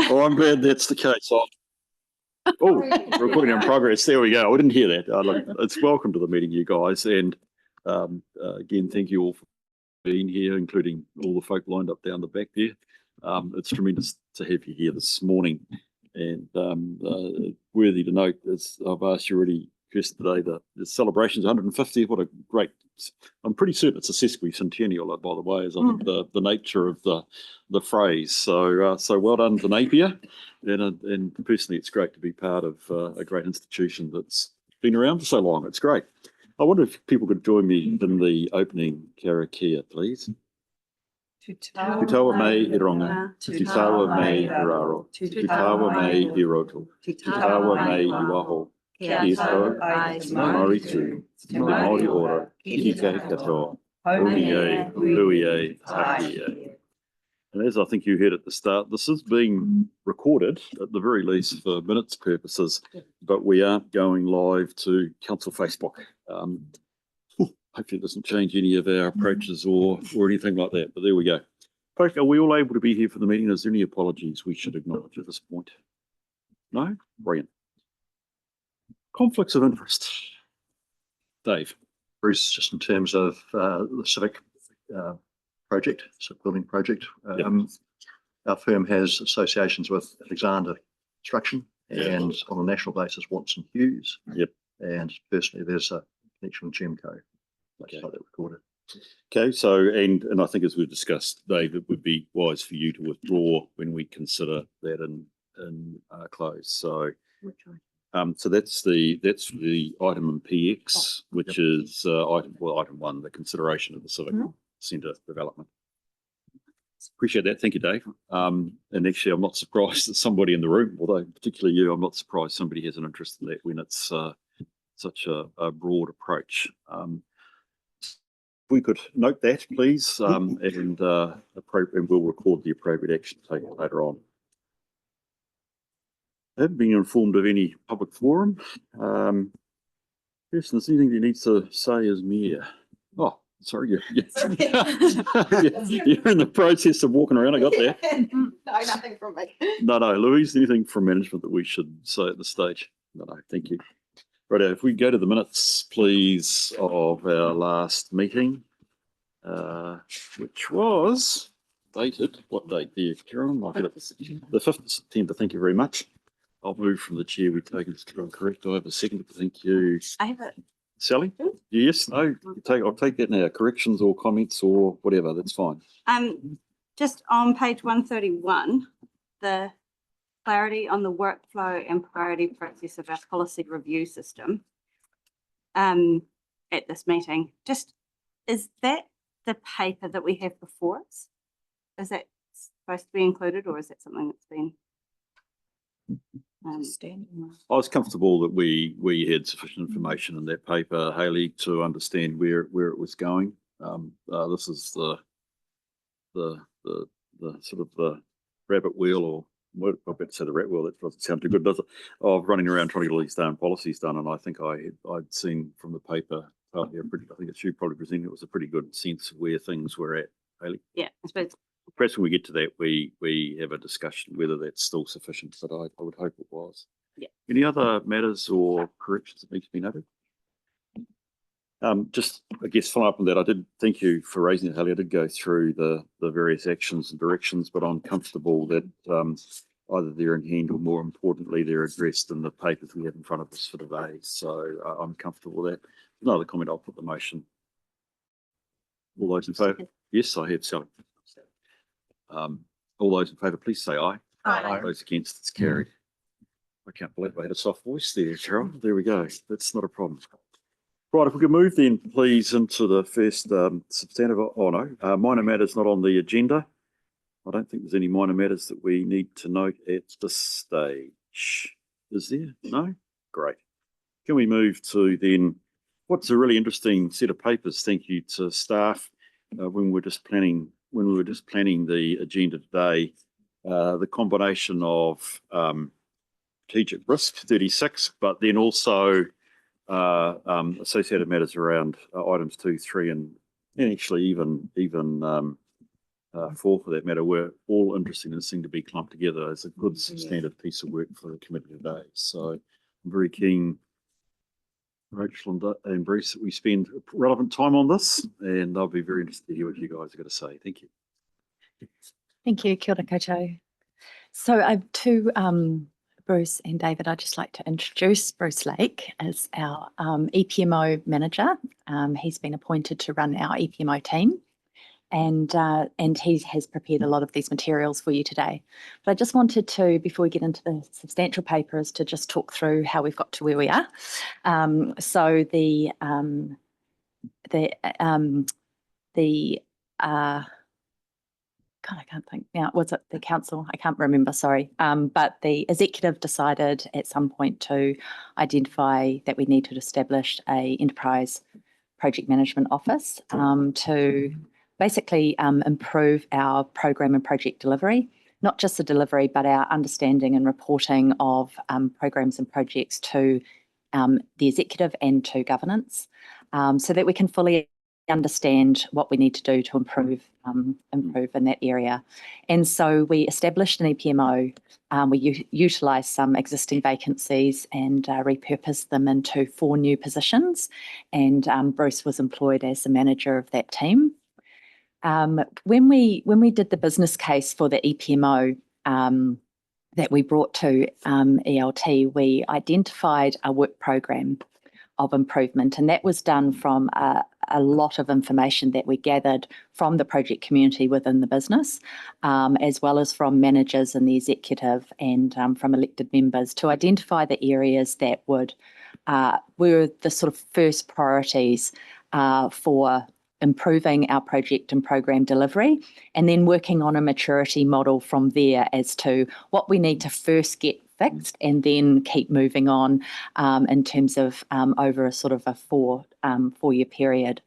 Oh, I'm glad that's the case. Oh, recording in progress. There we go. I didn't hear that. Look, it's welcome to the meeting, you guys. And again, thank you all for being here, including all the folk lined up down the back there. It's tremendous to have you here this morning. And worthy to note, as I've asked you already yesterday, the celebration's 150. What a great, I'm pretty certain it's a sesquicentennial, by the way, is I think the nature of the phrase. So well done to Napier. And personally, it's great to be part of a great institution that's been around for so long. It's great. I wonder if people could join me in the opening karakia, please. Te tawa mai I ronga, te tawa mai I raro, te tawa mai I roto, te tawa mai I waho, kia tau ai te Māori tū, te Māori ora, ki kei katoa, uni e, hui e, taki e. And as I think you heard at the start, this is being recorded at the very least for minutes purposes, but we aren't going live to Council Facebook. Hopefully it doesn't change any of our approaches or anything like that, but there we go. Folk, are we all able to be here for the meeting? Is there any apologies we should acknowledge at this point? No? Brilliant. Conflicts of interest. Dave. Bruce, just in terms of the civic project, civic building project, our firm has associations with Alexander Construction and on a national basis, Watson Hughes. And personally, there's a connection with Gemco. Okay. So that recorded. Okay, so and I think as we've discussed, Dave, it would be wise for you to withdraw when we consider that in close. So, so that's the item in PX, which is item one, the consideration of the civic centre development. Appreciate that. Thank you, Dave. And actually, I'm not surprised that somebody in the room, although particularly you, I'm not surprised somebody has an interest in that when it's such a broad approach. We could note that, please, and we'll record the appropriate action taken later on. I haven't been informed of any public forum. Kirsten, is there anything you need to say as mayor? Oh, sorry, you're in the process of walking around. I got there. No, nothing from me. No, Louise, anything from management that we should say at this stage? No, thank you. Right, if we go to the minutes, please, of our last meeting, which was dated, what date there, Carolyn? The 5th of September, thank you very much. I'll move from the chair, we've taken this correct. I have a second, thank you. I have it. Sally? Yes, no, I'll take that now. Corrections or comments or whatever, that's fine. Just on page 131, the clarity on the workflow and priority process of our policy review system at this meeting. Just, is that the paper that we have before us? Is that supposed to be included, or is that something that's been I was comfortable that we had sufficient information in that paper, Hayley, to understand where it was going. This is the sort of the rabbit wheel, or what I better say the rat wheel. That doesn't sound too good, does it? Of running around trying to get all these damn policies done, and I think I'd seen from the paper. I think it's you probably presenting. It was a pretty good sense of where things were at, Hayley. Yeah, I suppose. Perhaps when we get to that, we have a discussion whether that's still sufficient, but I would hope it was. Yeah. Any other matters or corrections that need to be noted? Just, I guess, follow up on that. I did thank you for raising it, Hayley. I did go through the various actions and directions, but I'm comfortable that either they're in hand or, more importantly, they're addressed in the papers we have in front of us for today. So I'm comfortable with that. Another comment, I'll put the motion. All those in favour? Yes, I have, Sally. All those in favour, please say aye. Aye. Those against, it's carried. I can't believe I had a soft voice there, Carol. There we go. That's not a problem. Right, if we could move then, please, into the first substantive. Oh no, minor matters not on the agenda. I don't think there's any minor matters that we need to note at this stage. Is there? No? Great. Can we move to then what's a really interesting set of papers? Thank you to staff when we were just planning the agenda today. The combination of strategic risk 36, but then also associated matters around items 2, 3, and actually even four for that matter, were all interesting and seemed to be clumped together as a good substantive piece of work for the committee today. So I'm very keen, Rachel and Bruce, that we spend relevant time on this, and I'll be very interested to hear what you guys are going to say. Thank you. Thank you, kia ora koutou. So to Bruce and David, I'd just like to introduce Bruce Lake as our EPMO manager. He's been appointed to run our EPMO team, and he has prepared a lot of these materials for you today. But I just wanted to, before we get into the substantial papers, to just talk through how we've got to where we are. So God, I can't think now. Was it the council? I can't remember, sorry. But the executive decided at some point to identify that we need to establish a enterprise project management office to basically improve our program and project delivery, not just the delivery, but our understanding and reporting of programs and projects to the executive and to governance, so that we can fully understand what we need to do to improve in that area. And so we established an EPMO. We utilised some existing vacancies and repurposed them into 4 new positions. And Bruce was employed as the manager of that team. When we did the business case for the EPMO that we brought to ELT, we identified a work program of improvement, and that was done from a lot of information that we gathered from the project community within the business, as well as from managers and the executive and from elected members, to identify the areas that were the sort of first priorities for improving our project and program delivery, and then working on a maturity model from there as to what we need to first get fixed and then keep moving on in terms of over a sort of a four-year period.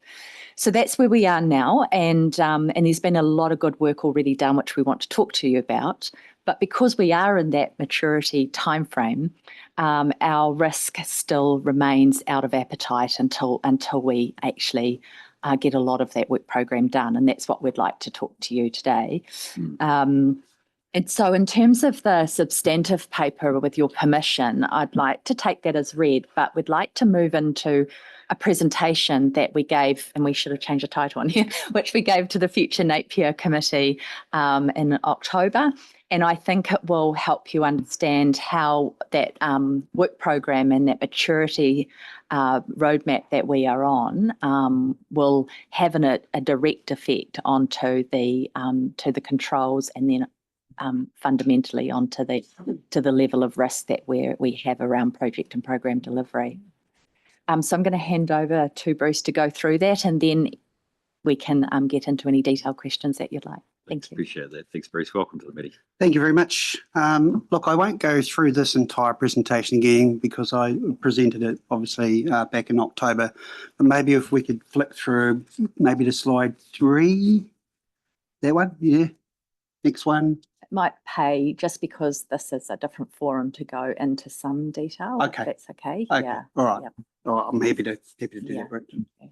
So that's where we are now, and there's been a lot of good work already done, which we want to talk to you about. But because we are in that maturity timeframe, our risk still remains out of appetite until we actually get a lot of that work program done, and that's what we'd like to talk to you today. And so in terms of the substantive paper, with your permission, I'd like to take that as read, but we'd like to move into a presentation that we gave, and we should have changed the title on here, which we gave to the Future Napier Committee in October. And I think it will help you understand how that work program and that maturity roadmap that we are on will have a direct effect onto the controls, and then fundamentally onto the level of risk that we have around project and program delivery. So I'm going to hand over to Bruce to go through that, and then we can get into any detailed questions that you'd like. Thank you. Appreciate that. Thanks, Bruce. Welcome to the meeting. Thank you very much. Look, I won't go through this entire presentation again because I presented it obviously back in October, but maybe if we could flick through maybe to slide 3, that one, yeah, next one. It might pay, just because this is a different forum, to go into some detail. Okay. If that's okay. Okay. Yeah. All right. Yep. All right. I'm happy to do Yeah. that, Brett. Okay.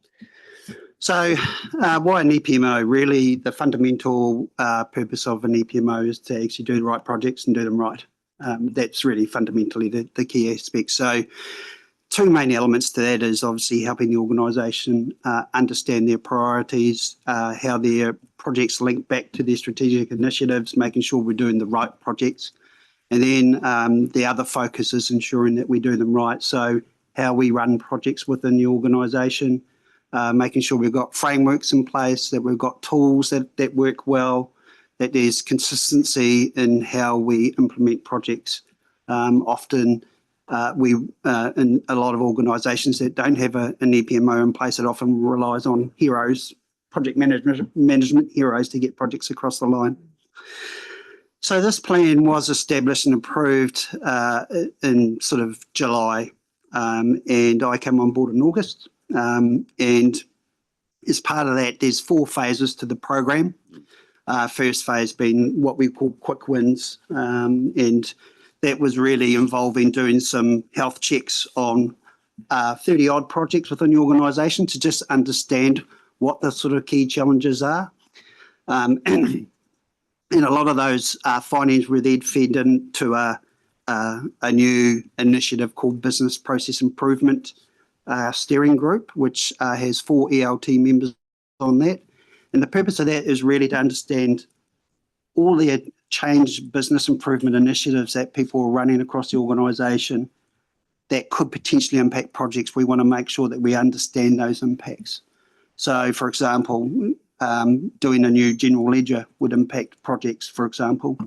So why an EPMO? Really, the fundamental purpose of an EPMO is to actually do the right projects and do them right. That's really fundamentally the key aspect. So 2 main elements to that is obviously helping the organisation understand their priorities, how their projects link back to their strategic initiatives, making sure we're doing the right projects. And then the other focus is ensuring that we do them right. So how we run projects within the organisation, making sure we've got frameworks in place, that we've got tools that work well, that there's consistency in how we implement projects. Often we in a lot of organisations that don't have an EPMO in place, it often relies on heroes, project management heroes, to get projects across the line. So this plan was established and approved in sort of July, and I came on board in August. And as part of that, there's 4 phases to the program. First phase being what we call quick wins, and that was really involving doing some health checks on 30 odd projects within the organisation to just understand what the sort of key challenges are. And a lot of those findings were then fed into a new initiative called Business Process Improvement Steering Group, which has 4 ELT members on that. And the purpose of that is really to understand all the change business improvement initiatives that people are running across the organisation that could potentially impact projects. We want to make sure that we understand those impacts. So, for example, doing a new general ledger would impact projects, for example.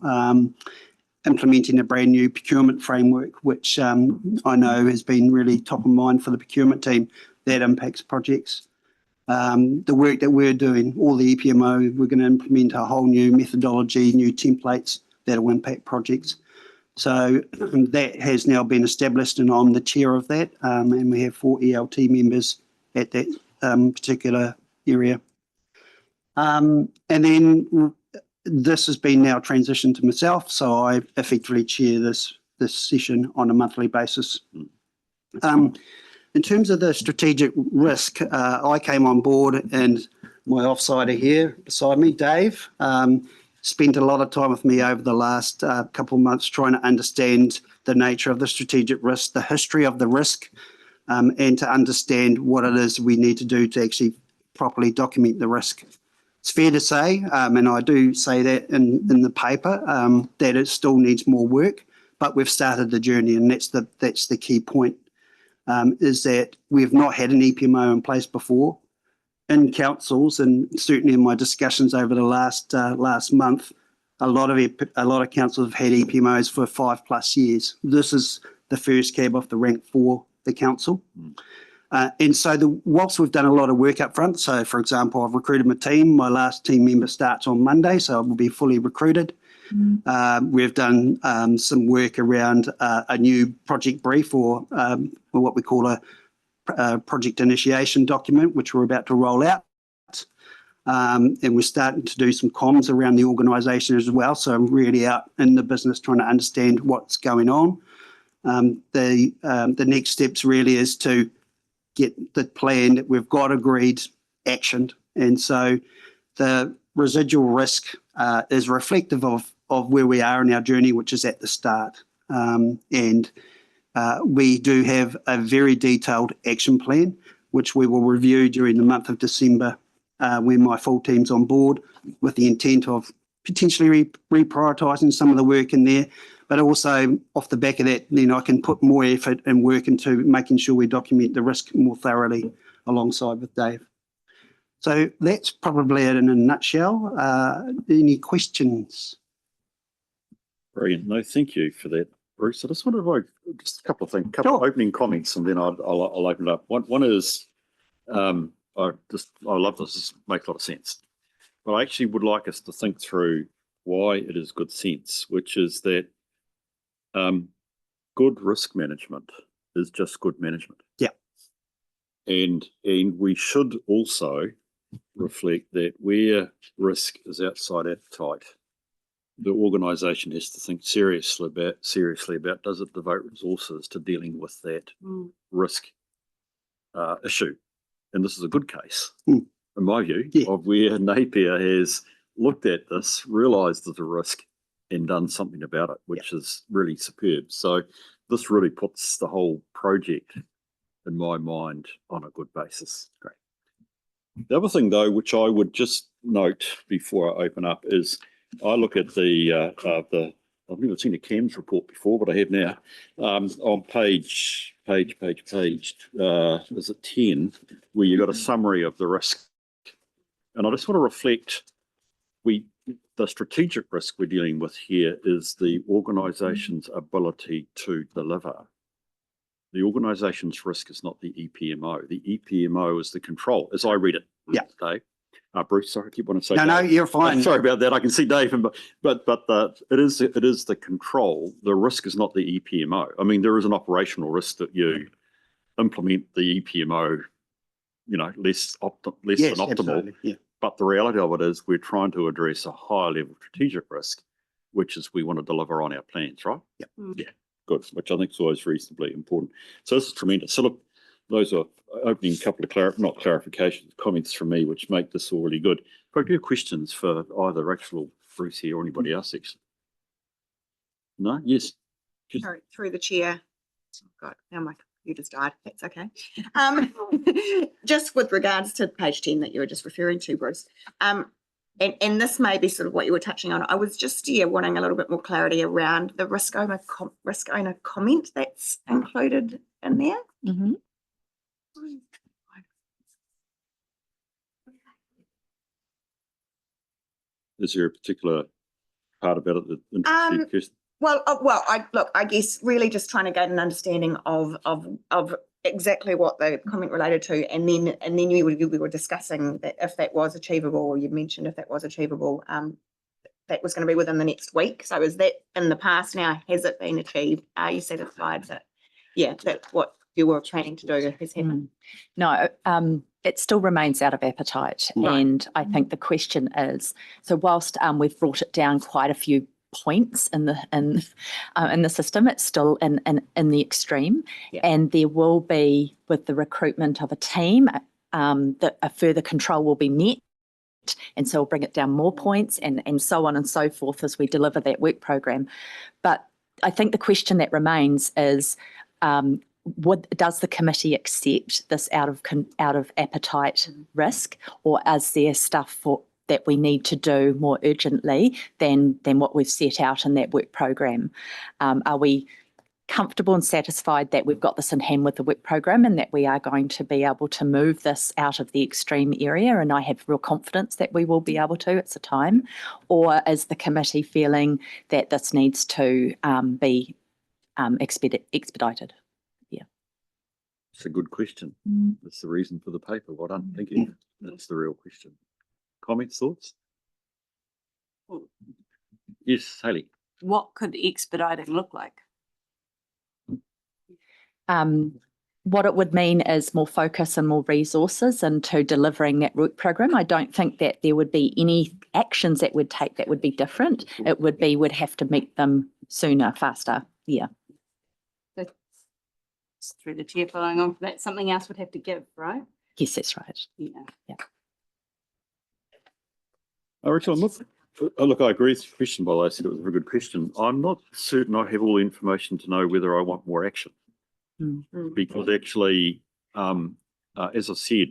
Implementing a brand new procurement framework, which I know has been really top of mind for the procurement team, that impacts projects. The work that we're doing, all the EPMO, we're going to implement a whole new methodology, new templates that will impact projects. So that has now been established, and I'm the chair of that, and we have 4 ELT members at that particular area. And then this has been now transitioned to myself, so I effectively chair this session on a monthly basis. In terms of the strategic risk, I came on board, and my offsider here beside me, Dave, spent a lot of time with me over the last couple of months trying to understand the nature of the strategic risk, the history of the risk, and to understand what it is we need to do to actually properly document the risk. It's fair to say, and I do say that in the paper, that it still needs more work, but we've started the journey, and that's the key point, is that we've not had an EPMO in place before. In councils, and certainly in my discussions over the last month, a lot of councils have had EPMOs for 5+ years. This is the first cab off the rank for the council. And so whilst we've done a lot of work up front, so for example, I've recruited my team. My last team member starts on Monday, so I will be fully recruited. We've done some work around a new project brief or what we call a project initiation document, which we're about to roll out. And we're starting to do some comms around the organisation as well. So I'm really out in the business trying to understand what's going on. The next steps really is to get the plan that we've got agreed actioned. And so the residual risk is reflective of where we are in our journey, which is at the start. We do have a very detailed action plan, which we will review during the month of December when my full team's on board, with the intent of potentially reprioritising some of the work in there, but also off the back of that, then I can put more effort and work into making sure we document the risk more thoroughly alongside with Dave. So that's probably it in a nutshell. Any questions? Brilliant. No, thank you for that, Bruce. I just wanted just a couple of things, couple of opening comments, and then I'll open it up. One is, I love this. This makes a lot of sense. But I actually would like us to think through why it is good sense, which is that good risk management is just good management. Yeah. And we should also reflect that where risk is outside appetite, the organisation has to think seriously about does it devote resources to dealing with that risk issue. And this is a good case, in my view, of where Napier has looked at this, realised there's a risk, and done something about it, which is really superb. So this really puts the whole project, in my mind, on a good basis. Great. The other thing, though, which I would just note before I open up, is I look at I've never seen a CAMS report before, but I have now, on page, is it 10, where you've got a summary of the risk. And I just want to reflect, the strategic risk we're dealing with here is the organisation's ability to deliver. The organisation's risk is not the EPMO. The EPMO is the control, as I read it. Yeah. Dave. Bruce, sorry, I keep wanting to say. No, you're fine. Sorry about that. I can see Dave, but it is the control. The risk is not the EPMO. I mean, there is an operational risk that you implement the EPMO, less than optimal. Absolutely. Yeah. But the reality of it is we're trying to address a higher level strategic risk, which is we want to deliver on our plans, right? Yep. Yeah, good, which I think is always reasonably important. So this is tremendous. So look, those are opening couple of not clarifications, comments from me, which make this all really good. If I do have questions for either Rachel or Bruce here or anybody else, actually. No? Yes. Sorry, through the chair. Oh God, now my computer's died. That's okay. Just with regards to page 10 that you were just referring to, Bruce. And this may be sort of what you were touching on. I was just wanting a little bit more clarity around the risk owner comment that's included in there. Mhm. Is there a particular part about it that interests you, Kirsten? Well, I guess really just trying to get an understanding of exactly what the comment related to, and then you were discussing that if that was achievable, or you mentioned if that was achievable, that was going to be within the next week. So is that in the past now? Has it been achieved? Are you satisfied that, that's what you were planning to do has happened? No, it still remains out of appetite. Right. And I think the question is, so whilst we've brought it down quite a few points in the system, it's still in the extreme. Yeah. And there will be, with the recruitment of a team, that a further control will be met. And so we'll bring it down more points and so on and so forth as we deliver that work program. But I think the question that remains is, does the committee accept this out of appetite risk, or is there stuff that we need to do more urgently than what we've set out in that work program? Are we comfortable and satisfied that we've got this in hand with the work program and that we are going to be able to move this out of the extreme area? And I have real confidence that we will be able to. It's a time. Or is the committee feeling that this needs to be expedited? It's a good question. That's the reason for the paper. Well done. Thank you. That's the real question. Comments, thoughts? Yes, Hayley. What could expediting look like? What it would mean is more focus and more resources into delivering that work program. I don't think that there would be any actions that we'd take that would be different. It would be we'd have to meet them sooner, faster. Yeah. Through the chair following on from that, something else would have to give, right? Yes, that's right. Yeah. Rachel, look, I agree with the question, by the way. I said it was a very good question. I'm not certain I have all the information to know whether I want more action. Because actually, as I said,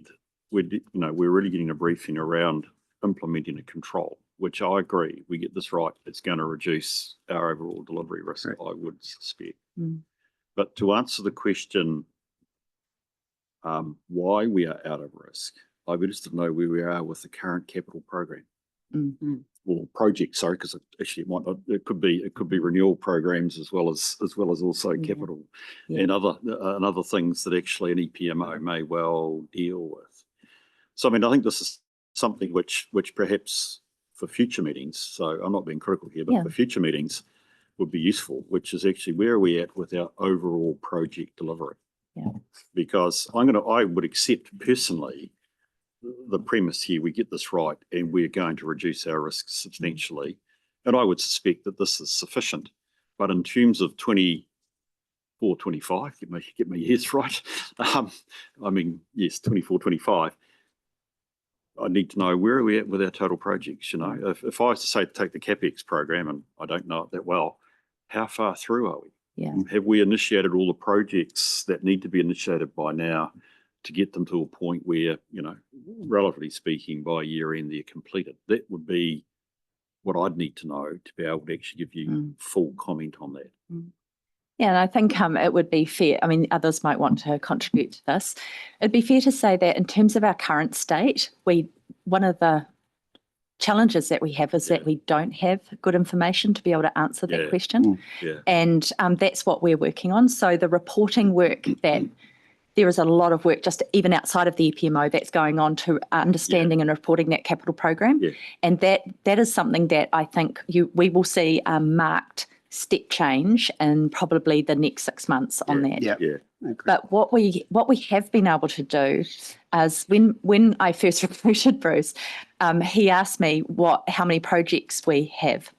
we're really getting a briefing around implementing a control, which I agree, we get this right, it's going to reduce our overall delivery risk, I would suspect. But to answer the question, why we are out of risk, I'd be interested to know where we are with the current capital program. Or project, sorry, because actually it might not, it could be renewal programs as well as also capital and other things that actually an EPMO may well deal with. So I mean, I think this is something which perhaps for future meetings, so I'm not being critical here, but for future meetings would be useful, which is actually where are we at with our overall project delivery? Because I would accept personally the premise here, we get this right and we're going to reduce our risks substantially. And I would suspect that this is sufficient. But in terms of 24, 25, get my years right. I mean, yes, 24, 25. I need to know where are we at with our total projects, you know. If I was to say take the CapEx program, and I don't know it that well, how far through are we? Have we initiated all the projects that need to be initiated by now to get them to a point where, you know, relatively speaking, by year end they're completed? That would be what I'd need to know to be able to actually give you full comment on that. Yeah, and I think it would be fair, I mean, others might want to contribute to this. It'd be fair to say that in terms of our current state, one of the challenges that we have is that we don't have good information to be able to answer that question. And that's what we're working on. So the reporting work that there is a lot of work just even outside of the EPMO that's going on to understanding and reporting that capital program. And that is something that I think we will see a marked step change in probably the next 6 months on that. But what we have been able to do is when I first recruited Bruce, he asked me how many projects we have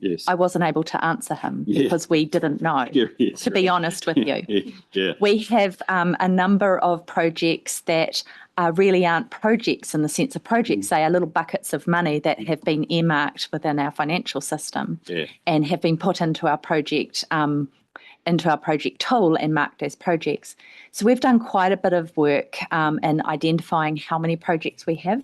Yes. I wasn't able to answer him Yeah. because we didn't know, Yeah, yes. to be honest with you. Yeah. We have a number of projects that really aren't projects in the sense of projects. They are little buckets of money that have been earmarked within our financial system Yeah. and have been put into our project tool and marked as projects. So we've done quite a bit of work in identifying how many projects we have.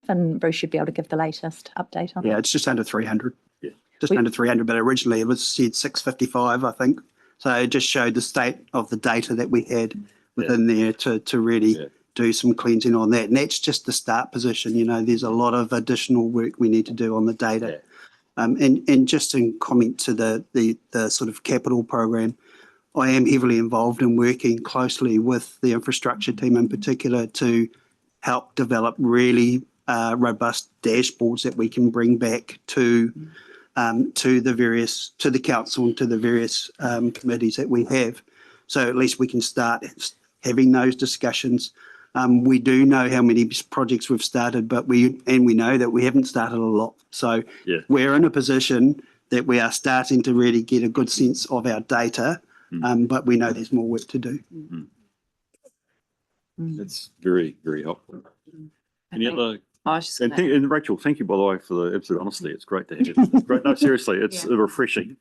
And Bruce should be able to give the latest update on Yeah, that. it's just under 300. Yeah. Just We- under 300, but originally it was said 655, I think. So it just showed the state of the data that we had within there to really do some cleansing on that. And that's just the start position. You know, there's a lot of additional work we need to do on the data. And just in comment to the sort of capital program, I am heavily involved in working closely with the infrastructure team in particular to help develop really robust dashboards that we can bring back to the council and to the various committees that we have. So at least we can start having those discussions. We do know how many projects we've started, but we know that we haven't started a lot. So we're in a position that we are starting to really get a good sense of our data, but we know there's more work to do. That's very, very helpful. Any other? I was just And, gonna- and Rachel, thank you, by the way, for the absolute honesty. It's great to have you. It's great. No, seriously, it's refreshing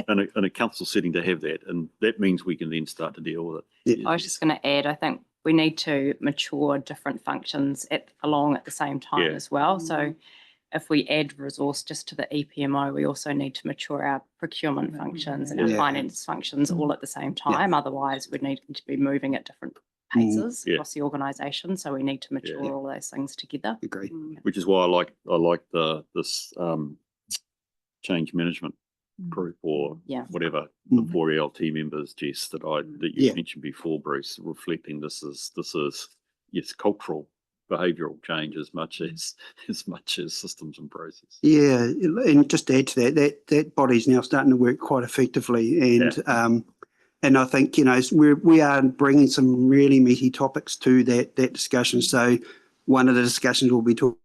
in a council setting to have that. And that means we can then start to deal with it. I was just going to add, I think we need to mature different functions along at the same time as well. So if we add resource just to the EPMO, we also need to mature our procurement functions and our finance functions all at the same time. Otherwise, we'd need to be moving at different paces across the organisation. So we need to mature all those things together. Agree. Which is why I like this change management group or whatever the 4 ELT members, Jess, that you mentioned before, Bruce, reflecting this is yes, cultural behavioural change as much as systems and process. Yeah, and just to add to that body's now starting to work quite effectively, and I think, you know, we are bringing some really meaty topics to that discussion. So one of the discussions we'll be talking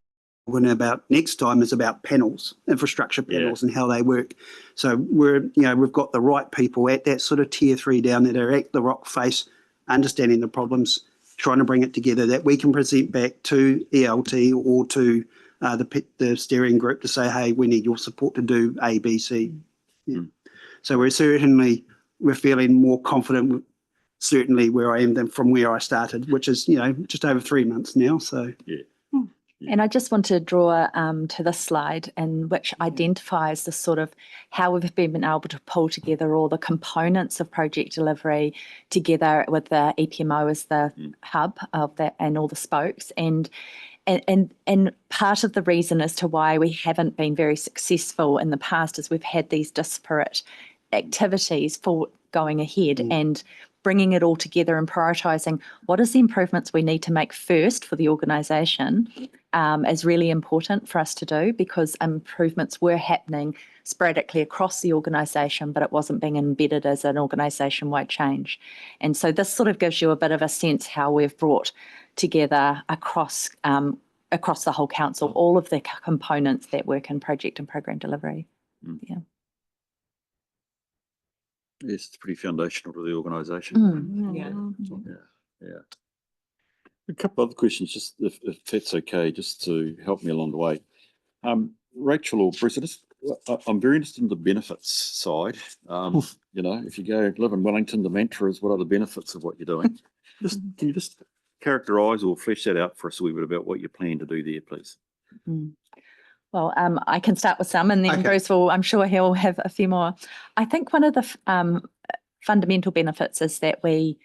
about next time is about panels, infrastructure panels and how they work. So we've got the right people at that sort of tier 3 down that are at the rock face, understanding the problems, trying to bring it together that we can present back to ELT or to the steering group to say, hey, we need your support to do A, B, C. So we're feeling more confident, certainly where I am than from where I started, which is, you know, just over 3 months now. So And I just want to draw to this slide, in which identifies the sort of how we've been able to pull together all the components of project delivery together with the EPMO as the hub of that and all the spokes. And part of the reason as to why we haven't been very successful in the past is we've had these disparate activities for going ahead and bringing it all together and prioritising what is the improvements we need to make first for the organisation is really important for us to do, because improvements were happening sporadically across the organisation, but it wasn't being embedded as an organisation-wide change. And so this sort of gives you a bit of a sense how we've brought together across the whole council all of the components that work in project and program delivery. Yes, it's pretty foundational to the organisation. Yeah. A couple other questions, just if that's okay, just to help me along the way. Rachel or Bruce, I'm very interested in the benefits side. You know, if you go live in Wellington, the mantra is, what are the benefits of what you're doing? Can you just characterise or flesh that out for us a wee bit about what you plan to do there, please? Well, I can start with some, and then Bruce will, I'm sure he'll have a few more. I think one of the fundamental benefits is that we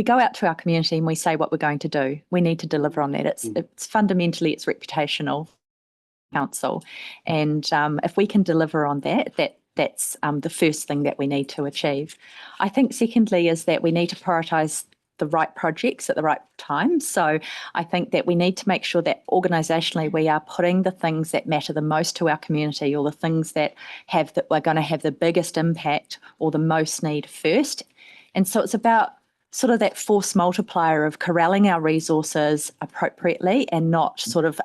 go out to our community and we say what we're going to do. We need to deliver on that. It's fundamentally, it's reputational council. And if we can deliver on that's the first thing that we need to achieve. I think secondly is that we need to prioritise the right projects at the right time. So I think that we need to make sure that organisationally we are putting the things that matter the most to our community, or the things that we're going to have the biggest impact or the most need first. And so it's about sort of that force multiplier of corralling our resources appropriately and not sort of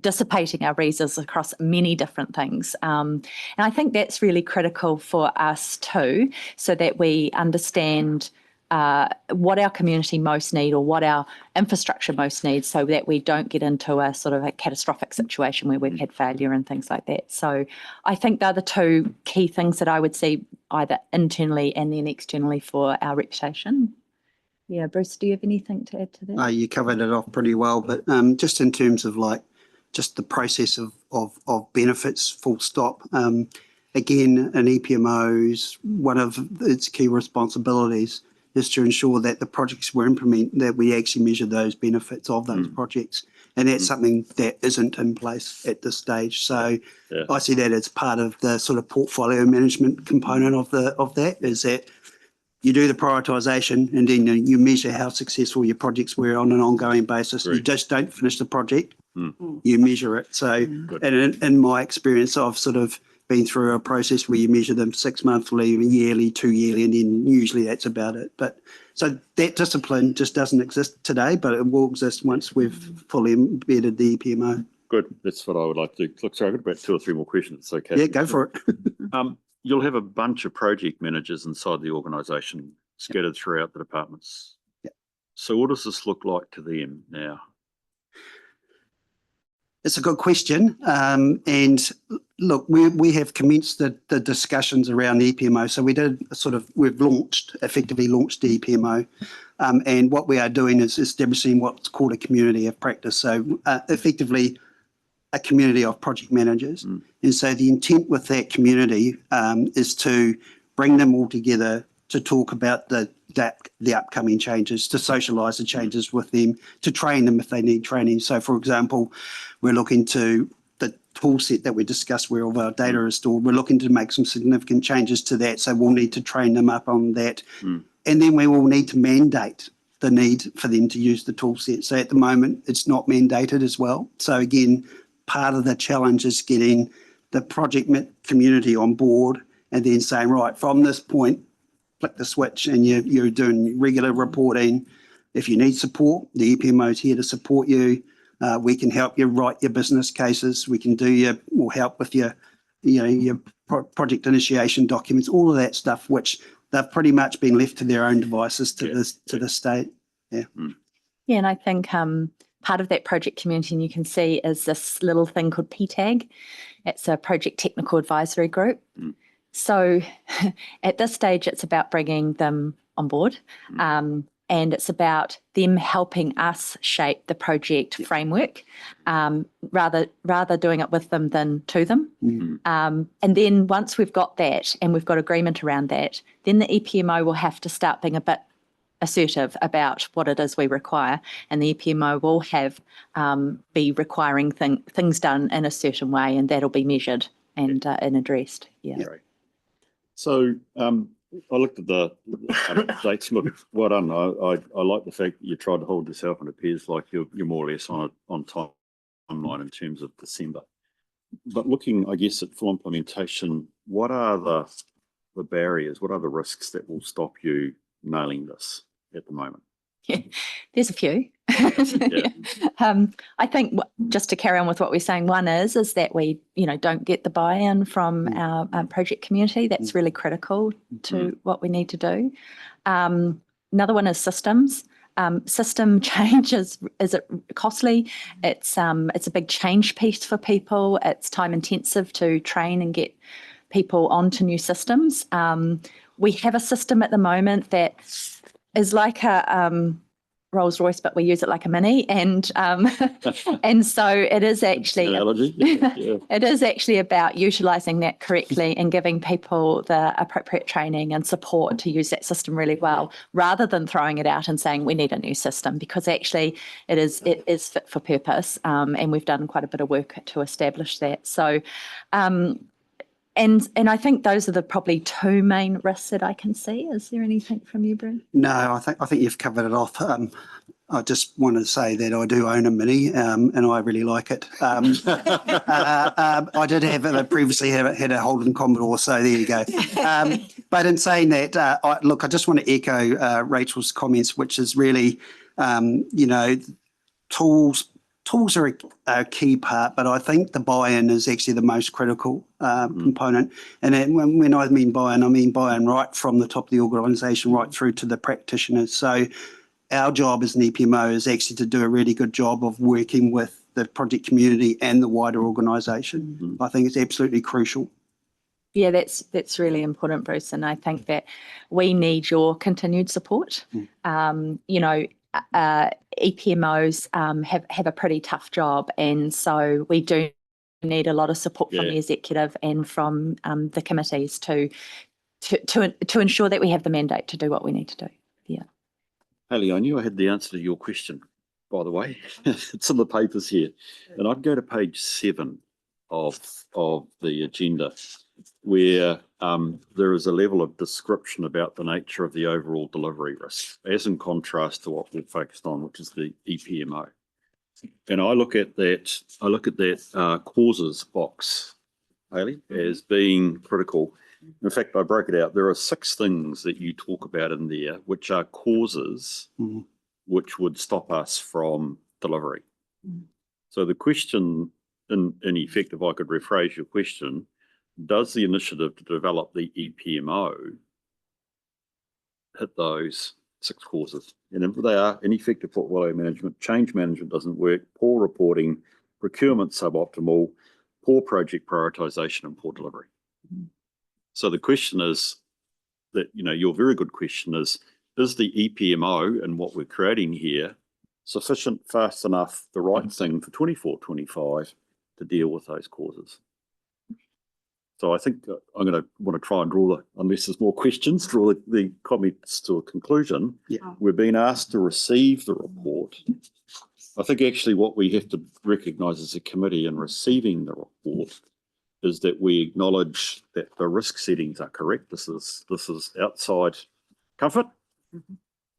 dissipating our resources across many different things. And I think that's really critical for us too, so that we understand what our community most need or what our infrastructure most needs, so that we don't get into a sort of a catastrophic situation where we've had failure and things like that. So I think they're the two key things that I would see either internally and then externally for our reputation. Yeah, Bruce, do you have anything to add to that? You covered it off pretty well, but just in terms of like just the process of benefits, full stop. Again, an EPMO's one of its key responsibilities is to ensure that the projects we implement, that we actually measure those benefits of those projects. And that's something that isn't in place at this stage. So I see that as part of the sort of portfolio management component of that, is that you do the prioritisation and then you measure how successful your projects were on an ongoing basis. You just don't finish the project, you measure it. So, and in my experience, I've sort of been through a process where you measure them 6 monthly, yearly, 2 yearly, and then usually that's about it. But so that discipline just doesn't exist today, but it will exist once we've fully embedded the EPMO. Good. That's what I would like to do. Look, sorry, I've got about 2 or 3 more questions. Okay. Yeah, go for it. You'll have a bunch of project managers inside the organisation scattered throughout the departments. So what does this look like to them now? It's a good question. And look, we have commenced the discussions around the EPMO. So we did we've effectively launched the EPMO. And what we are doing is establishing what's called a community of practice. So effectively a community of project managers. And so the intent with that community is to bring them all together to talk about the upcoming changes, to socialise the changes with them, to train them if they need training. So, for example, we're looking to the tool set that we discussed where all of our data is stored. We're looking to make some significant changes to that. So we'll need to train them up on that. And then we will need to mandate the need for them to use the tool set. So at the moment, it's not mandated as well. So again, part of the challenge is getting the project community on board and then saying, right, from this point, flick the switch and you're doing regular reporting. If you need support, the EPMO is here to support you. We can help you write your business cases. We can we'll help with your project initiation documents, all of that stuff, which they've pretty much been left to their own devices to this state. Yeah. Yeah, and I think part of that project community, and you can see, is this little thing called PTAG. It's a project technical advisory group. So at this stage, it's about bringing them on board, and it's about them helping us shape the project framework, rather doing it with them than to them. And then once we've got that and we've got agreement around that, then the EPMO will have to start being a bit assertive about what it is we require, and the EPMO will be requiring things done in a certain way, and that'll be measured and addressed. So I looked at the dates. Look, well done. I like the fact that you tried to hold yourself, and it appears like you're more or less on timeline in terms of December. But looking, I guess, at full implementation, what are the barriers? What are the risks that will stop you nailing this at the moment? There's a few. I think just to carry on with what we're saying, one is that we, don't get the buy-in from our project community. That's really critical to what we need to do. Another one is systems. System change is it costly? It's a big change piece for people. It's time intensive to train and get people onto new systems. We have a system at the moment that is like a Rolls Royce, but we use it like a Mini, and so it is actually it is actually about utilising that correctly and giving people the appropriate training and support to use that system really well, rather than throwing it out and saying we need a new system, because actually it is fit for purpose, and we've done quite a bit of work to establish that. So. And I think those are the probably two main risks that I can see. Is there anything from you, Bryn? No, I think you've covered it off. I just wanted to say that I do own a Mini, and I really like it. I did have previously had a Holden Commodore, so there you go. But in saying that, I just want to echo Rachel's comments, which is really, tools, tools are a key part, but I think the buy-in is actually the most critical component. And then when I mean buy-in right from the top of the organisation right through to the practitioners. So our job as an EPMO is actually to do a really good job of working with the project community and the wider organisation. I think it's absolutely crucial. Yeah, that's really important, Bruce. And I think that we need your continued support. You know, EPMOs have a pretty tough job, and so we do need a lot of support from the executive and from the committees to ensure that we have the mandate to do what we need to do. Yeah. Haley, I knew I had the answer to your question, by the way. It's in the papers here. And I'd go to page 7 of the agenda, where there is a level of description about the nature of the overall delivery risk, as in contrast to what we're focused on, which is the EPMO. And I look at that causes box, Haley, as being critical. In fact, I broke it out. There are 6 things that you talk about in there, which are causes which would stop us from delivery. So the question, in effect, if I could rephrase your question, does the initiative to develop the EPMO hit those 6 causes? And if they are, ineffective portfolio management, change management doesn't work, poor reporting, procurement suboptimal, poor project prioritisation, and poor delivery. So the question is that, you know, your very good question is the EPMO and what we're creating here sufficient, fast enough, the right thing for 24-25 to deal with those causes? So I think I'm going to want to try and draw unless there's more questions, draw the comments to a conclusion. We're being asked to receive the report. I think actually what we have to recognise as a committee in receiving the report is that we acknowledge that the risk settings are correct. This is outside comfort.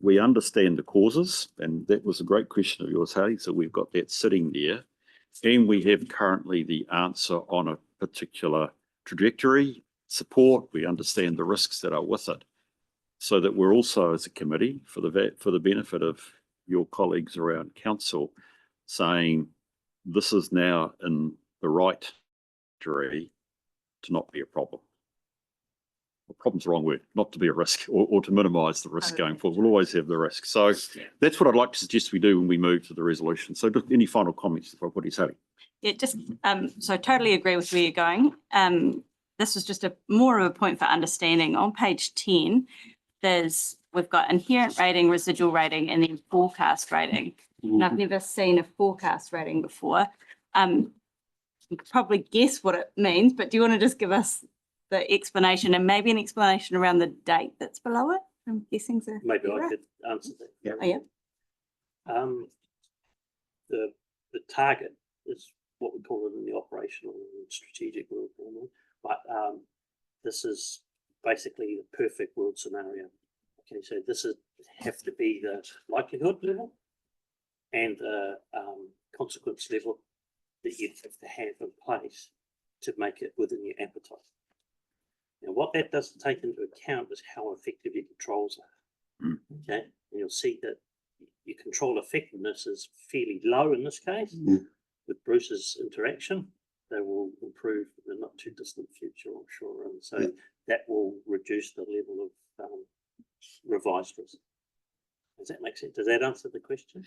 We understand the causes, and that was a great question of yours, Haley. So we've got that sitting there, and we have currently the answer on a particular trajectory, support. We understand the risks that are with it, so that we're also, as a committee, for the benefit of your colleagues around council, saying this is now in the right trajectory to not be a problem. Well, problem's the wrong word, not to be a risk, or to minimise the risk going forward. We'll always have the risk. So that's what I'd like to suggest we do when we move to the resolution. So just any final comments before what he's having? Yeah, just so totally agree with where you're going. This was just more of a point for understanding. On page 10, we've got inherent rating, residual rating, and then forecast rating. And I've never seen a forecast rating before. You could probably guess what it means, but do you want to just give us the explanation and maybe an explanation around the date that's below it? I'm guessing so. Maybe I could answer that. Yeah. Oh, yeah. The target is what we call it in the operational and strategic world, but this is basically the perfect world scenario. Okay, so this is have to be the likelihood level and the consequence level that you have to have in place to make it within your appetite. Now, what that doesn't take into account is how effective your controls are. Okay, and you'll see that your control effectiveness is fairly low in this case. With Bruce's interaction, they will improve in the not too distant future, I'm sure, and so that will reduce the level of revised risk. Does that make sense? Does that answer the question?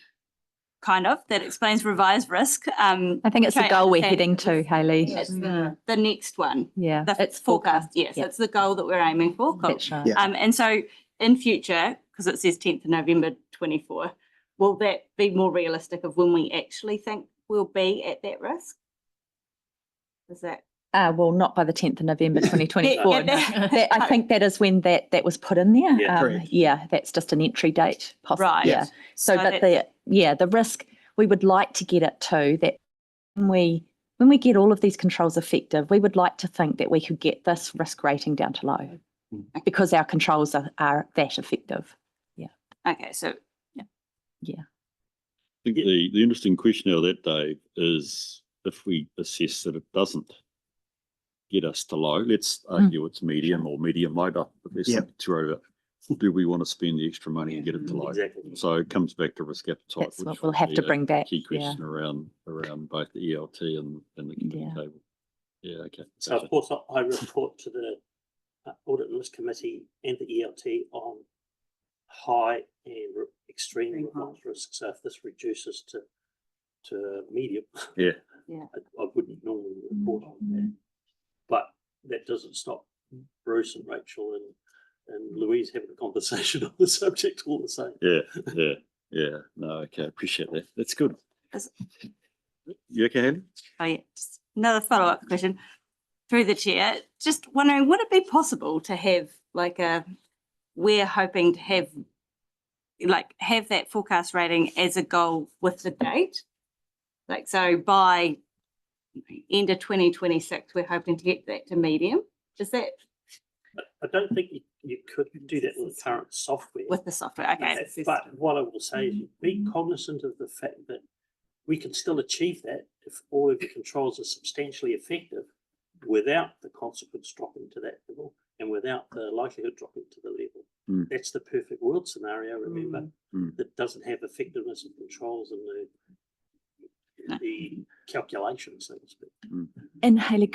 Kind of. That explains revised risk. I think it's the goal we're heading to, Haley. It's the next one. Yeah, It's forecast. Yes, it's the goal that we're aiming for. Cool. That's right. And so in future, because it says 10th of November 24, will that be more realistic of when we actually think we'll be at that risk? Is that? Well, not by the 10th of November 2024. No. I think that is when that was put in there. Yeah, That's just an entry date. Right. Yeah. So but the risk, we would like to get it to that when we get all of these controls effective, we would like to think that we could get this risk rating down to low because our controls are that effective. Yeah. Okay. So, yeah. I think the interesting question out of that, Dave, is if we assess that it doesn't get us to low, let's argue it's medium or medium low, but there's something to it. do we want to spend the extra money and get it to life? Exactly. So it comes back to risk appetite. That's which what we'll would have be to a bring back. Key Yeah. question around both the ELT and the committee Yeah. table. Yeah, okay. So of course, I report to the Audit and Risk Committee and the ELT on high and extreme remote risk. So if this reduces to medium, Yeah. I wouldn't normally report on that. But that doesn't stop Bruce and Rachel and Louise having a conversation on the subject all the same. Yeah. No, okay, appreciate that. That's good. Is- You okay, Helen? Oh, yeah, just another follow-up question through the chair. Just wondering, would it be possible to have we're hoping to have that forecast rating as a goal with the date? Like, so by end of 2026, we're hoping to get that to medium. Is that I don't think you could do that with the current software. with the software? Okay. But what I will say is be cognizant of the fact that we can still achieve that if all of the controls are substantially effective without the consequence dropping to that level and without the likelihood dropping to the level. Mm. That's the perfect world scenario, remember, that doesn't have effectiveness of controls and the calculations, so to speak. And Hayley,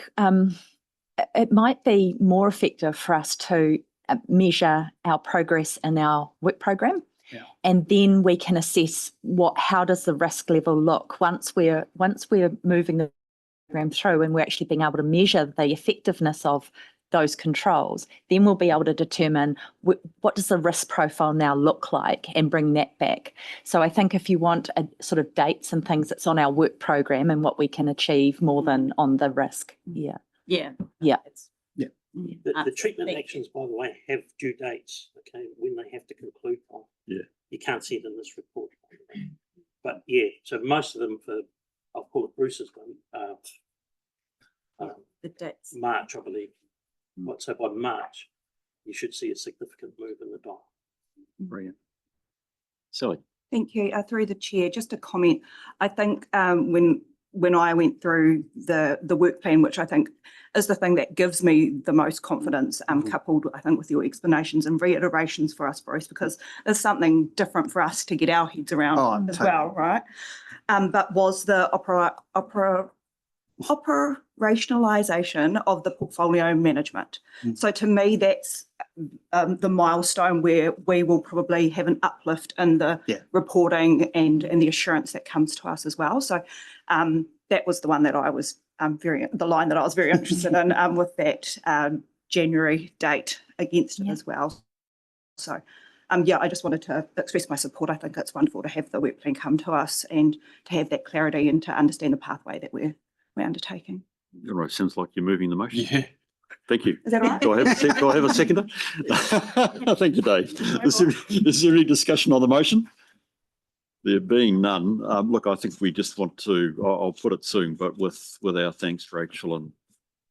it might be more effective for us to measure our progress in our work program. Yeah. And then we can assess how does the risk level look once we're moving the program through and we're actually being able to measure the effectiveness of those controls. Then we'll be able to determine what does the risk profile now look like and bring that back. So I think if you want a sort of dates and things, it's on our work program and what we can achieve more than on the risk. Yeah. Yeah. Yeah. The treatment actions, by the way, have due dates, okay, when they have to conclude on. Yeah. You can't see it in this report. But yeah, so most of them I'll call it Bruce's one, The dates. March, I believe. So by March, you should see a significant move in the dial. Brilliant. Sally. Thank you. Through the chair, just a comment. I think when I went through the work plan, which I think is the thing that gives me the most confidence, coupled, I think, with your explanations and reiterations for us, Bruce, because there's something different for us to get our heads around as well, right? But was the operationalization of the portfolio management. So to me, that's the milestone where we will probably have an uplift in the reporting and the assurance that comes to us as well. So that was the one that I was the line that I was very interested in with that January date against it as well. So I just wanted to express my support. I think it's wonderful to have the work plan come to us and to have that clarity and to understand the pathway that we're undertaking. All right, sounds like you're moving the motion. Yeah. Thank you. Is that right? Do I have a seconder? Thank you, Dave. Is there any discussion on the motion? There being none, look, I think we just want to, I'll put it soon, but with our thanks, Rachel and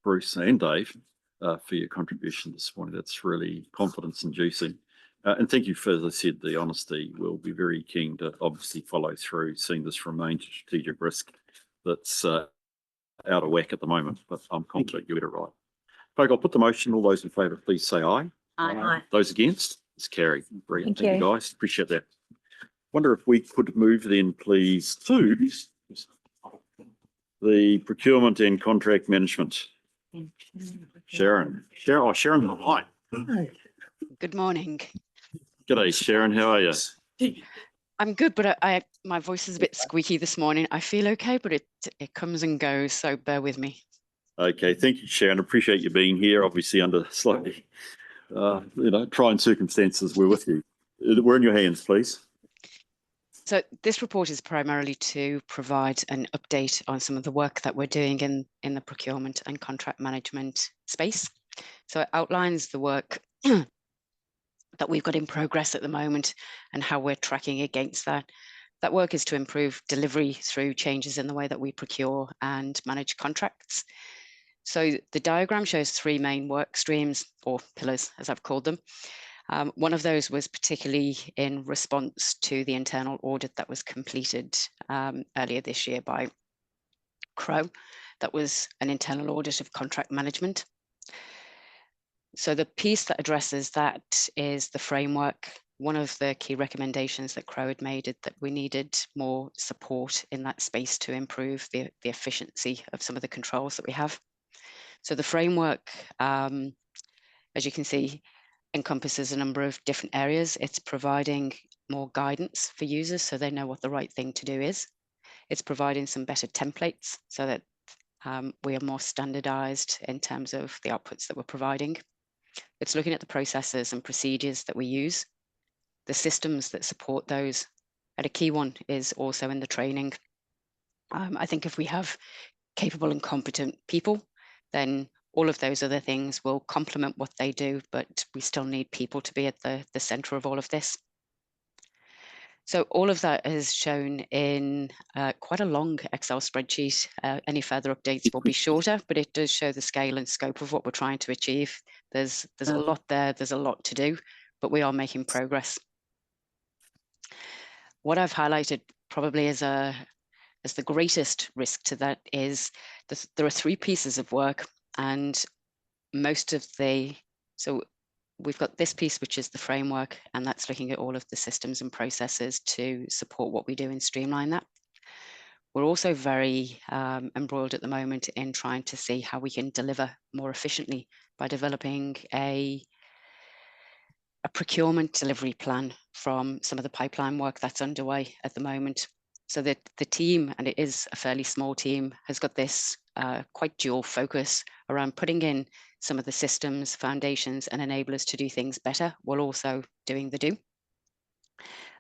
Bruce and Dave, for your contribution this morning. That's really confidence inducing. And thank you for, as I said, the honesty. We'll be very keen to obviously follow through, seeing this remain strategic risk that's out of whack at the moment, but I'm confident you'll get it right. Folk, I'll put the motion. All those in favour, please say aye. Aye. Those against? It's carried. Brilliant. Thank Thank you, you. guys. Appreciate that. Wonder if we could move then, please, to the procurement and contract management. Sharon. Sharon, hi. Good morning. G'day, Sharon. How are you? I'm good, but my voice is a bit squeaky this morning. I feel okay, but it comes and goes, so bear with me. Okay, thank you, Sharon. Appreciate you being here. Obviously, under slightly, trying circumstances, we're with you. We're in your hands, please. So this report is primarily to provide an update on some of the work that we're doing in the procurement and contract management space. So it outlines the work that we've got in progress at the moment and how we're tracking against that. That work is to improve delivery through changes in the way that we procure and manage contracts. So the diagram shows three main work streams, or pillars, as I've called them. One of those was particularly in response to the internal audit that was completed earlier this year by Crow. That was an internal audit of contract management. So the piece that addresses that is the framework. One of the key recommendations that Crow had made is that we needed more support in that space to improve the efficiency of some of the controls that we have. So the framework, as you can see, encompasses a number of different areas. It's providing more guidance for users so they know what the right thing to do is. It's providing some better templates so that we are more standardized in terms of the outputs that we're providing. It's looking at the processes and procedures that we use, the systems that support those. And a key one is also in the training. I think if we have capable and competent people, then all of those other things will complement what they do, but we still need people to be at the center of all of this. So all of that is shown in quite a long Excel spreadsheet. Any further updates will be shorter, but it does show the scale and scope of what we're trying to achieve. There's a lot there, there's a lot to do, but we are making progress. What I've highlighted probably as the greatest risk to that is there are 3 pieces of work, and so we've got this piece, which is the framework, and that's looking at all of the systems and processes to support what we do and streamline that. We're also very embroiled at the moment in trying to see how we can deliver more efficiently by developing a procurement delivery plan from some of the pipeline work that's underway at the moment. So that the team, and it is a fairly small team, has got this quite dual focus around putting in some of the systems, foundations, and enablers to do things better, while also doing the do.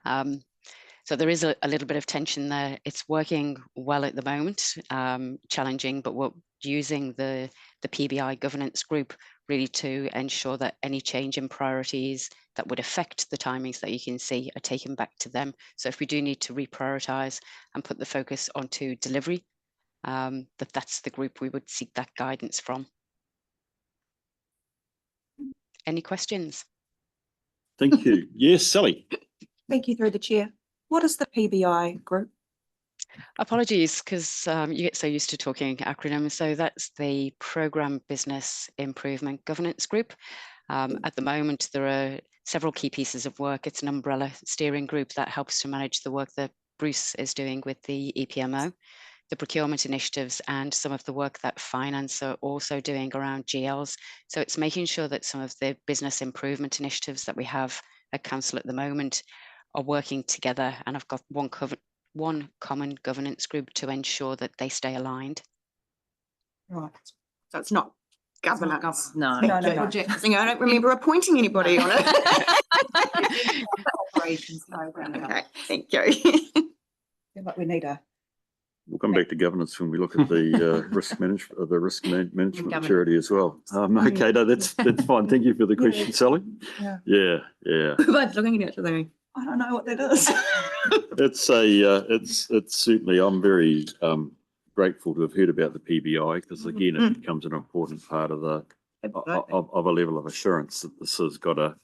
So there is a little bit of tension there. It's working well at the moment, challenging, but we're using the PBI governance group really to ensure that any change in priorities that would affect the timings that you can see are taken back to them. So if we do need to reprioritize and put the focus onto delivery, that's the group we would seek that guidance from. Any questions? Thank you. Yes, Sally. Thank you through the chair. What is the PBI group? Apologies, because you get so used to talking acronyms. So that's the Program Business Improvement Governance Group. At the moment, there are several key pieces of work. It's an umbrella steering group that helps to manage the work that Bruce is doing with the EPMO, the procurement initiatives, and some of the work that finance are also doing around GLs. So it's making sure that some of the business improvement initiatives that we have at Council at the moment are working together, and I've got one common governance group to ensure that they stay aligned. Right. So it's not governance. No. No. I don't remember appointing anybody on it. Operations program. Okay, thank you. But we need a. We'll come back to governance when we look at the risk management maturity as well. Okay, no, that's fine. Thank you for the question, Sally. Yeah. But looking at it, I don't know what that is. It's certainly, I'm very grateful to have heard about the PBI, because again, it becomes an important part of of a level of assurance that this has got a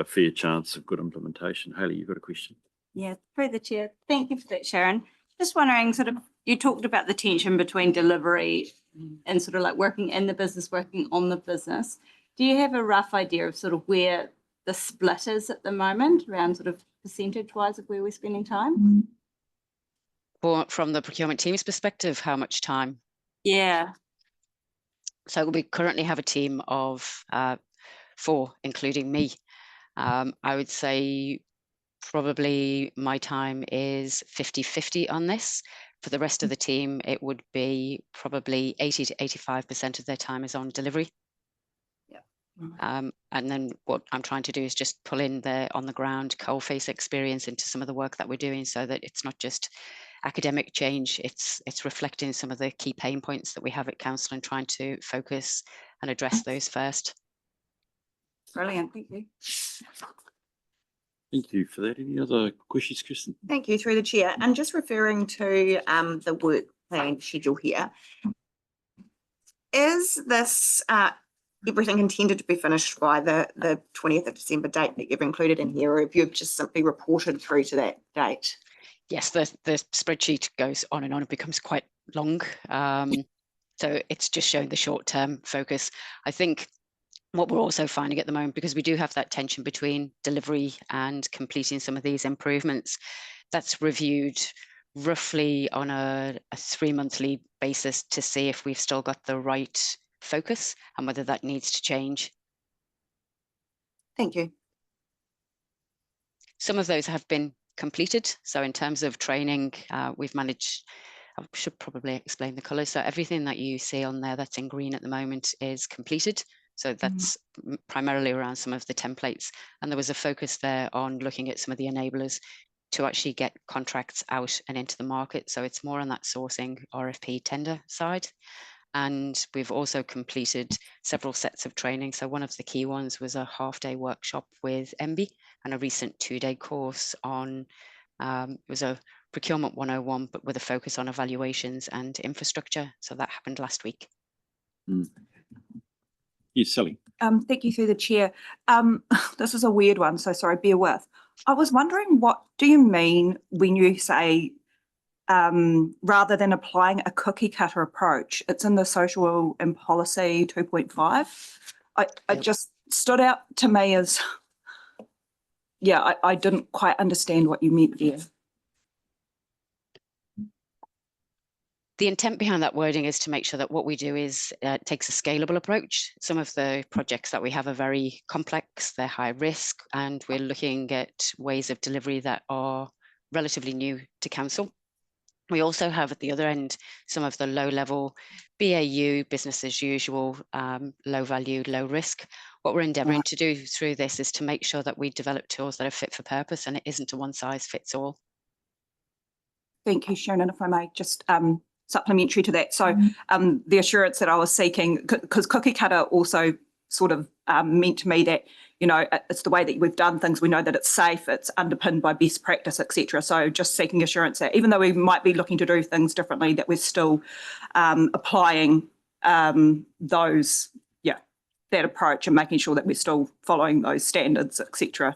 fair chance of good implementation. Hayley, you've got a question? Yeah, through the chair. Thank you for that, Sharon. Just wondering, sort of, you talked about the tension between delivery and sort of like working in the business, working on the business. Do you have a rough idea of sort of where the split is at the moment, around sort of percentage-wise of where we're spending time? From the procurement team's perspective, how much time? Yeah. So we currently have a team of 4, including me. I would say probably my time is 50-50 on this. For the rest of the team, it would be probably 80 to 85% of their time is on delivery. And then what I'm trying to do is just pull in the on the ground coalface experience into some of the work that we're doing, so that it's not just academic change, it's reflecting some of the key pain points that we have at Council and trying to focus and address those first. Brilliant, thank you. Thank you for that. Any other questions, Kristen? Thank you, through the chair. And just referring to the work plan schedule here, is this everything intended to be finished by the 20th of December date that you've included in here, or have you just simply reported through to that date? Yes, the spreadsheet goes on and on. It becomes quite long. So it's just showing the short-term focus. I think What we're also finding at the moment, because we do have that tension between delivery and completing some of these improvements, that's reviewed roughly on a 3-monthly basis to see if we've still got the right focus and whether that needs to change. Thank you. Some of those have been completed. So in terms of training, we've managed, I should probably explain the colours. So everything that you see on there that's in green at the moment is completed. So that's primarily around some of the templates. And there was a focus there on looking at some of the enablers to actually get contracts out and into the market. So it's more on that sourcing RFP tender side. And we've also completed several sets of training. So one of the key ones was a half-day workshop with MB and a recent 2-day course on, it was a procurement 101, but with a focus on evaluations and infrastructure. So that happened last week. Yes, Sally. Thank you through the chair. This is a weird one, so sorry, bear with. I was wondering, what do you mean when you say rather than applying a cookie cutter approach? It's in the social and policy 2.5. I just stood out to me as, yeah, I didn't quite understand what you meant there. The intent behind that wording is to make sure that what we do is takes a scalable approach. Some of the projects that we have are very complex, they're high risk, and we're looking at ways of delivery that are relatively new to council. We also have at the other end some of the low level BAU, business as usual, low value, low risk. What we're endeavouring to do through this is to make sure that we develop tools that are fit for purpose, and it isn't a one size fits all. Thank you, Sharon. And if I may just supplementary to that. So the assurance that I was seeking, because cookie cutter also sort of meant to me that, you know, it's the way that we've done things. We know that it's safe, it's underpinned by best practice, etc. So just seeking assurance that even though we might be looking to do things differently, that we're still applying those, that approach and making sure that we're still following those standards, etc.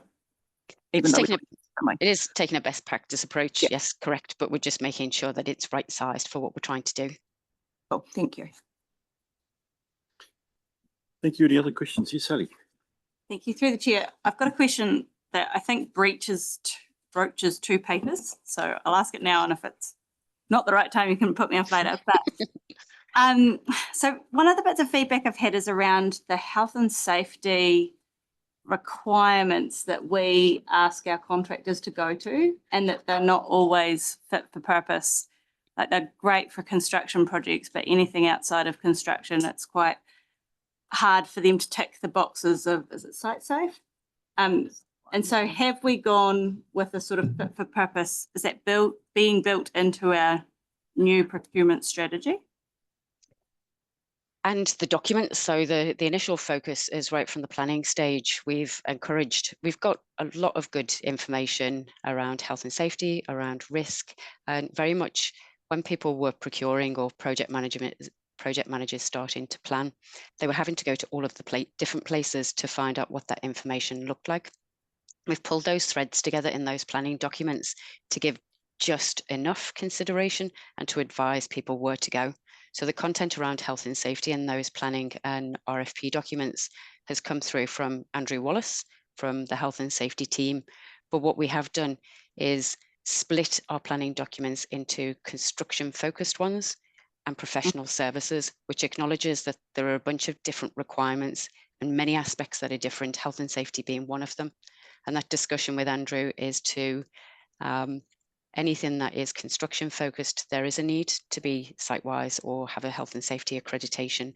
Even though it is taking a best practice approach, yes, correct, but we're just making sure that it's right sized for what we're trying to do. Oh, thank you. Thank you. Any other questions? Yes, Sally. Thank you. Through the chair, I've got a question that I think broaches 2 papers. So I'll ask it now, and if it's not the right time, you can put me off later. But so one of the bits of feedback I've had is around the health and safety requirements that we ask our contractors to go to, and that they're not always fit for purpose. Like, they're great for construction projects, but anything outside of construction, it's quite hard for them to tick the boxes of, is it site safe? And so have we gone with a sort of fit for purpose? Is that being built into our new procurement strategy? And the documents, so the initial focus is right from the planning stage. We've got a lot of good information around health and safety, around risk, and very much when people were procuring or project managers starting to plan, they were having to go to all of the different places to find out what that information looked like. We've pulled those threads together in those planning documents to give just enough consideration and to advise people where to go. So the content around health and safety in those planning and RFP documents has come through from Andrew Wallace from the health and safety team. But what we have done is split our planning documents into construction focused ones and professional services, which acknowledges that there are a bunch of different requirements and many aspects that are different, health and safety being one of them. And that discussion with Andrew is to anything that is construction focused, there is a need to be site-wise or have a health and safety accreditation.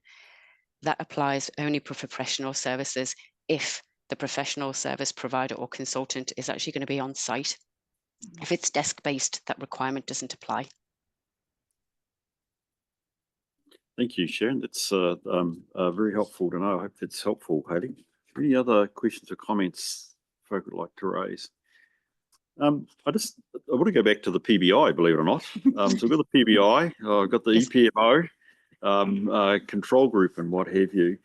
That applies only for professional services if the professional service provider or consultant is actually going to be on site. If it's desk-based, that requirement doesn't apply. Thank you, Sharon. That's very helpful to know. I hope that's helpful, Hayley. Any other questions or comments folk would like to raise? I want to go back to the PBI, believe it or not. So we've got the PBI, I've got the EPMO, control group and what have you.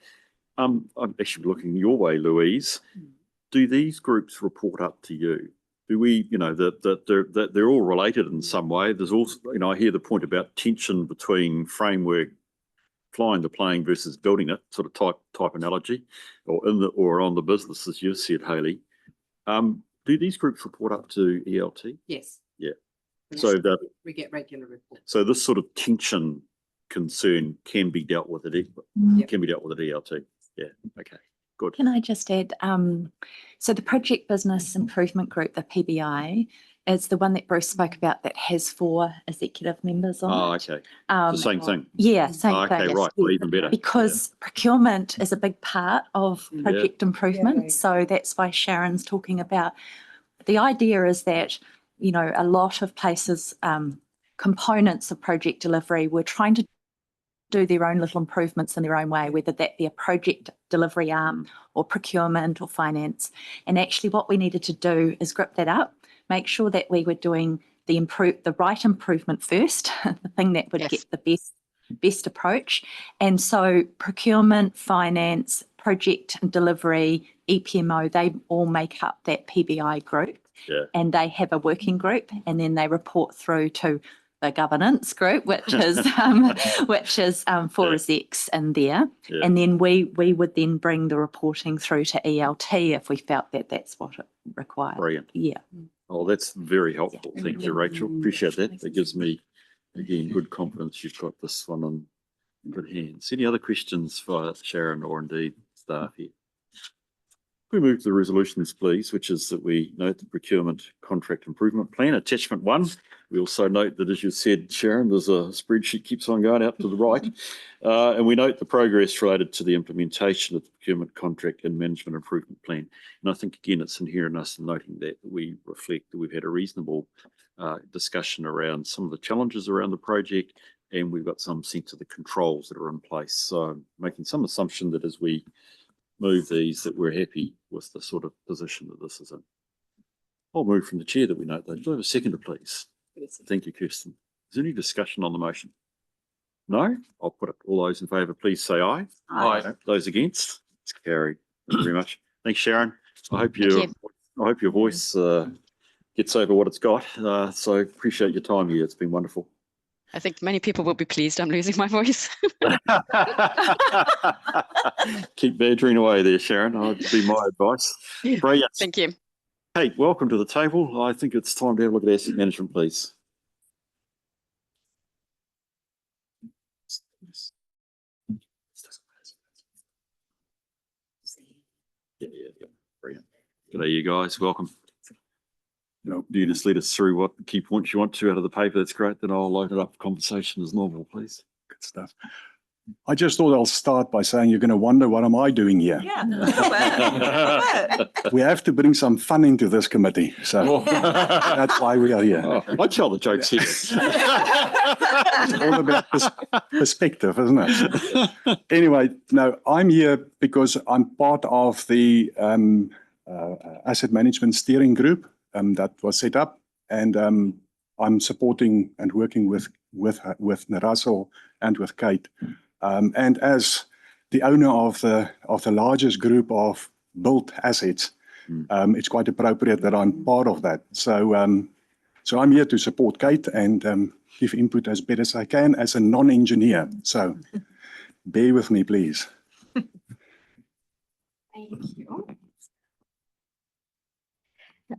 I'm actually looking your way, Louise. Do these groups report up to you? Do we, that they're all related in some way? There's also, I hear the point about tension between framework flying the plane versus building it, sort of type analogy, or on the business, as you said, Hayley. Do these groups report up to ELT? Yes. Yeah. So that We get regular reports. so this sort of tension concern can be dealt with at ELT. Yeah. Okay. Good. Can I just add, so the Project Business Improvement Group, the PBI, is the one that Bruce spoke about that has 4 executive members on Oh, it. okay. The same thing. Yeah, same Oh, thing. okay, right. Well, even better. Because procurement is a big part of project improvement. So that's why Sharon's talking about, the idea is that, you know, a lot of places, components of project delivery, we're trying to do their own little improvements in their own way, whether that be a project delivery arm or procurement or finance. And actually what we needed to do is grip that up, make sure that we were doing the right improvement first, the thing that would get the best approach. And so procurement, finance, project and delivery, EPMO, they all make up that PBI group. Yeah. And they have a working group, and then they report through to the governance group, which is 4 execs in there. Yeah. And then we would then bring the reporting through to ELT if we felt that that's what it required. Brilliant. Yeah. Oh, that's very helpful. Thank you, Rachel. Appreciate that. That gives me, again, good confidence you've got this one in good hands. Any other questions for Sharon or indeed staff here? We move to the resolutions, please, which is that we note the procurement contract improvement plan, attachment 1. We also note that, as you said, Sharon, there's a spreadsheet keeps on going out to the right. And we note the progress related to the implementation of the procurement contract and management improvement plan. And I think, again, it's inherent in us noting that we reflect that we've had a reasonable discussion around some of the challenges around the project, and we've got some sense of the controls that are in place. So making some assumption that as we move these, that we're happy with the sort of position that this is in. I'll move from the chair that we note though. Do I have a seconder, please? Thank you, Kirsten. Is there any discussion on the motion? No? I'll put it. All those in favour, please say aye. Aye. Those against? It's carried. Thank you very much. Thanks, Sharon. I hope your voice gets over what it's got. So appreciate your time here. It's been wonderful. I think many people will be pleased I'm losing my voice. Keep badgering away there, Sharon. That'd be my advice. Brilliant. Thank you. Hey, welcome to the table. I think it's time to have a look at asset management, please. Yeah. Brilliant. G'day, you guys. Welcome. Do you just lead us through what key points you want to out of the paper? That's great. Then I'll load it up for conversation as normal, please. Good stuff. I just thought I'll start by saying you're going to wonder, what am I doing here? Yeah. We have to bring some fun into this committee. So that's why we are here. Oh, I tell the jokes here. It's all about perspective, isn't it? Anyway, no, I'm here because I'm part of the asset management steering group that was set up, and I'm supporting and working with Russell and with Kate. And as the owner of the largest group of built assets, it's quite appropriate that I'm part of that. So so I'm here to support Kate and give input as best as I can as a non-engineer. So bear with me, please. Thank you.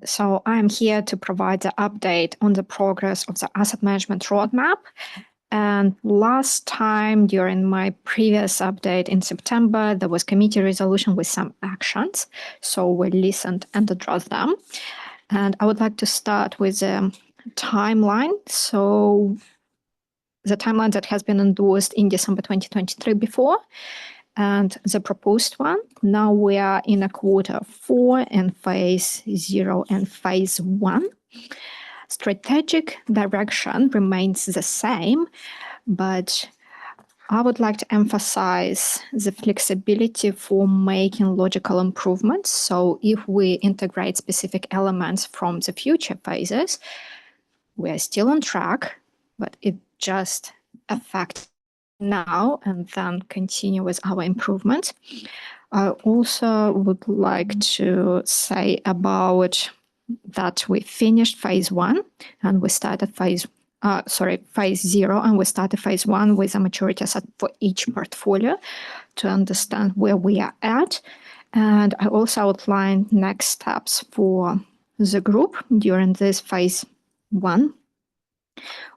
So I'm here to provide the update on the progress of the asset management roadmap. And last time during my previous update in September, there was committee resolution with some actions. So we listened and addressed them. And I would like to start with the timeline. So the timeline that has been endorsed in December 2023 before, and the proposed one. Now we are in a Q4 and phase 0 and phase 1. Strategic direction remains the same, but I would like to emphasize the flexibility for making logical improvements. So if we integrate specific elements from the future phases, we are still on track, but it just affects now and then continue with our improvements. I also would like to say about that we finished phase 1 and we started phase phase 0, and we started phase 1 with a maturity assessment for each portfolio to understand where we are at. And I also outlined next steps for the group during this phase 1.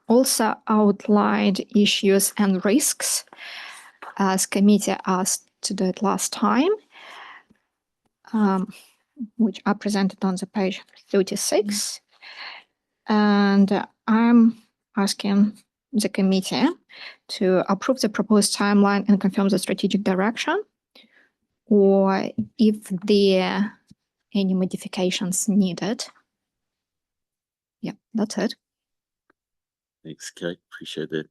Also outlined issues and risks as committee asked to do it last time, which are presented on the page 36. And I'm asking the committee to approve the proposed timeline and confirm the strategic direction, or if there are any modifications needed. Yeah, that's it. Thanks, Kate. Appreciate that.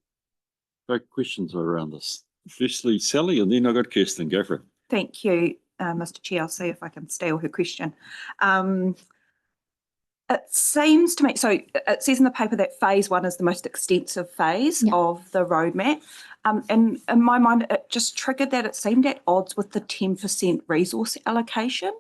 Great questions around this. Firstly, Sally, and then I got Kirsten. Go for it. Thank you, Mr. Chair. I'll see if I can steal her question. It seems to me, so it says in the paper that phase 1 is the most extensive phase of the roadmap. And in my mind, it just triggered that it seemed at odds with the 10% resource allocation,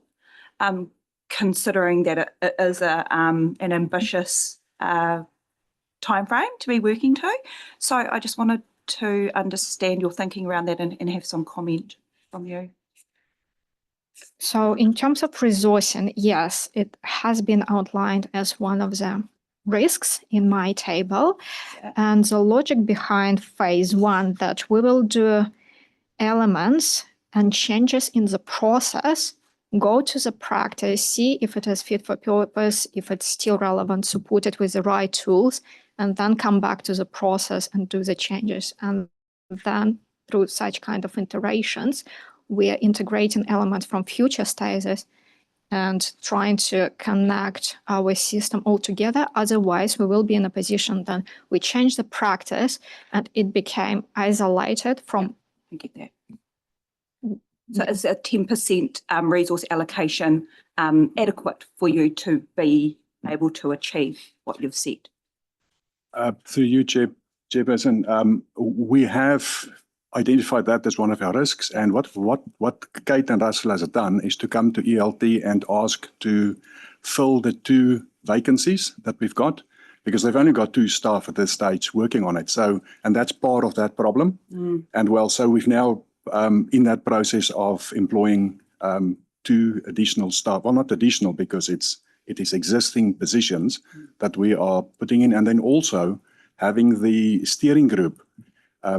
considering that it is an ambitious timeframe to be working to. So I just wanted to understand your thinking around that and have some comment from you. So in terms of resourcing, yes, it has been outlined as one of the risks in my table. And the logic behind phase 1, that we will do elements and changes in the process, go to the practice, see if it is fit for purpose, if it's still relevant, support it with the right tools, and then come back to the process and do the changes. And then through such kind of iterations, we are integrating elements from future stages and trying to connect our system all together. Otherwise, we will be in a position that we change the practice and it became isolated from. I get that. So is a 10% resource allocation adequate for you to be able to achieve what you've said? Through you, Chairperson, we have identified that as one of our risks. And what Kate and Russell has done is to come to ELT and ask to fill the 2 vacancies that we've got, because they've only got 2 staff at this stage working on it. So, and that's part of that problem. And well, so we've now in that process of employing 2 additional staff. Well, not additional because it is existing positions that we are putting in, and then also having the steering group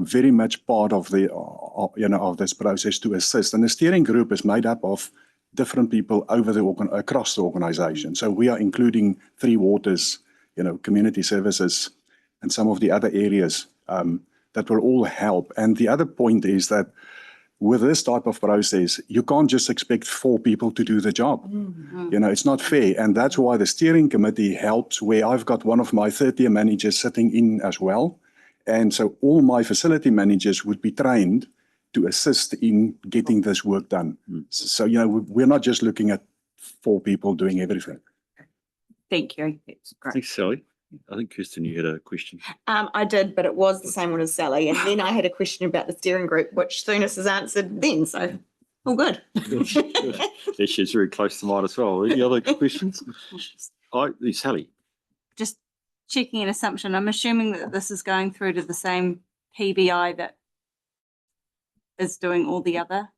very much part of the of this process to assist. And the steering group is made up of different people across the organization. So we are including 3 Waters, community services, and some of the other areas that will all help. And the other point is that with this type of process, you can't just expect 4 people to do the job. It's not fair. And that's why the steering committee helps, where I've got one of my third-year managers sitting in as well. And so all my facility managers would be trained to assist in getting this work done. So, we're not just looking at 4 people doing everything. Thank you. That's great. Thanks, Sally. I think, Kirsten, you had a question. I did, but it was the same one as Sally. And then I had a question about the steering group, which Soonest has answered then. So all good. Yeah, she's very close to mine as well. Any other questions? Sally. Just checking an assumption. I'm assuming that this is going through to the same PBI that is doing all the other,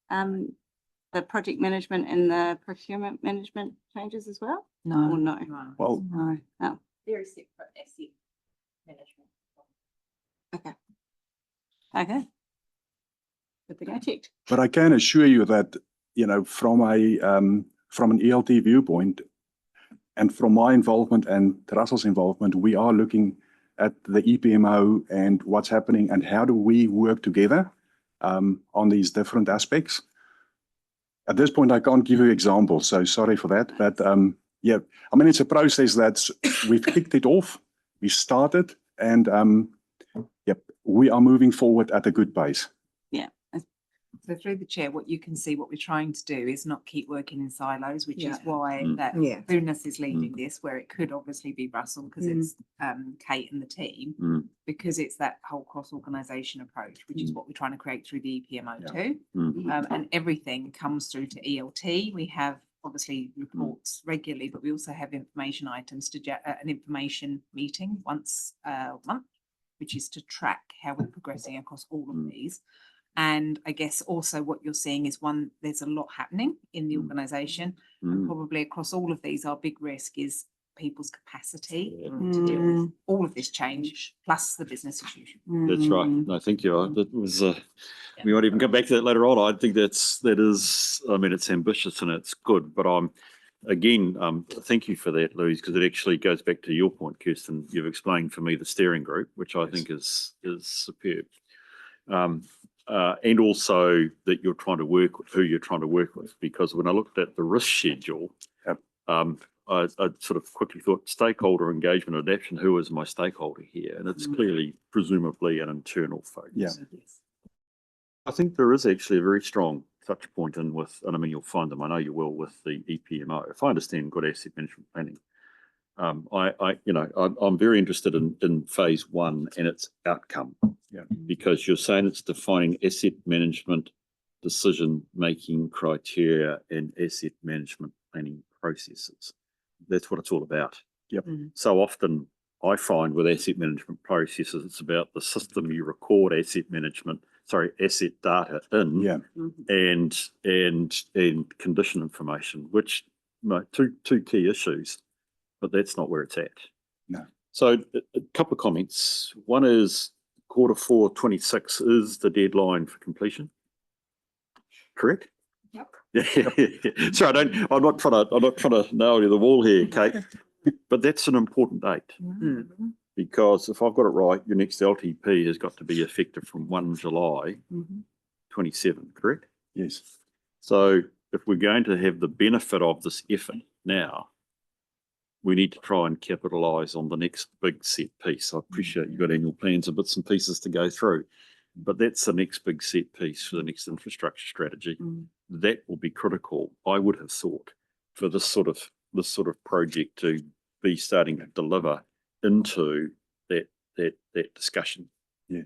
the project management and the procurement management changes as well? No. Or no? Well, No. Oh. Very separate asset management. Okay. Good thing I checked. but I can assure you that, from an ELT viewpoint, and from my involvement and Russell's involvement, we are looking at the EPMO and what's happening and how do we work together on these different aspects. At this point, I can't give you examples, so sorry for that. But it's a process we've kicked it off, we started, and we are moving forward at a good pace. Yeah. So through the chair, what you can see, what we're trying to do is not keep working in silos, which is why that Soonest is leading this, where it could obviously be Russell because it's Kate and the team, because it's that whole cross-organisation approach, which is what we're trying to create through the EPMO too. And everything comes through to ELT. We have obviously reports regularly, but we also have information items to an information meeting once a month, which is to track how we're progressing across all of these. And I guess also what you're seeing is there's a lot happening in the organisation, and probably across all of these, our big risk is people's capacity to deal with all of this change, plus the business as usual. That's right. No, thank you. That was, we might even come back to that later on. I think that is, I mean, it's ambitious and it's good, but thank you for that, Louise, because it actually goes back to your point, Kirsten. You've explained for me the steering group, which I think is superb. And also that you're trying to work with who you're trying to work with, because when I looked at the risk schedule, I sort of quickly thought stakeholder engagement and adaptation, who is my stakeholder here? And it's clearly, presumably, an internal focus. Yeah. I think there is actually a very strong touch point in with, and I mean, you'll find them, I know you will, with the EPMO. If I understand good asset management planning, I'm very interested in phase one and its outcome. Yeah. Because you're saying it's defining asset management decision-making criteria and asset management planning processes. That's what it's all about. Yep. So often I find with asset management processes, it's about the system you record asset data in, Yeah. and condition information, which two key issues, but that's not where it's at. No. So a couple of comments. One is Q4 26 is the deadline for completion. Correct? Yep. Yeah. Sorry, I'm not trying to nail you the wall here, Kate, but that's an important date. Because if I've got it right, your next LTP has got to be effective from 1 July 27, correct? Yes. So if we're going to have the benefit of this effort now, we need to try and capitalise on the next big set piece. I appreciate you've got annual plans and bits and pieces to go through, but that's the next big set piece for the next infrastructure strategy. That will be critical, I would have thought, for this sort of project to be starting to deliver into that discussion. Yes.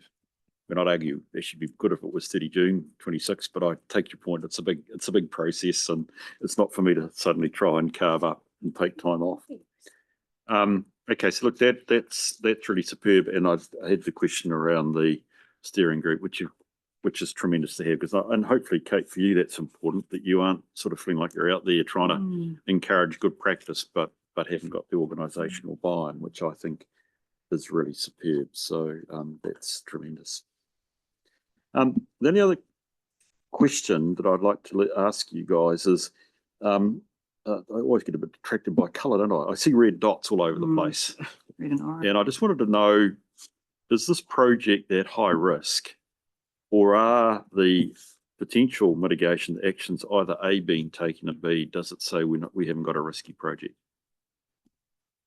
And I'd argue it should be good if it was 30 June 26, but I take your point. It's a big process, and it's not for me to suddenly try and carve up and take time off. Okay, so look, that's really superb. And I had the question around the steering group, which is tremendous to have, and hopefully, Kate, for you, that's important, that you aren't sort of feeling like you're out there trying to encourage good practice, but haven't got the organisational buy-in, which I think is really superb. So that's tremendous. The only other question that I'd like to ask you guys is, I always get a bit attracted by colour, don't I? I see red dots all over the place. Red and orange. And I just wanted to know, is this project at high risk, or are the potential mitigation actions either A, being taken, and B, does it say we haven't got a risky project?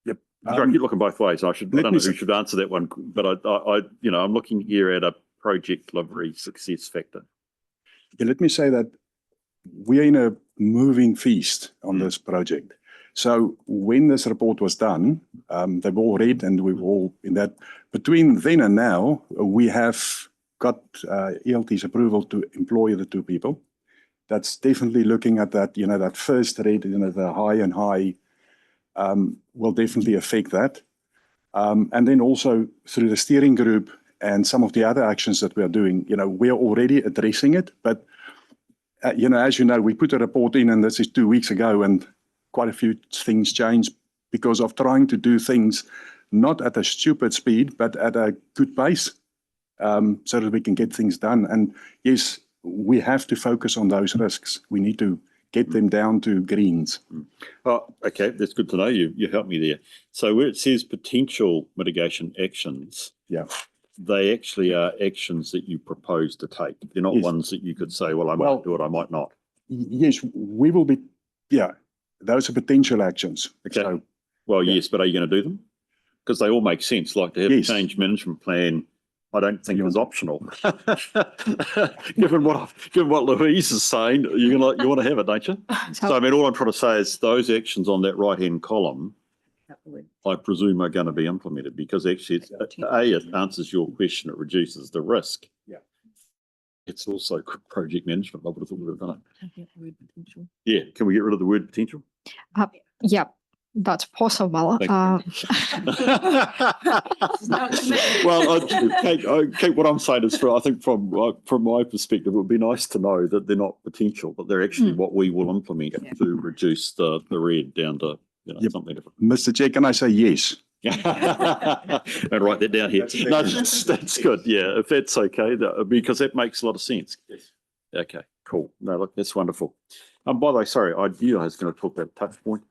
Yep. Sorry, I keep looking both ways. I don't know who should answer that one, but I'm looking here at a project delivery success factor. Yeah, let me say that we are in a moving feast on this project. So when this report was done, they've all read, and we've all in that. Between then and now, we have got ELT's approval to employ the 2 people. That's definitely looking at that, that first rate, the high and high will definitely affect that. And then also through the steering group and some of the other actions that we are doing, we are already addressing it. But, as you know, we put a report in, and this is 2 weeks ago, and quite a few things changed because of trying to do things not at a stupid speed, but at a good pace, so that we can get things done. And yes, we have to focus on those risks. We need to get them down to greens. Oh, okay, that's good to know. You helped me there. So where it says potential mitigation actions, yeah, they actually are actions that you propose to take. They're not ones that you could say, well, I might do it, I might not. Yes, we will be, those are potential actions. Okay. So, yes, but are you going to do them? Because they all make sense. Like to have a change management plan, I don't think is optional. Given what Louise is saying, you want to have it, don't you? So I mean, all I'm trying to say is those actions on that right-hand column, I presume, are going to be implemented, because actually, it answers your question. It reduces the risk. Yeah. It's also project management. I would have thought we would have done it. Yeah, can we get rid of the word potential? Yeah, that's possible. Thank Well, Kate, what I'm saying is, I think from my perspective, it would be nice to know that they're not potential, but they're actually what we will implement to reduce the red down to something different. Mr. Chair, can I say yes? And write that down here. No, that's good. Yeah, if that's okay, because that makes a lot of sense. Yes. Okay, cool. No, look, that's wonderful. By the way, sorry, I knew I was going to talk about touch point.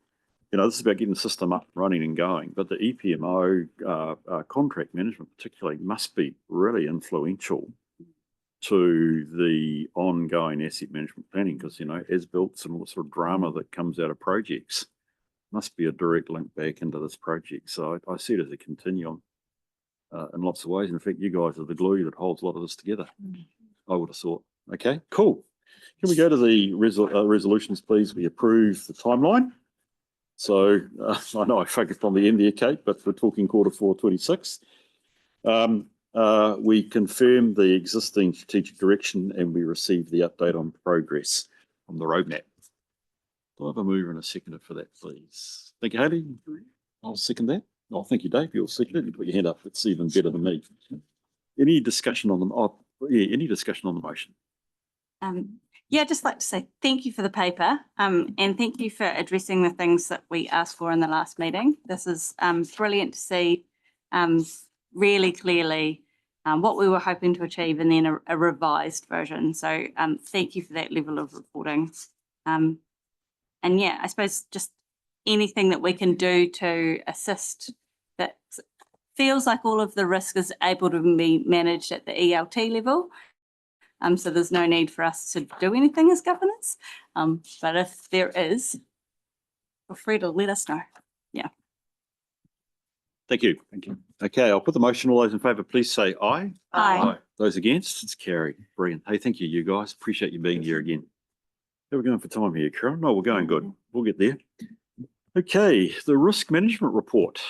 This is about getting the system up, running and going, but the EPMO contract management particularly must be really influential to the ongoing asset management planning because, as built and all the sort of drama that comes out of projects must be a direct link back into this project. So I see it as a continuum in lots of ways. In fact, you guys are the glue that holds a lot of this together. I would have thought. Okay, cool. Can we go to the resolutions, please? We approve the timeline. So I know I focused on the end there, Kate, but we're talking Q4 26. We confirm the existing strategic direction and we receive the update on progress on the roadmap. Do I have a mover and a seconder for that, please? Thank you, Hayley. I'll second that. Oh, thank you, Dave. You'll second it. You put your hand up. It's even better than me. Any discussion on them? Oh, yeah, any discussion on the motion? Yeah, I'd just like to say thank you for the paper and thank you for addressing the things that we asked for in the last meeting. This is brilliant to see really clearly what we were hoping to achieve and then a revised version. So thank you for that level of reporting. And yeah, I suppose just anything that we can do to assist that feels like all of the risk is able to be managed at the ELT level. So there's no need for us to do anything as governance. But if there is, feel free to let us know. Yeah. Thank you. Thank you. Okay, I'll put the motion. All those in favour, please say aye. Aye. Those against, it's carried. Brilliant. Hey, thank you, you guys. Appreciate you being here again. How are we going for time here, Karen? No, we're going good. We'll get there. Okay, the risk management report.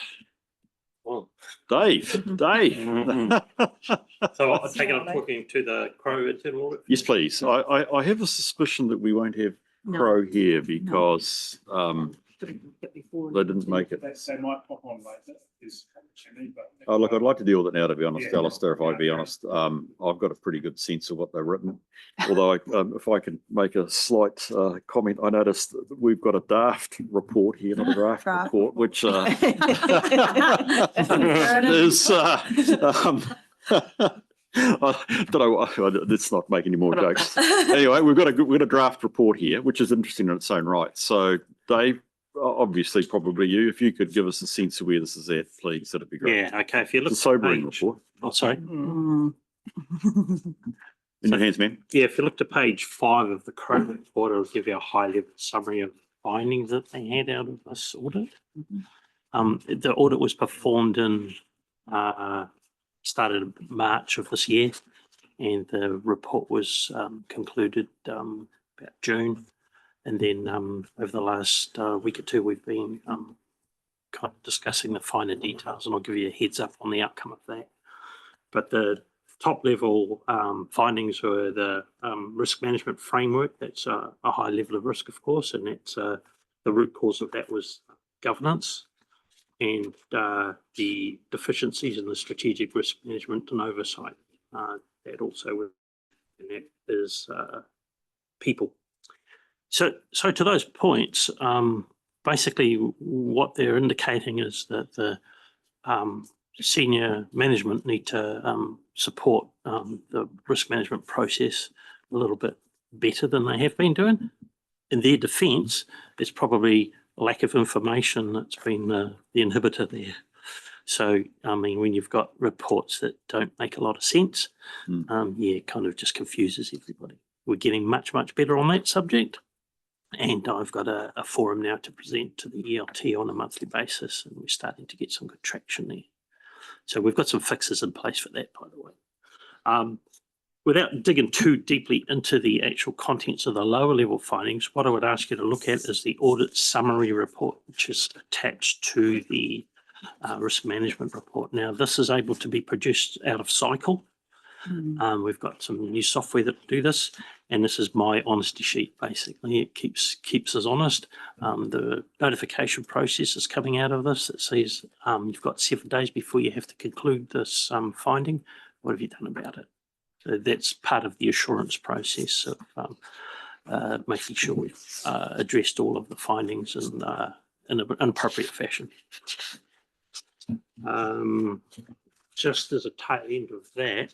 Well, Dave. So I take it I'm talking to the Crow internal audit? Yes, please. I have a suspicion that we won't have Crow here because they didn't make it. They might pop on later. Oh, look, I'd like to deal with it now, to be honest, Alistair, if I be honest. I've got a pretty good sense of what they've written. Although, if I can make a slight comment, I noticed that we've got a draft report here, not a draft report, which is I don't know. Let's not make any more jokes. Anyway, we've got a draft report here, which is interesting in its own right. So, Dave, obviously, probably you, if you could give us a sense of where this is at, please, that'd be great. Yeah. Okay. If you look, it's a sobering report. Oh, sorry. In your hands, man. Yeah. If you look to page 5 of the Crow report, it'll give you a high-level summary of findings that they had out of this audit. The audit was performed in started in March of this year, and the report was concluded about June. And then over the last week or two, we've been kind of discussing the finer details, and I'll give you a heads up on the outcome of that. But the top level findings were the risk management framework. That's a high level of risk, of course, and that's the root cause of that was governance and the deficiencies in the strategic risk management and oversight. That also was, and that is people. So to those points, basically what they're indicating is that the senior management need to support the risk management process a little bit better than they have been doing. In their defence, it's probably lack of information that's been the inhibitor there. So, I mean, when you've got reports that don't make a lot of sense, yeah, it kind of just confuses everybody. We're getting much, much better on that subject. And I've got a forum now to present to the ELT on a monthly basis, and we're starting to get some good traction there. So we've got some fixes in place for that, by the way. Without digging too deeply into the actual contents of the lower level findings, what I would ask you to look at is the audit summary report, which is attached to the risk management report. Now, this is able to be produced out of cycle. We've got some new software that do this, and this is my honesty sheet. Basically, it keeps us honest. The notification process is coming out of this. It says you've got 7 days before you have to conclude this finding. What have you done about it? So that's part of the assurance process of making sure we've addressed all of the findings in an appropriate fashion. Just as a tail end of that,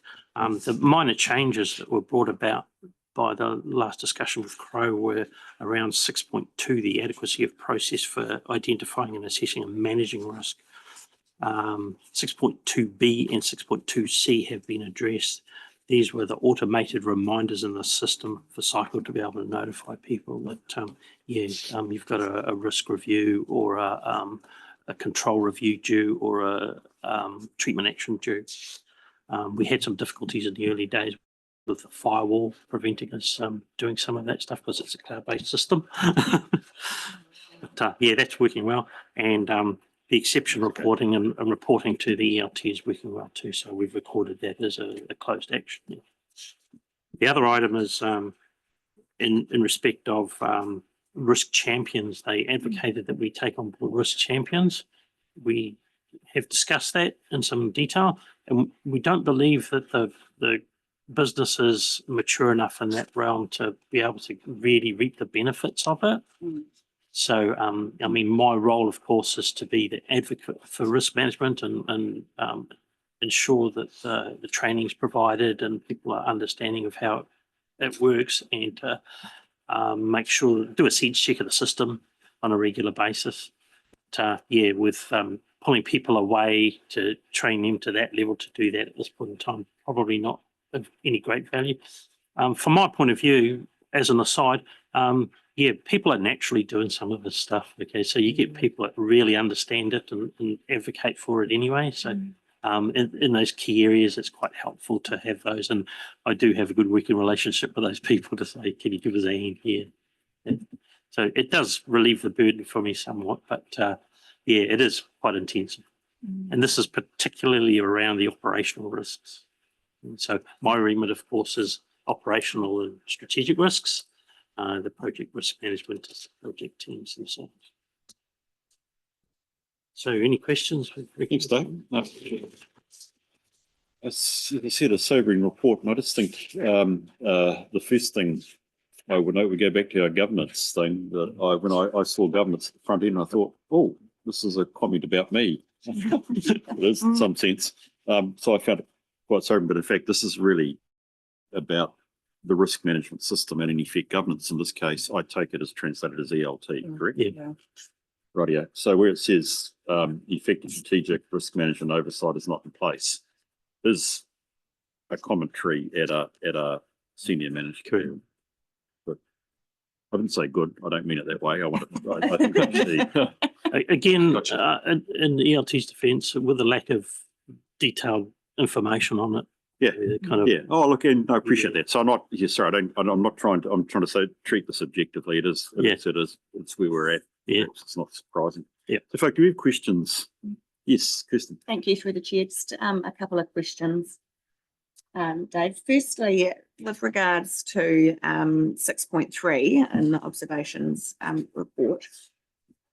the minor changes that were brought about by the last discussion with Crow were around 6.2, the adequacy of process for identifying and assessing and managing risk. 6.2b and 6.2c have been addressed. These were the automated reminders in the system for Cycle to be able to notify people that, you've got a risk review or a control review due or a treatment action due. We had some difficulties in the early days with the firewall preventing us doing some of that stuff because it's a cloud-based system. But that's working well. And the exception reporting and reporting to the ELT is working well too. So we've recorded that as a closed action. The other item is in respect of risk champions. They advocated that we take on board risk champions. We have discussed that in some detail, and we don't believe that the business is mature enough in that realm to be able to really reap the benefits of it. So, I mean, my role, of course, is to be the advocate for risk management and ensure that the training is provided and people are understanding of how it works, and to make sure, do a sense check of the system on a regular basis. With pulling people away to train them to that level to do that at this point in time, probably not of any great value. From my point of view, as an aside, people are naturally doing some of this stuff. Okay, so you get people that really understand it and advocate for it anyway. So in those key areas, it's quite helpful to have those. And I do have a good working relationship with those people to say, can you give us a hand here? So it does relieve the burden for me somewhat, but it is quite intensive. And this is particularly around the operational risks. And so my remit, of course, is operational and strategic risks. The project risk management is project teams themselves. So any questions? Thanks, Dave. No. As you said, a sobering report, and I just think the first thing I would note, we go back to our governance thing, that when I saw governance at the front end, I thought, oh, this is a comment about me. It is in some sense. So I found it quite sobering, but in fact, this is really about the risk management system and in effect governance. In this case, I take it as translated as ELT, correct? Yeah. Rightio. So where it says effective strategic risk management oversight is not in place, is a commentary at a senior manager. But I didn't say good. I don't mean it that way. I think actually, again, in the ELT's defence, with the lack of detailed information on it. Oh, look, and I appreciate that. So I'm not. I'm not trying to. I'm trying to say treat this objectively. It is. It is. It's where we're at. Yeah. It's not surprising. Yeah. So if I do have questions, yes, Kirsten. Thank you through the chair. Just a couple of questions, Dave. Firstly, with regards to 6.3 in the observations report,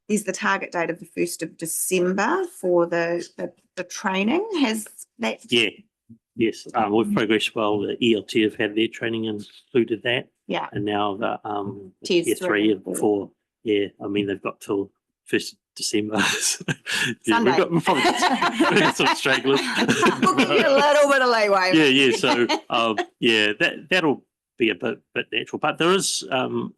is the target date of the 1st of December for the training? Has that? Yeah. Yes, we've progressed well. The ELT have had their training and included that. Yeah. And now the tier 3 and 4. Yeah, I mean, they've got till 1st of December. Sunday. We've got some stragglers. We'll give you a little bit of leeway. So that'll be a bit natural. But there is,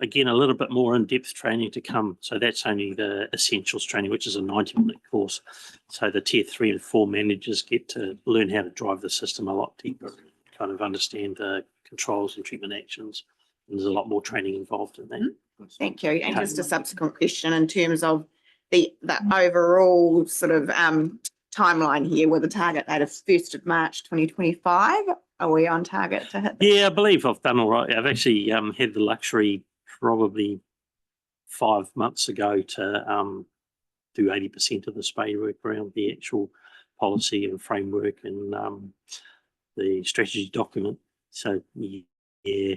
again, a little bit more in-depth training to come. So that's only the essentials training, which is a 90-minute course. So the tier 3 and 4 managers get to learn how to drive the system a lot deeper, kind of understand the controls and treatment actions. And there's a lot more training involved in that. Thank you. And just a subsequent question in terms of the overall sort of timeline here with the target date of 1st of March 2025. Are we on target to hit that? Yeah, I believe I've done all right. I've actually had the luxury probably 5 months ago to do 80% of the spade work around the actual policy and framework and the strategy document. So yeah,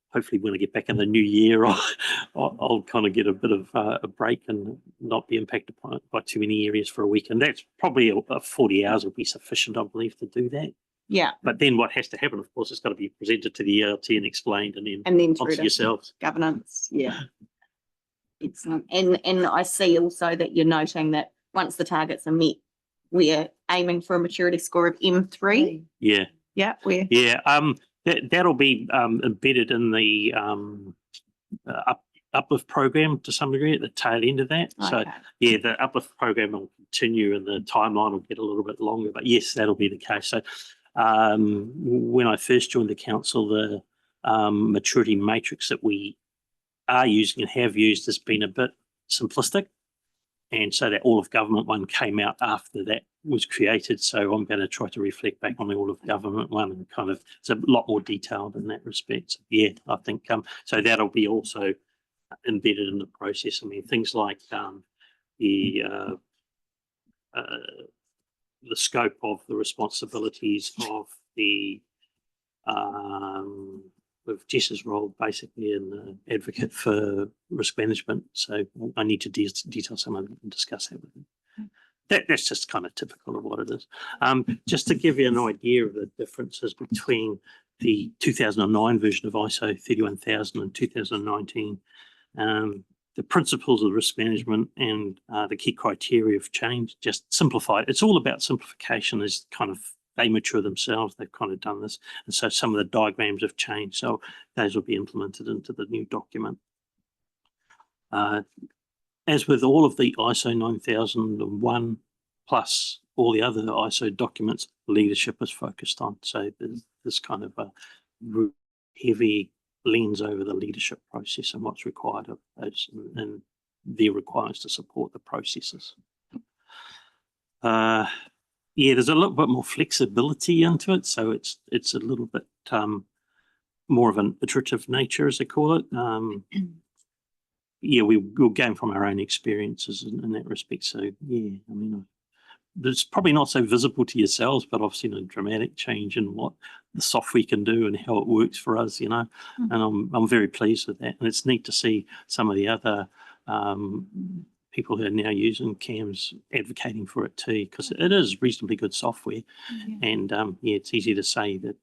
hopefully when I get back in the new year, I'll kind of get a bit of a break and not be impacted by too many areas for a week. And that's probably 40 hours will be sufficient, I believe, to do that. Yeah. But then what has to happen, of course, it's got to be presented to the ELT and explained, and then through onto to yourselves. governance. Yeah. Excellent. And I see also that you're noting that once the targets are met, we're aiming for a maturity score of M3. Yeah. Yeah. Yeah. That'll be embedded in the uplift program to some degree at the tail end of that. Okay. So yeah, the uplift program will continue and the timeline will get a little bit longer, but yes, that'll be the case. So when I first joined the council, the maturity matrix that we are using and have used has been a bit simplistic. And so that all of government one came out after that was created. So I'm going to try to reflect back on the all of government one and kind of, it's a lot more detailed in that respect. So yeah, I think, so that'll be also embedded in the process. I mean, things like the scope of the responsibilities of the with Jess's role basically in the advocate for risk management. So I need to detail some of it and discuss that with him. That's just kind of typical of what it is. Just to give you an idea of the differences between the 2009 version of ISO 31000 and 2019, the principles of risk management and the key criteria have changed, just simplified. It's all about simplification. Is kind of, they mature themselves, they've kind of done this. And so some of the diagrams have changed. So those will be implemented into the new document. As with all of the ISO 9001 plus all the other ISO documents, leadership is focused on. So there's this kind of a heavy lens over the leadership process and what's required of those and their requirements to support the processes. Yeah, there's a little bit more flexibility into it, so it's a little bit more of an iterative nature, as they call it. Yeah, we'll gain from our own experiences in that respect. So yeah, I mean, it's probably not so visible to yourselves, but I've seen a dramatic change in what the software can do and how it works for us, you know, and I'm very pleased with that. And it's neat to see some of the other people who are now using CAMS advocating for it too, because it is reasonably good software. And yeah, it's easy to say that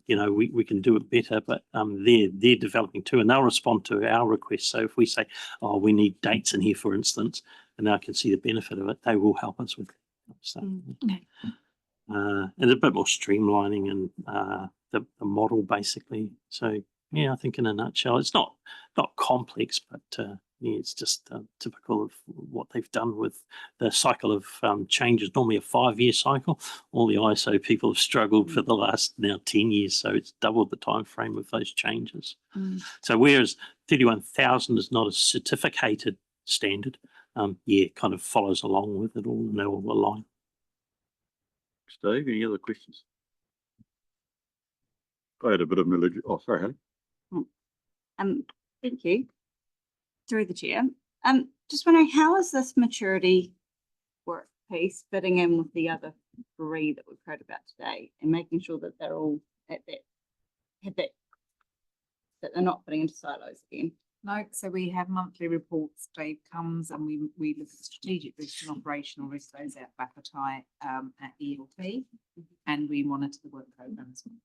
you know, we can do it better, but they're developing too, and they'll respond to our requests. So if we say, oh, we need dates in here, for instance, and I can see the benefit of it, they will help us with that. So, and a bit more streamlining and the model basically. So yeah, I think in a nutshell, it's not complex, but yeah, it's just typical of what they've done with the cycle of changes. Normally a 5-year cycle. All the ISO people have struggled for the last now 10 years, so it's doubled the time frame of those changes. So whereas 31000 is not a certificated standard, yeah, it kind of follows along with it all and they all align. Dave, any other questions? I had a bit of knowledge. Oh, sorry, Helen. Thank you. Through the chair. Just wondering, how is this maturity work piece fitting in with the other 3 that we've heard about today, and making sure that they're all at that they're not putting into silos again? No, so we have monthly reports. Dave comes and we look at strategic risk and operational risk, those out of appetite at ELT, and we monitor the work program as well.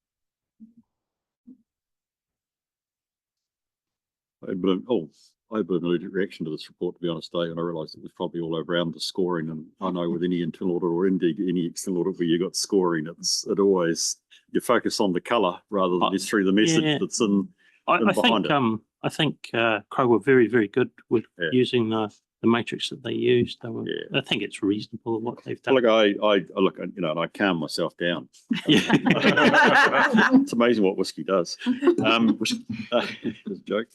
I had an allergic reaction to this report, to be honest, Dave, and I realised it was probably all around the scoring. And I know with any internal audit or indeed any external audit where you got scoring, it always, you focus on the colour rather than necessarily the message that's in behind it. I think Crow were very, very good with using the matrix that they used. They were, I think it's reasonable what they've done. Look, I look, you know, and I calm myself down. It's amazing what whiskey does. Just a joke.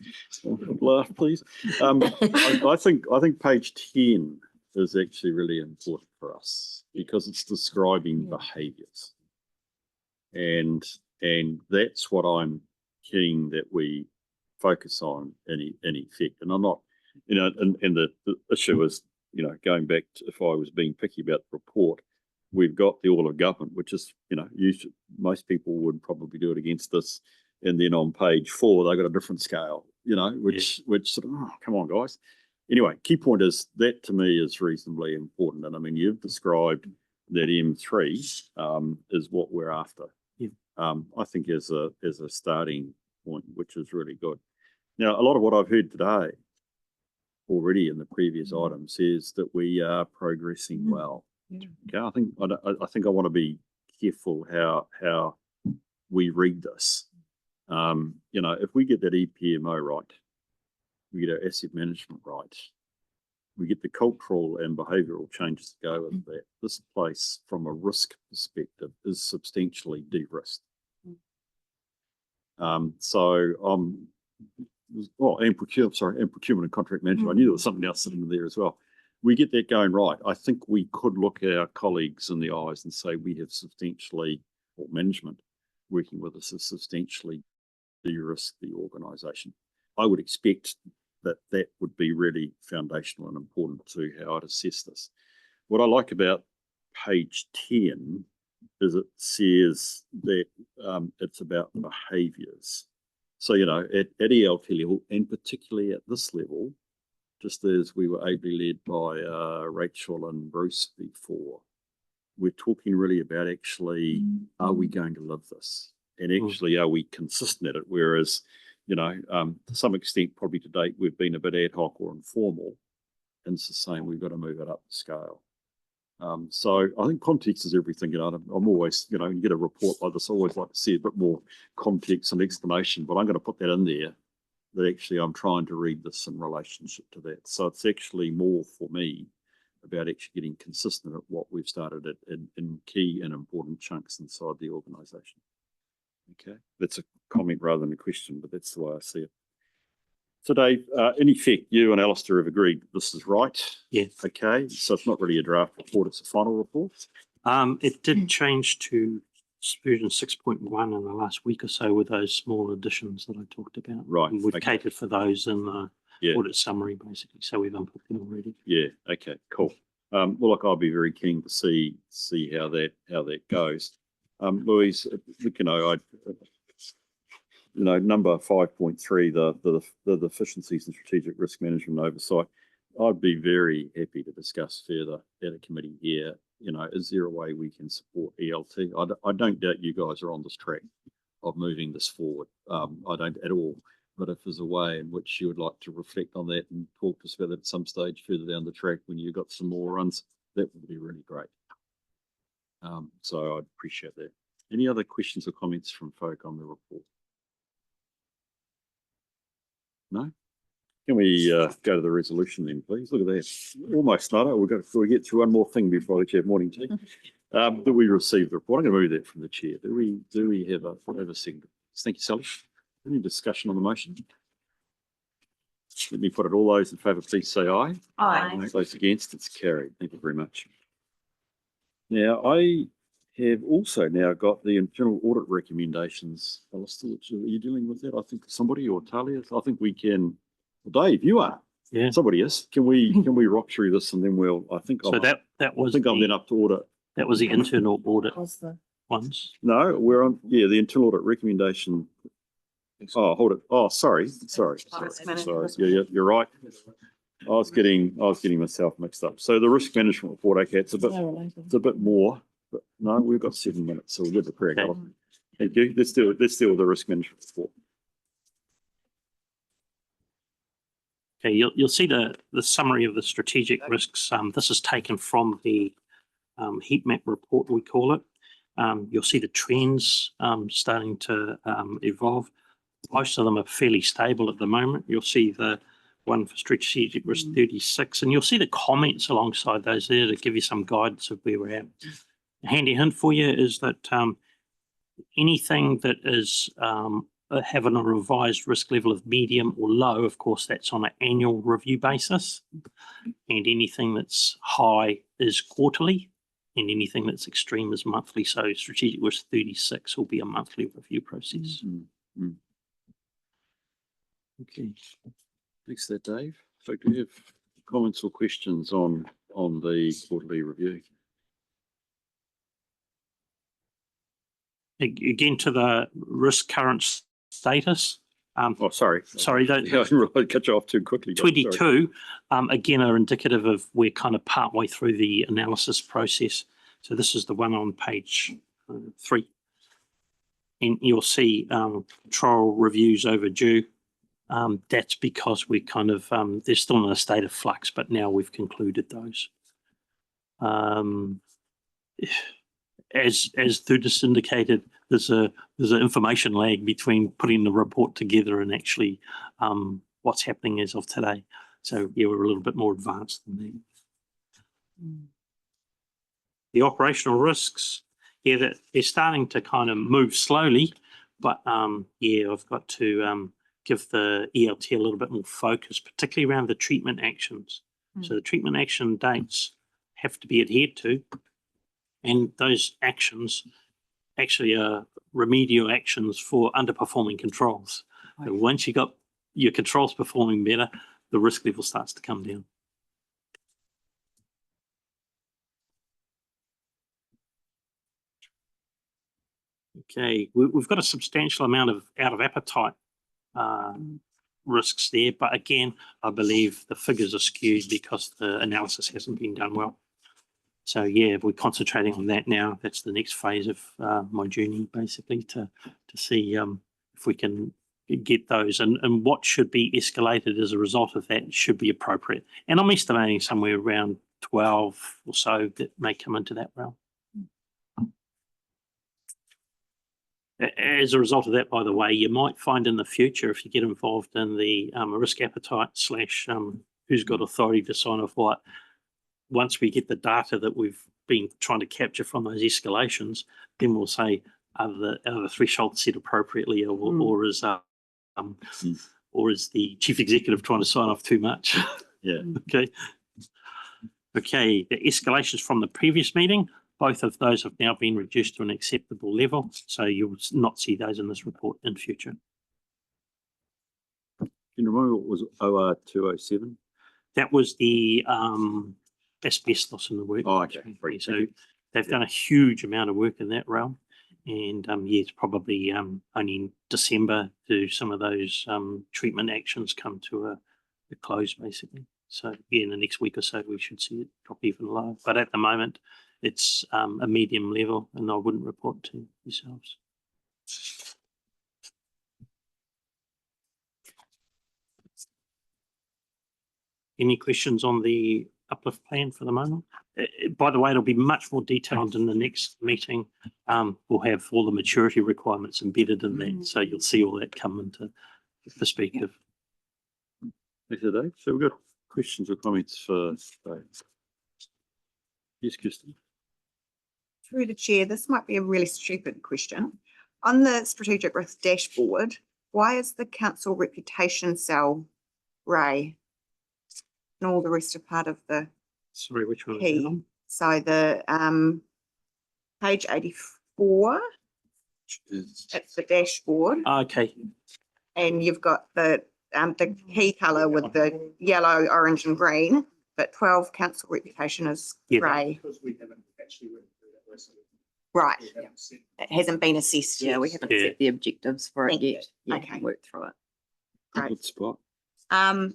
Laugh, please. I think page 10 is actually really important for us because it's describing behaviours, and that's what I'm keen that we focus on in effect. And I'm not, you know, and the issue is, you know, going back to, if I was being picky about the report, we've got the all of government, which is, you know, usually most people would probably do it against this. And then on page 4, they've got a different scale, you know, which sort of, oh, come on, guys. Anyway, key point is that to me is reasonably important. And I mean, you've described that M3 is what we're after. Yeah. I think as a starting point, which is really good. Now, a lot of what I've heard today already in the previous items is that we are progressing well. Yeah. Okay, I think I want to be careful how we read this. You know, if we get that EPMO right, we get our asset management right, we get the cultural and behavioural changes to go with that, this place from a risk perspective is substantially de-risked. And procurement and contract management. I knew there was something else sitting there as well. We get that going right. I think we could look at our colleagues in the eyes and say we have substantially, or management working with us has substantially de-risked the organisation. I would expect that that would be really foundational and important to how I'd assess this. What I like about page 10 is it says that it's about behaviours. So, you know, at ELT level, and particularly at this level, just as we were ably led by Rachel and Bruce before, we're talking really about actually, are we going to live this? And actually, are we consistent at it? Whereas, you know, to some extent, probably to date, we've been a bit ad hoc or informal. And it's the same, we've got to move it up the scale. So I think context is everything. You know, I'm always, you know, you get a report like this, I always like to see a bit more context and explanation, but I'm going to put that in there, that actually I'm trying to read this in relationship to that. So it's actually more for me about actually getting consistent at what we've started at in key and important chunks inside the organisation. Okay, that's a comment rather than a question, but that's the way I see it. So Dave, in effect, you and Alistair have agreed this is right. Yeah. Okay, so it's not really a draft report, it's a final report. It did change to version 6.1 in the last week or so with those small additions that I talked about. Right. And we've catered for those in the audit summary, basically. So we've input them already. Yeah. Okay. Cool. Well, look, I'll be very keen to see how that goes. Louise, number 5.3, the deficiencies in strategic risk management and oversight. I'd be very happy to discuss further at a committee here. You know, is there a way we can support ELT? I don't doubt you guys are on this track of moving this forward. I don't at all. But if there's a way in which you would like to reflect on that and talk to us about it at some stage further down the track when you've got some more runs, that would be really great. So I'd appreciate that. Any other questions or comments from folk on the report? No? Can we go to the resolution then, please? Look at that. Almost not. We'll get through one more thing before we have morning tea. Do we receive the report? I'm going to move that from the chair. Do we have a segment? Thank you, Sally. Any discussion on the motion? Let me put it. All those in favour, please say aye. Aye. Those against, it's carried. Thank you very much. Now, I have also now got the internal audit recommendations. Alistair, are you dealing with that? I think somebody, or Talia, I think we can. Well, Dave, you are. Yeah. Somebody is. Can we rock through this and then we'll? I think. So that was. I think I'm then up to audit. That was the internal audit ones. No, we're on. Yeah, the internal audit recommendation. Oh, hold it. Oh, sorry. Yeah, you're right. I was getting myself mixed up. So the risk management report, okay, it's a bit more, but no, we've got 7 minutes, so we're good to crack on. Thank you. Let's deal with the risk management report. Okay, you'll see the summary of the strategic risks. This is taken from the heat map report, we call it. You'll see the trends starting to evolve. Most of them are fairly stable at the moment. You'll see the one for strategic risk 36, and you'll see the comments alongside those there to give you some guidance of where we're at. A handy hint for you is that anything that is having a revised risk level of medium or low, of course, that's on an annual review basis, and anything that's high is quarterly, and anything that's extreme is monthly. So strategic risk 36 will be a monthly review process. Okay, thanks for that, Dave. So do you have comments or questions on the quarterly review? again, to the risk current status. Oh, sorry. Sorry, I didn't really cut you off too quickly. but sorry. 22, again, are indicative of we're kind of partway through the analysis process. So this is the one on page 3. And you'll see trial reviews overdue. That's because we kind of, they're still in a state of flux, but now we've concluded those. As Thudis indicated, there's an information lag between putting the report together and actually what's happening as of today. So yeah, we're a little bit more advanced than that. The operational risks, yeah, they're starting to kind of move slowly, but yeah, I've got to give the ELT a little bit more focus, particularly around the treatment actions. So the treatment action dates have to be adhered to, and those actions actually are remedial actions for underperforming controls. So once you got your controls performing better, the risk level starts to come down. Okay, we've got a substantial amount of out of appetite risks there, but again, I believe the figures are skewed because the analysis hasn't been done well. So yeah, we're concentrating on that now. That's the next phase of my journey, basically, to see if we can get those and what should be escalated as a result of that should be appropriate. And I'm estimating somewhere around 12 or so that may come into that realm. As a result of that, by the way, you might find in the future, if you get involved in the risk appetite / who's got authority to sign off what, once we get the data that we've been trying to capture from those escalations, then we'll say, are the thresholds set appropriately, or is the chief executive trying to sign off too much? Yeah. Okay, the escalations from the previous meeting, both of those have now been reduced to an acceptable level, so you'll not see those in this report in future. Can you remember what was OR 207? That was the asbestos in the work. Oh, okay. Great. So they've done a huge amount of work in that realm. And yeah, it's probably only in December do some of those treatment actions come to a close, basically. So yeah, in the next week or so, we should see it drop even lower. But at the moment, it's a medium level, and I wouldn't report to yourselves. Any questions on the uplift plan for the moment? By the way, it'll be much more detailed in the next meeting. We'll have all the maturity requirements embedded in that, so you'll see all that come into perspective. Thanks, Dave. So we've got questions or comments for Dave. Yes, Kirsten. Through the chair, this might be a really stupid question. On the strategic risk dashboard, why is the council reputation cell grey? And all the rest are part of the Sorry, which one? key. So the page 84, it's the dashboard, Okay. and you've got the key colour with the yellow, orange, and green. But 12 council reputation is Yeah. grey. Because we haven't actually went through that list. Right. We haven't set- It hasn't been assessed. Yeah, we haven't Yeah. set the objectives for it Thank you. yet. Yeah, Okay. worked through it. Great. Good spot. And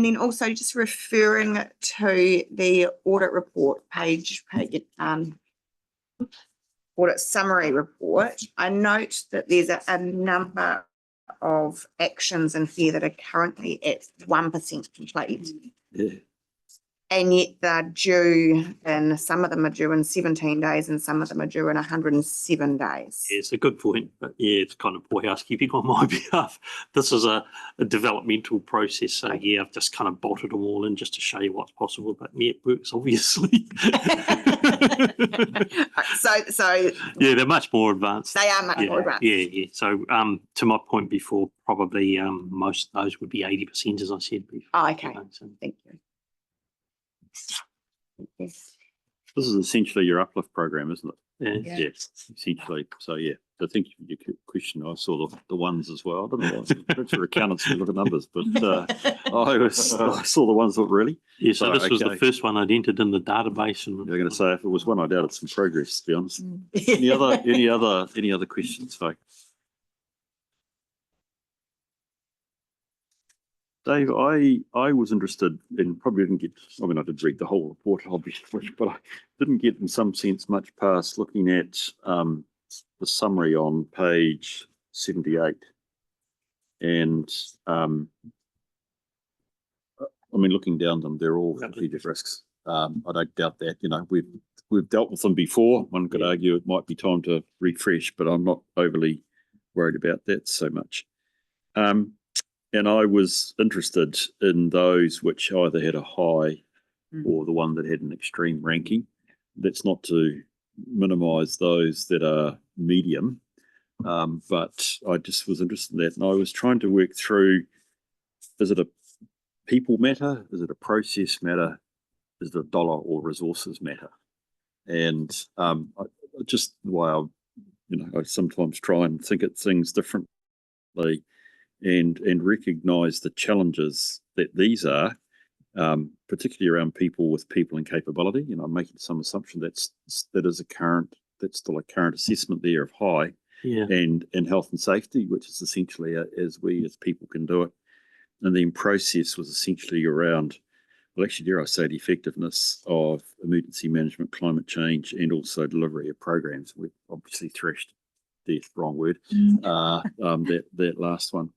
then also just referring to the audit report page, audit summary report, I note that there's a number of actions in here that are currently at 1% complete. Yeah. And yet they're due, and some of them are due in 17 days and some of them are due in 107 days. Yeah, it's a good point, but yeah, it's kind of poor housekeeping on my behalf. This is a developmental process, so yeah, I've just kind of bolted them all in just to show you what's possible, but yeah, it works, obviously. So yeah, they're much more advanced. they are much more advanced. Yeah. So to my point before, probably most of those would be 80%, as I said before. Oh, okay. So Thank you. Yes. This is essentially your uplift program, isn't it? Yeah. Yes, essentially. So yeah, I think your question, I saw the ones as well. I don't know why. That's for accountants who look at numbers, but I saw the ones that really. Yeah, so this was the okay. first one I'd entered in the database, and You're going to say if it was one, I doubted some progress, to be honest. Any other questions, folks? Dave, I was interested in, probably didn't get, I mean, I did read the whole report, obviously, but I didn't get in some sense much past looking at the summary on page 78. And I mean, looking down them, they're all strategic risks. I don't doubt that, you know, we've dealt with them before. One could argue it might be time to refresh, but I'm not overly worried about that so much. And I was interested in those which either had a high or the one that had an extreme ranking. That's not to minimise those that are medium, but I just was interested in that. And I was trying to work through, is it a people matter? Is it a process matter? Is it a dollar or resources matter? And just the way I sometimes try and think at things differently. And recognise the challenges that these are, particularly around people with people and capability. You know, I'm making some assumption that's still a current assessment there of high, and health and safety, which is essentially as we as people can do it. And then process was essentially around, well, actually, dare I say, the effectiveness of emergency management, climate change, and also delivery of programs. We've obviously threshed the wrong word, that last one.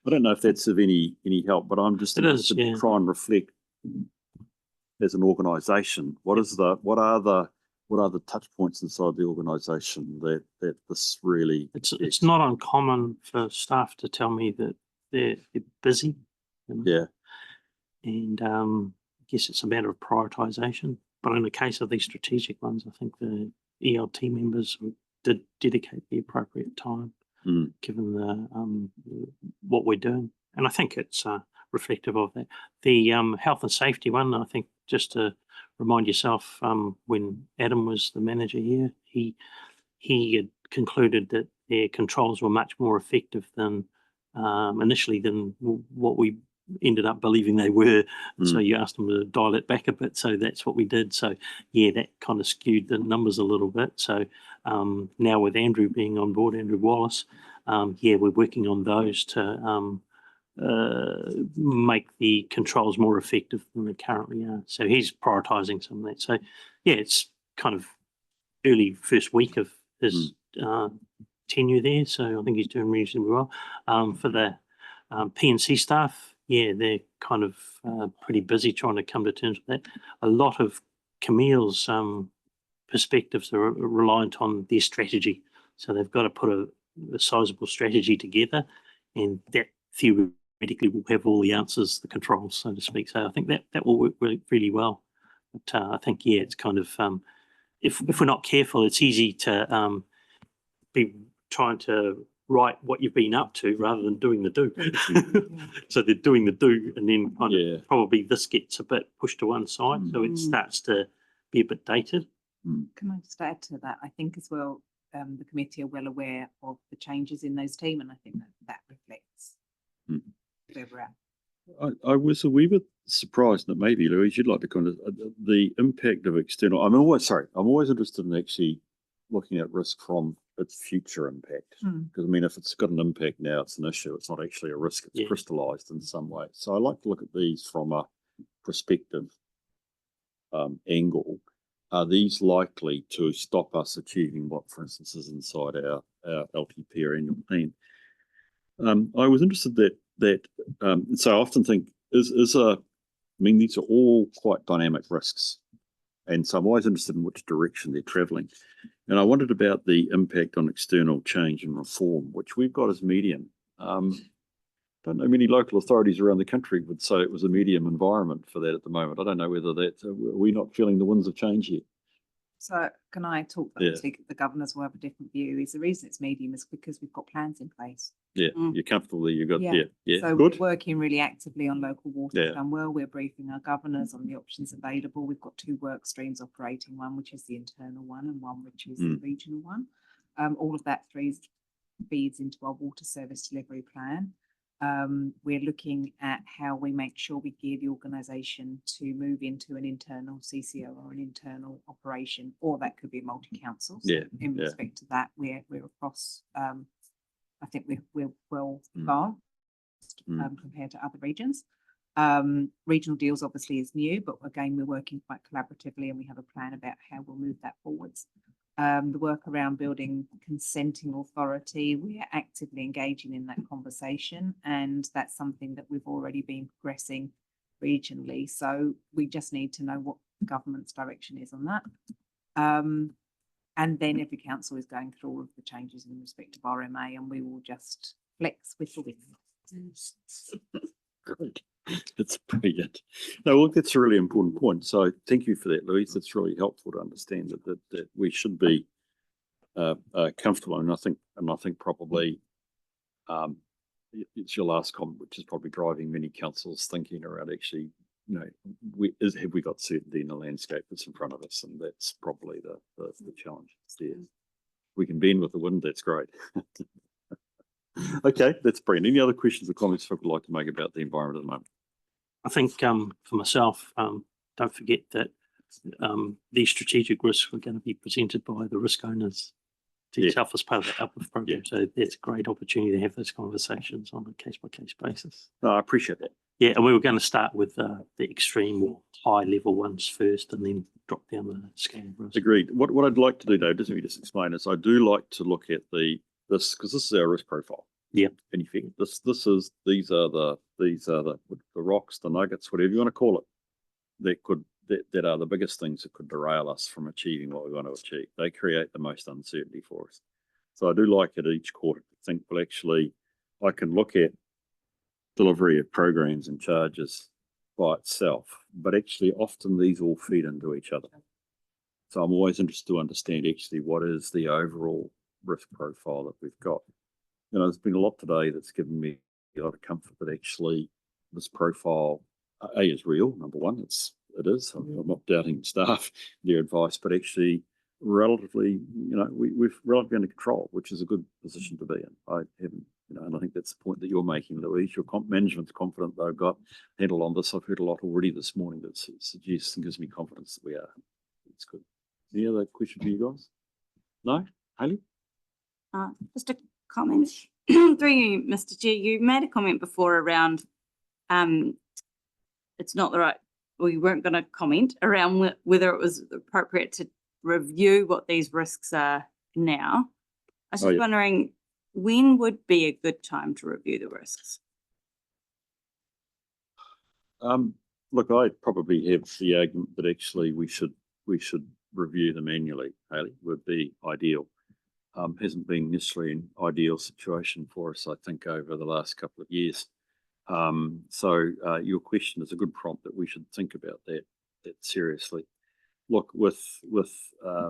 I don't know if that's of any help, but I'm just interested to try and reflect as an organisation. What are the touch points inside the organisation that this really? It's not uncommon for staff to tell me that they're busy. You know? Yeah. And I guess it's a matter of prioritisation. But in the case of these strategic ones, I think the ELT members did dedicate the appropriate time, given the what we're doing. And I think it's reflective of that. The health and safety one, I think, just to remind yourself, when Adam was the manager here, he had concluded that their controls were much more effective than initially than what we ended up believing they were. So you asked them to dial it back a bit, so that's what we did. So yeah, that kind of skewed the numbers a little bit. So now with Andrew being on board, Andrew Wallace, we're working on those to make the controls more effective than they currently are. So he's prioritising some of that. So yeah, it's kind of early first week of his tenure there. So I think he's doing reasonably well. For the P&C staff, yeah, they're kind of pretty busy trying to come to terms with that. A lot of Camille's perspectives are reliant on their strategy. So they've got to put a sizable strategy together, and that theoretically will have all the answers, the controls, so to speak. So I think that will work really well. But I think, yeah, it's kind of, if we're not careful, it's easy to be trying to write what you've been up to rather than doing the do. So they're doing the do, and then kind of probably this gets a bit pushed to one side, so it starts to be a bit dated. Can I just add to that? I think as well, the committee are well aware of the changes in those teams, and I think that reflects where we're at. I was a wee bit surprised that maybe, Louise, you'd like to kind of the impact of external. I'm always interested in actually looking at risk from its future impact, because I mean, if it's got an impact now, it's an issue. It's not actually a risk. It's crystallised in some way. So I like to look at these from a prospective angle. Are these likely to stop us achieving what, for instance, is inside our LTP or annual plan? I was interested that so I often think these are all quite dynamic risks, and so I'm always interested in which direction they're travelling. And I wondered about the impact on external change and reform, which we've got as medium. Don't know many local authorities around the country would say it was a medium environment for that at the moment. I don't know whether that's, are we not feeling the winds of change yet? So can I talk, obviously the governors will have a different view, is the reason it's medium is because we've got plans in place. Yeah, you're comfortable there, you got, Yeah. yeah, So good. we're working really actively on local water Yeah. done well. We're briefing our governors on the options available. We've got 2 work streams operating, one which is the internal one and one which is the regional one. All of that feeds into our water service delivery plan. We're looking at how we make sure we gear the organisation to move into an internal CCO or an internal operation, or that could be multi-council. So Yeah, in yeah. respect to that, we're across. I think we're well advanced compared to other regions. Regional deals obviously is new, but again, we're working quite collaboratively and we have a plan about how we'll move that forwards. The work around building consenting authority, we are actively engaging in that conversation, and that's something that we've already been progressing regionally. So we just need to know what the government's direction is on that. And then every council is going through all of the changes in respect of RMA, and we will just flex with the wind. Great. That's brilliant. No, look, that's a really important point. So thank you for that, Louise. It's really helpful to understand that we should be comfortable. And I think probably it's your last comment, which is probably driving many councils thinking around actually, you know, have we got certainty in the landscape that's in front of us? And that's probably the challenge there. We can bend with the wind, that's great. Okay, that's brilliant. Any other questions or comments folk would like to make about the environment at the moment? I think for myself, don't forget that these strategic risks were going to be presented by the risk owners to yourself as part of the uplift program. So that's a great opportunity to have those conversations on a case-by-case basis. No, I appreciate that. Yeah, and we were going to start with the extreme or high-level ones first and then drop down the scale of risk. Agreed. What I'd like to do, though, doesn't me just explain is I do like to look at this because this is our risk profile. Yeah. In effect, these are the rocks, the nuggets, whatever you want to call it, that are the biggest things that could derail us from achieving what we want to achieve. They create the most uncertainty for us. So I do like at each quarter to think, well, actually, I can look at delivery of programs and charges by itself, but actually often these all feed into each other. So I'm always interested to understand actually what is the overall risk profile that we've got. You know, there's been a lot today that's given me a lot of comfort that actually this profile is real. Number one, it is. I'm not doubting staff, their advice, but actually relatively, you know, we're relatively under control, which is a good position to be in. I haven't, you know, and I think that's the point that you're making, Louise. Your management's confident they've got handle on this. I've heard a lot already this morning that suggests and gives me confidence that we are. It's good. Any other question for you guys? No? Hayley? Just a comment through you, Mr. Chair. You made a comment before around it's not the right, we weren't going to comment around whether it was appropriate to review what these risks are now. I was just wondering, when would be a good time to review the risks? Look, I probably have the argument that actually we should review them annually. Hayley, would be ideal. Hasn't been necessarily an ideal situation for us, I think, over the last couple of years. So your question is a good prompt that we should think about that seriously. Look, with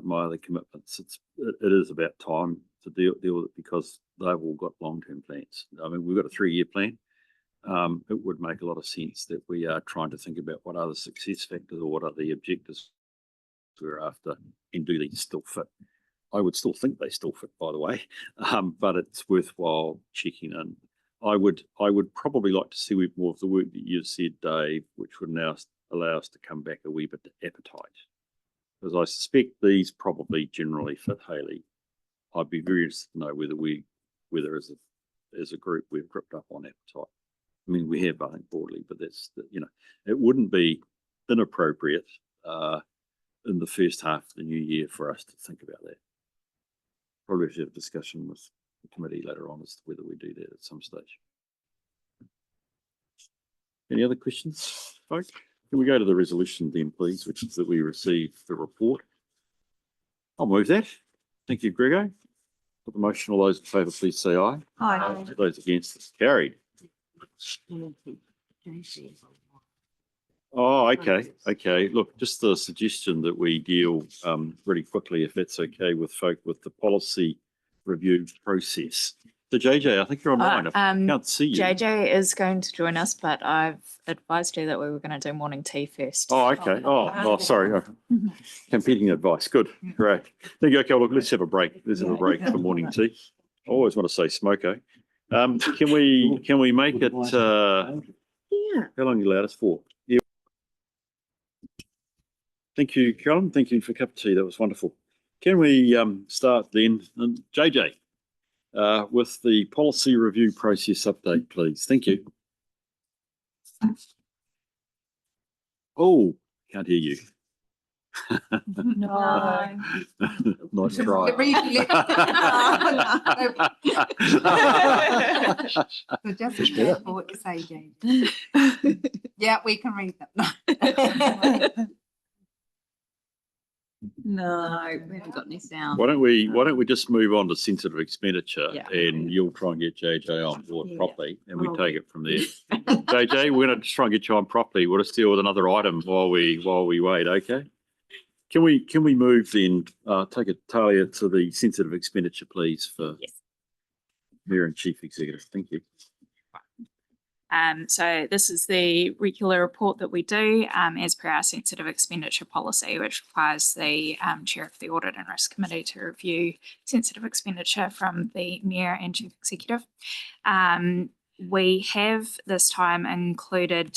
my other commitments, it is about time to deal with it because they've all got long-term plans. I mean, we've got a 3-year plan. It would make a lot of sense that we are trying to think about what are the success factors or what are the objectives we're after, and do these still fit? I would still think they still fit, by the way, but it's worthwhile checking in. I would probably like to see more of the work that you've said, Dave, which would now allow us to come back a wee bit to appetite. Because I suspect these probably generally fit, Hayley. I'd be very interested to know whether as a group we've gripped up on appetite. I mean, we have, I think, broadly, but it wouldn't be inappropriate in the first half of the new year for us to think about that. Probably should have a discussion with the committee later on as to whether we do that at some stage. Any other questions, folks? Can we go to the resolution then, please, which is that we receive the report? I'll move that. Thank you, Gregor. Put the motion. All those in favour, please say aye. Aye. Those against, it's carried. Oh, okay. Okay. Look, just the suggestion that we deal really quickly, if that's okay with folk, with the policy review process. So JJ, I think you're online. I can't see you. JJ is going to join us, but I've advised you that we were going to do morning tea first. Oh, okay. Oh, sorry. Competing advice. Good. Great. Thank you. Okay, look, let's have a break. Let's have a break for morning tea. I always want to say smoko. Can we make it, Yeah. how long you allowed us for? Yeah. Thank you, Carolyn. Thank you for a cup of tea. That was wonderful. Can we start then, JJ, with the policy review process update, please? Thank you. Oh, can't hear you. No. Nice try. So just careful what you say, Jane. Yeah, we can read them. No, we haven't got any sound. Why don't we just move on to sensitive expenditure Yeah. and you'll try and get JJ on board Yeah. properly and we take it from there. JJ, we're going to try and get you on properly. We'll just deal with another item while we wait, okay? Can we move then, take it, Talia, to the sensitive expenditure, please, for Mayor and Chief Executive. Thank you. So this is the regular report that we do as per our sensitive expenditure policy, which requires the chair of the Audit and Risk Committee to review sensitive expenditure from the Mayor and Chief Executive. We have this time included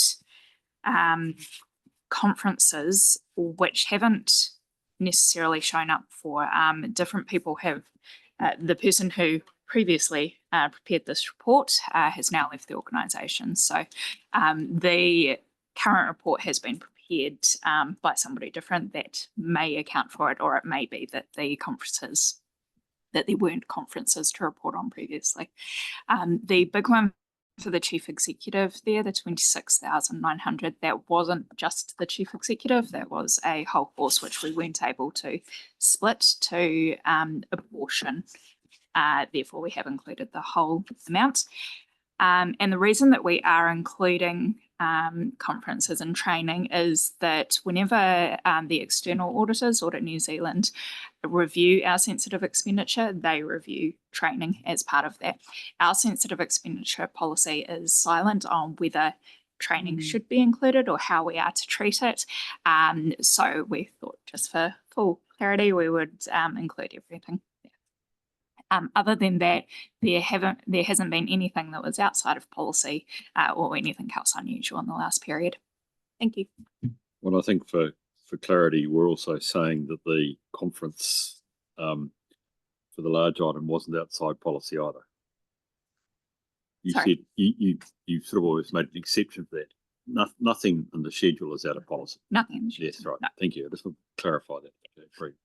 conferences which haven't necessarily shown up for different people have the person who previously prepared this report has now left the organisation. So the current report has been prepared by somebody different that may account for it, or it may be that the conferences, that there weren't conferences to report on previously. The big one for the chief executive there, the 26,900, that wasn't just the chief executive, that was a whole course which we weren't able to split to a portion. Therefore, we have included the whole amount. And the reason that we are including conferences and training is that whenever the external auditors, Audit New Zealand, review our sensitive expenditure, they review training as part of that. Our sensitive expenditure policy is silent on whether training should be included or how we are to treat it. So we thought just for full clarity, we would include everything. Other than that, there hasn't been anything that was outside of policy or anything else unusual in the last period. Thank you. Well, I think for clarity, we're also saying that the conference for the large item wasn't outside policy either. You Sorry. said you sort of always made an exception for that. Nothing in the schedule is out of policy. Nothing. Yes, right. No. Thank you. I just want to clarify that. Great.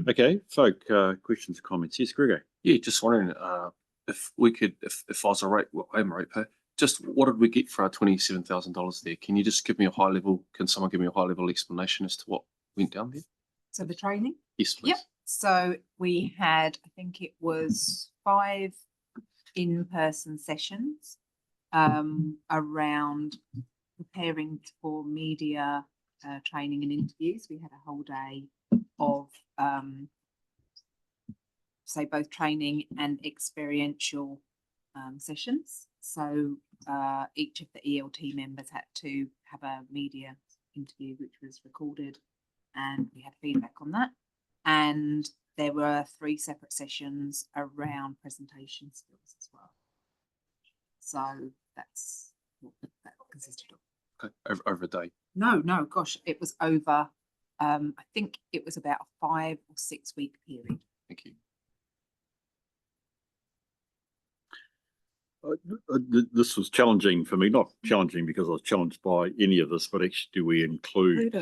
Okay, folk, questions, comments? Yes, Gregor. Yeah, just wondering if we could, if I was a ratepayer, just what did we get for our $27,000 there? Can you just give me a high level? Can someone give me a high level explanation as to what went down there? So the training? Yes, please. Yep. So we had, I think it was 5 in-person sessions around preparing for media training and interviews. We had a whole day of say both training and experiential sessions. So each of the ELT members had to have a media interview which was recorded, and we had feedback on that. And there were 3 separate sessions around presentation skills as well. So that's what that consisted of. Okay, over a day. No, gosh, it was over. I think it was about a 5 or 6 week period. Thank you. This was challenging for me, not challenging because I was challenged by any of this, but actually do we include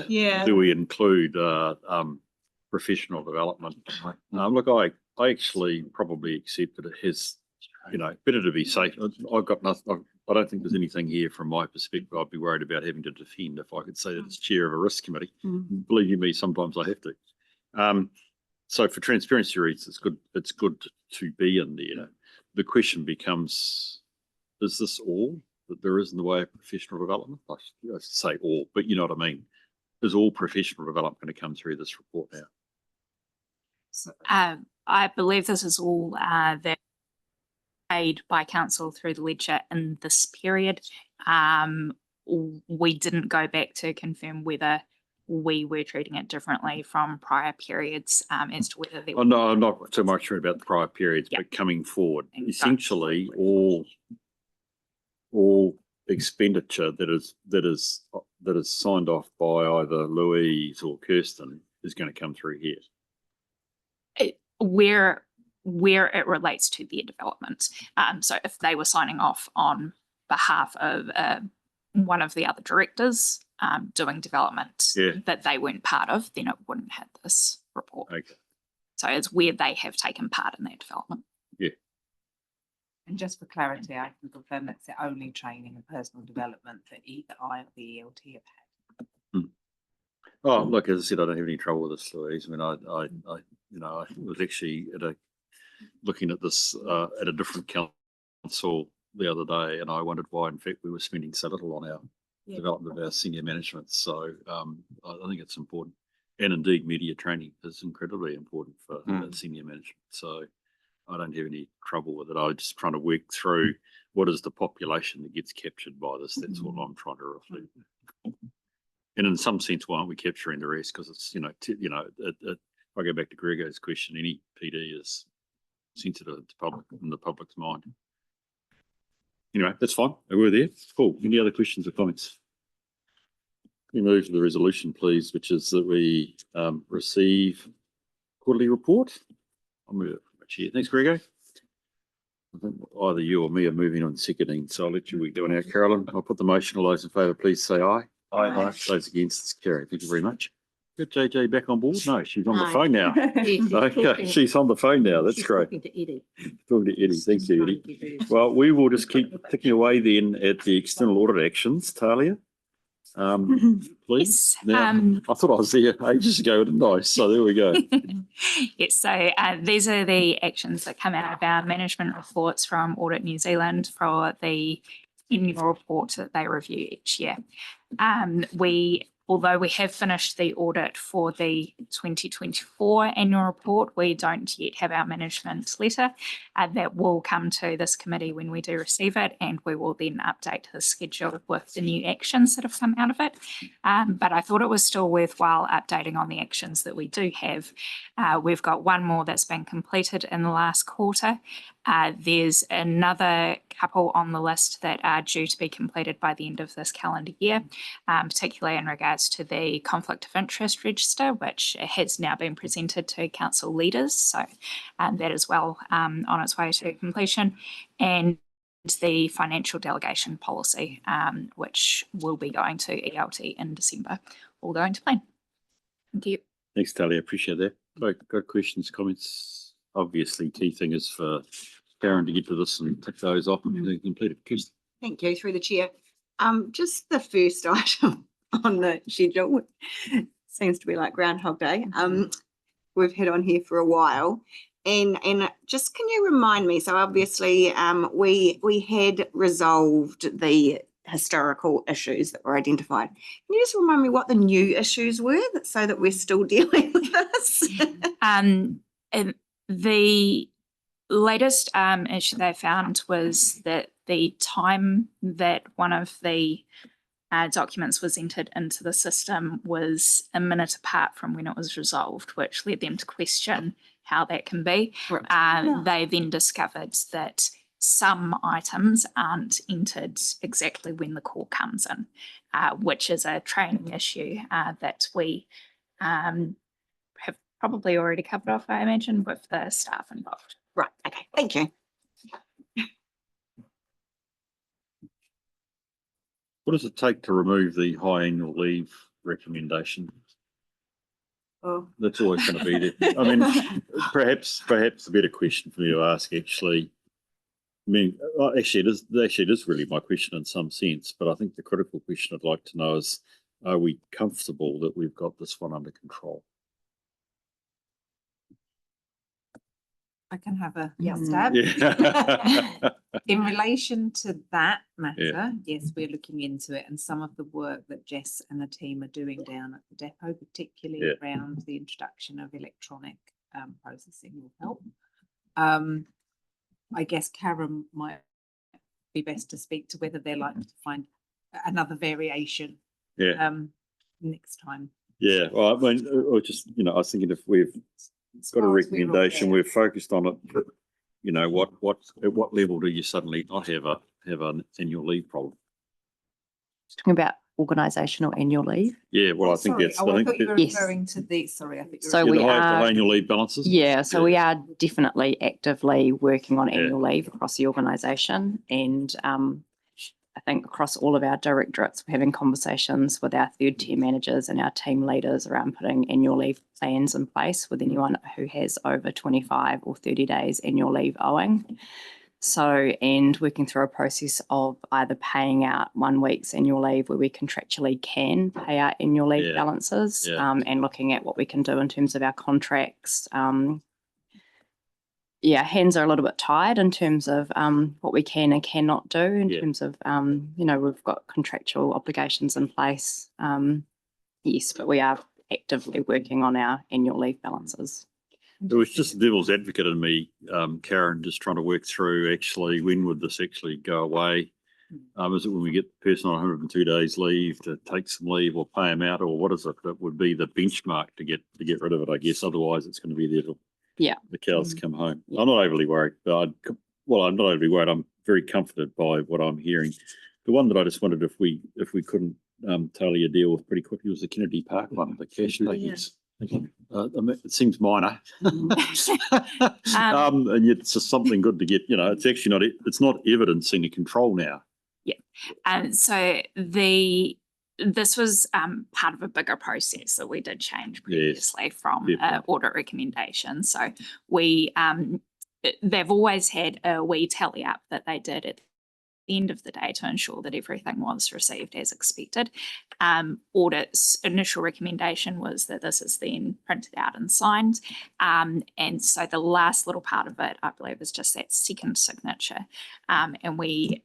professional development? Look, I actually probably accept that it has, better to be safe. I've got nothing. I don't think there's anything here from my perspective I'd be worried about having to defend if I could say that it's chair of a risk committee. Believe you me, sometimes I have to. So for transparency reasons, it's good to be in there. The question becomes, is this all that there is in the way of professional development? I say all, but you know what I mean. Is all professional development going to come through this report now? I believe this is all that paid by council through the ledger in this period. We didn't go back to confirm whether we were treating it differently from prior periods as to whether there. Oh, no, I'm not so much sure about the prior periods, but coming forward, essentially all expenditure that is signed off by either Louise or Kirsten is going to come through here. Where it relates to their development. So if they were signing off on behalf of one of the other directors doing development that they weren't part of, then it wouldn't have this report. Okay. So it's where they have taken part in that development. Yeah. And just for clarity, I can confirm that's the only training and personal development that either I or the ELT have had. Oh, look, as I said, I don't have any trouble with this, Louise. I mean, I was actually looking at this at a different council the other day, and I wondered why, in fact, we were spending so little on our development of our senior management. So I think it's important, and indeed, media training is incredibly important for senior management. So I don't have any trouble with it. I'm just trying to work through what is the population that gets captured by this. That's what I'm trying to reflect. And in some sense, why aren't we capturing the rest? Because it's, if I go back to Gregor's question, any PD is sensitive to public in the public's mind. Anyway, that's fine. We're there. Cool. Any other questions or comments? We move to the resolution, please, which is that we receive quarterly report. I'll move it from my chair. Thanks, Gregor. I think either you or me are moving on seconding, so I'll let you do it now, Carolyn. I'll put the motion. All those in favour, please say aye. Aye. Those against, it's carried. Thank you very much. Good, JJ back on board? No, she's on the phone now. Okay, she's on the phone now. That's great. Talking to Eddie. Thank you, Eddie. Well, we will just keep ticking away then at the external audit actions. Talia, please. Yes, now, I thought I was there ages ago, didn't I? So there we go. Yes, so these are the actions that come out of our management reports from Audit New Zealand for the annual report that they review each year. Although we have finished the audit for the 2024 annual report, we don't yet have our management letter. That will come to this committee when we do receive it, and we will then update the schedule with the new actions that have come out of it. But I thought it was still worthwhile updating on the actions that we do have. We've got one more that's been completed in the last quarter. There's another couple on the list that are due to be completed by the end of this calendar year, particularly in regards to the conflict of interest register, which has now been presented to council leaders. So that is well on its way to completion. And the financial delegation policy, which will be going to ELT in December, all going to plan. Thank you. Thanks, Talia. Appreciate that. Got questions, comments? Obviously, key thing is for Karen to get to this and tick those off and complete it. Thank you, through the chair. Just the first item on the schedule seems to be like Groundhog Day. We've had on here for a while, and just can you remind me? So obviously, we had resolved the historical issues that were identified. Can you just remind me what the new issues were, so that we're still dealing with this? And the latest issue they found was that the time that one of the documents was entered into the system was a minute apart from when it was resolved, which led them to question how that can be. Right. They then discovered that some items aren't entered exactly when the call comes in, which is a training issue that we have probably already covered off, I imagine, with the staff involved. Right, okay, thank you. What does it take to remove the high annual leave recommendation? Oh. That's always going to be there. I mean, perhaps a better question for me to ask, actually. I mean, actually, it is really my question in some sense, but I think the critical question I'd like to know is, are we comfortable that we've got this one under control? I can have a stab. Yeah. In relation to that matter, yes, we're looking into it, and some of the work that Jess and the team are doing down at the depot, particularly around the introduction of electronic processing, will help. I guess Karen might be best to speak to whether they're likely to find another variation Yeah. Next time. Yeah, well, I mean, or just, I was thinking if we've got a recommendation, we've focused on it, but, at what level do you suddenly not have an annual leave problem? Talking about organisational annual leave. Yeah, well, I think sorry. that's. Oh, I thought you were Yes. referring to the. Sorry, I think. So we the are high annual leave balances. Yeah, so we are definitely actively working on Yeah. annual leave across the organisation, and I think across all of our directorates, we're having conversations with our third tier managers and our team leaders around putting annual leave plans in place with anyone who has over 25 or 30 days annual leave owing. So, and working through a process of either paying out 1 week's annual leave where we contractually can pay out annual leave balances, and looking at what we can do in terms of our contracts. Hands are a little bit tied in terms of what we can and cannot do in terms of, we've got contractual obligations in place. Yes, but we are actively working on our annual leave balances. It was just the devil's advocate in me, Karen, just trying to work through actually when would this actually go away? Is it when we get the person on 102 days leave to take some leave or pay them out, or what is it that would be the benchmark to get rid of it? I guess otherwise it's going to be there till the cows come home. I'm not overly worried, but I'm not overly worried. I'm very comforted by what I'm hearing. The one that I just wondered if we couldn't tally a deal with pretty quickly was the Kennedy Park one, the cash takings. It seems minor, and yet it's just something good to get. It's actually not. It's not evidencing a control now. Yeah. So this was part of a bigger process that we did change previously from audit recommendations. So they've always had a wee tally up that they did at the end of the day to ensure that everything was received as expected. Audit's initial recommendation was that this is then printed out and signed. And so the last little part of it, I believe, is just that second signature. And with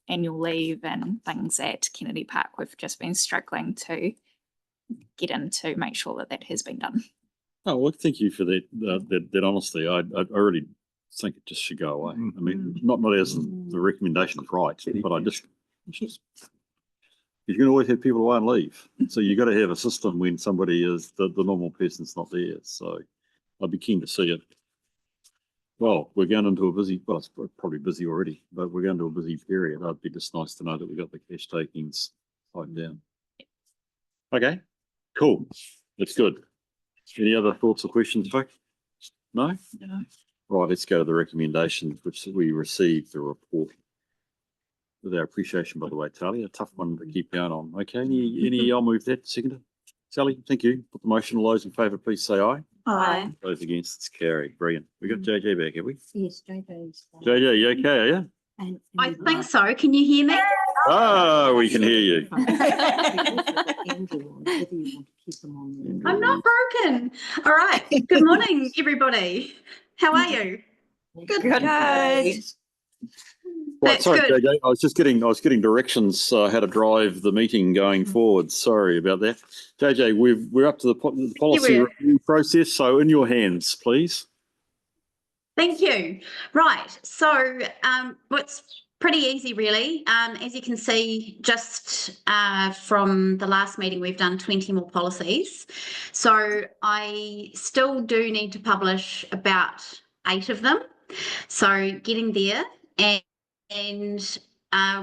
annual leave and things at Kennedy Park, we've just been struggling to get in to make sure that that has been done. Oh, well, thank you for that honesty. I really think it just should go away. I mean, not as the recommendation is right, but you're going to always have people away on leave. So you've got to have a system when somebody is, the normal person's not there. So I'd be keen to see it. Well, we're going into a busy, well, it's probably busy already, but we're going to a busy period. It'd be just nice to know that we got the cash takings tightened down. Okay, cool. That's good. Any other thoughts or questions, folks? No? No. Right, let's go to the recommendations, which we received the report. With our appreciation, by the way, Talia, a tough one to keep going on. Okay, I'll move that. Second. Sally, thank you. Put the motion. All those in favour, please say aye. Aye. Those against, it's carried. Brilliant. We got JJ back, have we? Yes, JJ's. JJ, you okay, are you? I think so. Can you hear me? Oh, we can hear you. I'm not broken. All right. Good morning, everybody. How are you? Good. Right, sorry, JJ. I was getting directions how to drive the meeting going forward. Sorry about that. JJ, we're up to the policy review process. So in your hands, please. Thank you. Right. So it's pretty easy, really. As you can see, just from the last meeting, we've done 20 more policies. So I still do need to publish about 8 of them. So getting there. And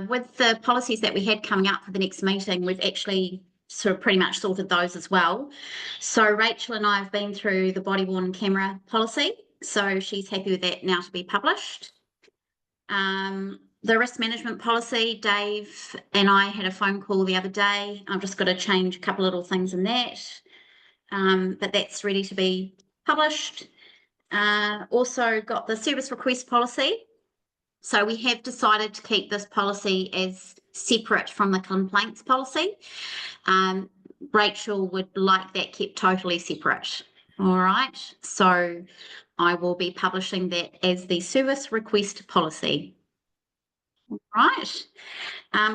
with the policies that we had coming up for the next meeting, we've actually sort of pretty much sorted those as well. So Rachel and I have been through the body worn camera policy. So she's happy with that now to be published. The risk management policy, Dave and I had a phone call the other day. I've just got to change a couple little things in that. But that's ready to be published. Also got the service request policy. So we have decided to keep this policy as separate from the complaints policy. Rachel would like that kept totally separate. All right. So I will be publishing that as the service request policy. All right.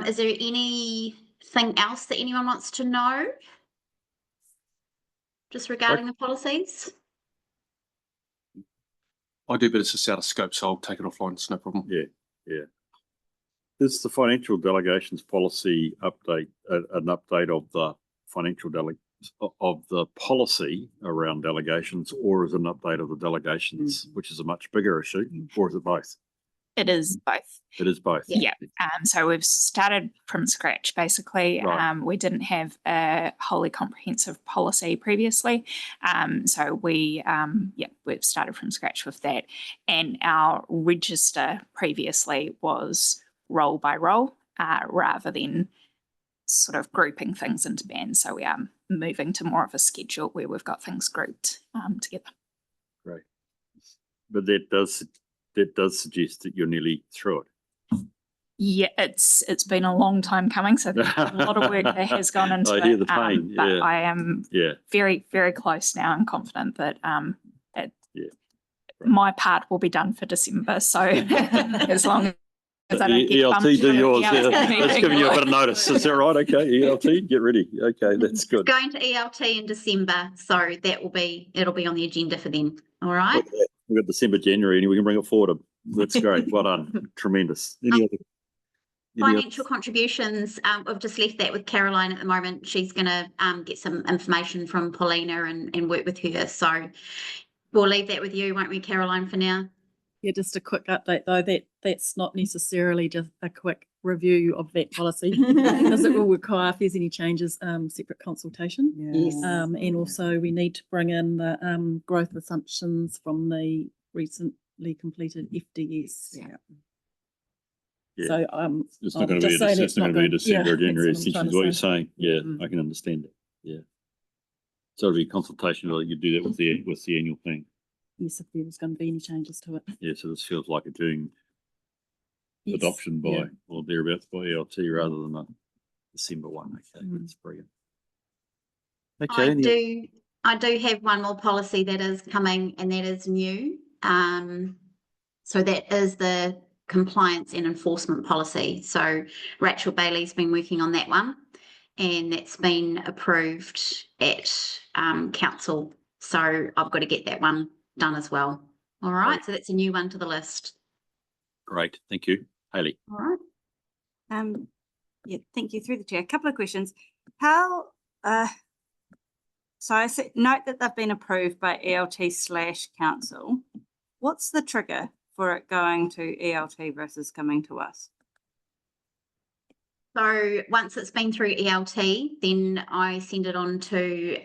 Is there anything else that anyone wants to know? Just regarding the policies? I do, but it's just out of scope, so I'll take it offline. It's no problem. Yeah. Is the financial delegations policy update, an update of the financial of the policy around delegations, or is it an update of the delegations, which is a much bigger issue, or is it both? It is both. It is both. Yeah. So we've started from scratch, basically. Right. We didn't have a wholly comprehensive policy previously. So we've started from scratch with that. And our register previously was role by role, rather than sort of grouping things into bands. So we are moving to more of a schedule where we've got things grouped together. Great. But that does suggest that you're nearly through it. Yeah, it's been a long time coming, so there's a lot of work that has gone into I it. hear the pain. But Yeah. I am very, very close now and confident that my part will be done for December. So as long as I don't get bumped ELT, do to yours. the ELT That's meeting. giving you a bit of notice. Is that right? Okay, ELT, get ready. Okay, that's good. Going to ELT in December, so it'll be on the agenda for then. All right. We've got December, January, and we can bring it forward. That's great. Well done. Tremendous. Any other? Financial contributions, we've just left that with Caroline at the moment. She's going to get some information from Paulina and work with her. So we'll leave that with you, won't we, Caroline, for now? Yeah, just a quick update though, that's not necessarily just a quick review of that policy because it will require, if there's any changes, separate consultation. Yes. And also we need to bring in the growth assumptions from the recently completed FDS. Yeah. So It's not going to be a December or January extension, is what you're saying. Yeah, I can understand it. Yeah. So it'll be consultation, or you do that with the annual thing. Yes, if there was going to be any changes to it. Yeah, so this feels like a June adoption by or thereabouts by ELT rather than a December one. Okay, that's brilliant. Okay. I do have one more policy that is coming, and that is new. So that is the compliance and enforcement policy. So Rachel Bailey's been working on that one, and that's been approved at council. So I've got to get that one done as well. All right. So that's a new one to the list. Great. Thank you. Hayley. All right. Yeah, thank you. Through the chair. A couple of questions. How, so I note that they've been approved by ELT/council. What's the trigger for it going to ELT versus coming to us? So once it's been through ELT, then I send it on to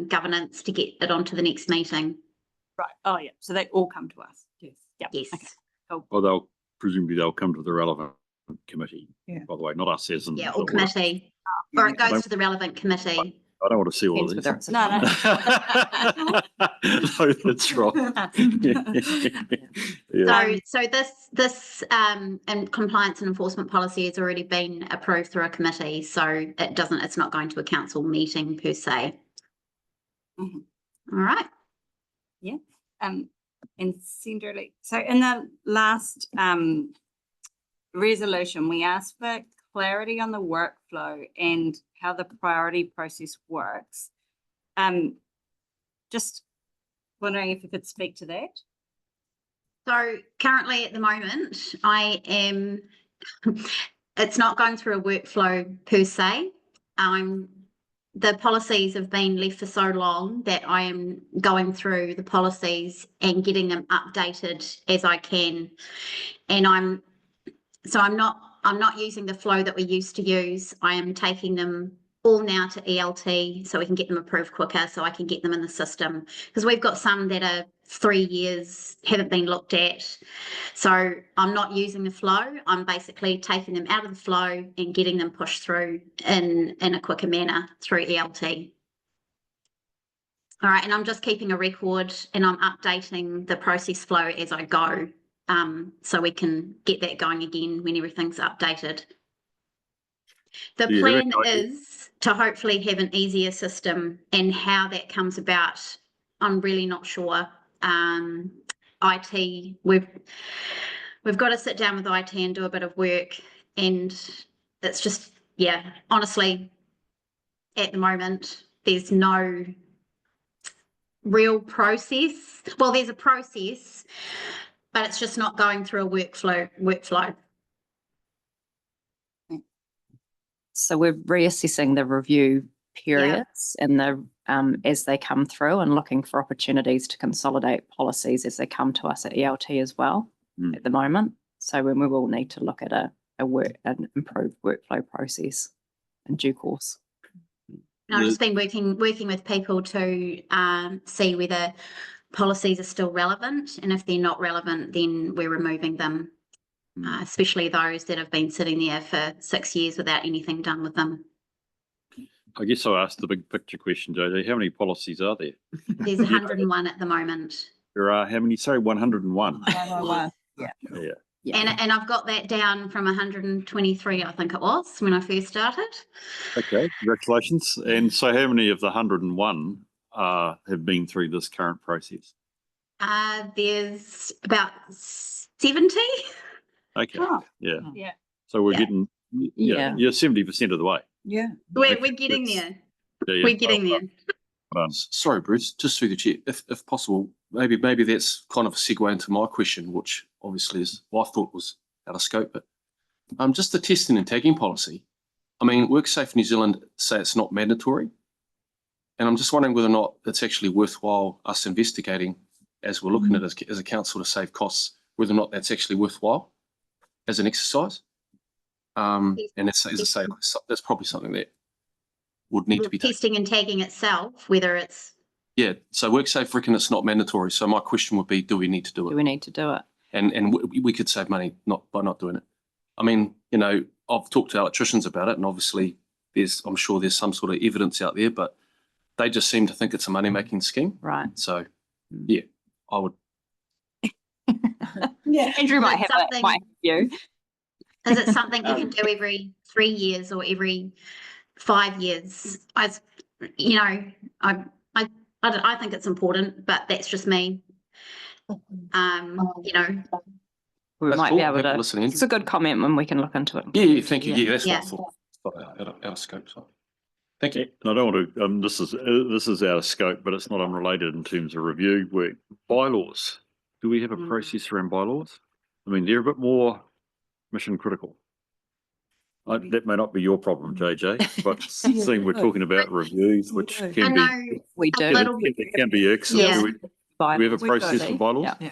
governance to get it onto the next meeting. Right. Oh, yeah. So they all come to us. Yes. Yeah. Yes. Okay. Cool. Well, presumably they'll come to the relevant committee. Yeah. By the way, not us as in. Yeah, or committee. Or it goes to the relevant committee. I don't want to see all of these. No, that's right. So this and compliance and enforcement policy has already been approved through a committee, so it's not going to a council meeting per se. Mm-hmm. All right. Yeah. And Cinderly, so in the last resolution, we asked for clarity on the workflow and how the priority process works. Just wondering if you could speak to that. So currently at the moment, it's not going through a workflow per se. The policies have been left for so long that I am going through the policies and getting them updated as I can. And I'm not using the flow that we used to use. I am taking them all now to ELT so we can get them approved quicker, so I can get them in the system. Because we've got some that are 3 years, haven't been looked at. So I'm not using the flow. I'm basically taking them out of the flow and getting them pushed through in a quicker manner through ELT. All right, and I'm just keeping a record and I'm updating the process flow as I go. So we can get that going again when everything's updated. The plan is to hopefully have an easier system, and how that comes about, I'm really not sure. IT, we've got to sit down with IT and do a bit of work, and it's just, yeah, honestly, at the moment, there's no real process. Well, there's a process, but it's just not going through a workflow. So we're reassessing the review periods and the as they come through and looking for opportunities to consolidate policies as they come to us at ELT as well at the moment. So when we will need to look at an improved workflow process in due course. And I've just been working with people to see whether policies are still relevant, and if they're not relevant, then we're removing them, especially those that have been sitting there for 6 years without anything done with them. I guess I asked the big picture question, JJ. How many policies are there? There's 101 at the moment. There are how many? Sorry, 101. 101. Yeah. Yeah. And I've got that down from 123, I think it was, when I first started. Okay, congratulations. And so how many of the 101 have been through this current process? There's about 70. Okay, yeah. Yeah. So we're getting, you're 70% of the way. Yeah. We're getting there. We're getting there. Sorry, Bruce, just through the chair, if possible, maybe that's kind of a segue into my question, which obviously is I thought was out of scope, but just the testing and tagging policy. I mean, WorkSafe New Zealand say it's not mandatory, and I'm just wondering whether or not it's actually worthwhile us investigating as we're looking at it as a council to save costs, whether or not that's actually worthwhile as an exercise. And as I say, that's probably something that would need to be testing and tagging itself, whether it's so WorkSafe reckon it's not mandatory. So my question would be, do we need to do it? Do we need to do it? And we could save money by not doing it. I mean, you know, I've talked to electricians about it, and obviously I'm sure there's some sort of evidence out there, but they just seem to think it's a money making scheme. Right. So yeah, I would. Yeah, Andrew might have a view. Is it something you can do every 3 years or every 5 years? I think it's important, but that's just me. You know, We That's might cool. be able Have a to. listen, Andrew. It's a good comment when we can look into it. Yeah, thank you. Yeah. Yeah, that's Yeah. what I thought. Out of scope. So. Thank you. And I don't want to, this is out of scope, but it's not unrelated in terms of review work. Bylaws. Do we have a process around bylaws? I mean, they're a bit more mission critical. That may not be your problem, JJ, but seeing we're talking about reviews, which can be excellent. Yeah. Do we have a process for bylaws? Yeah.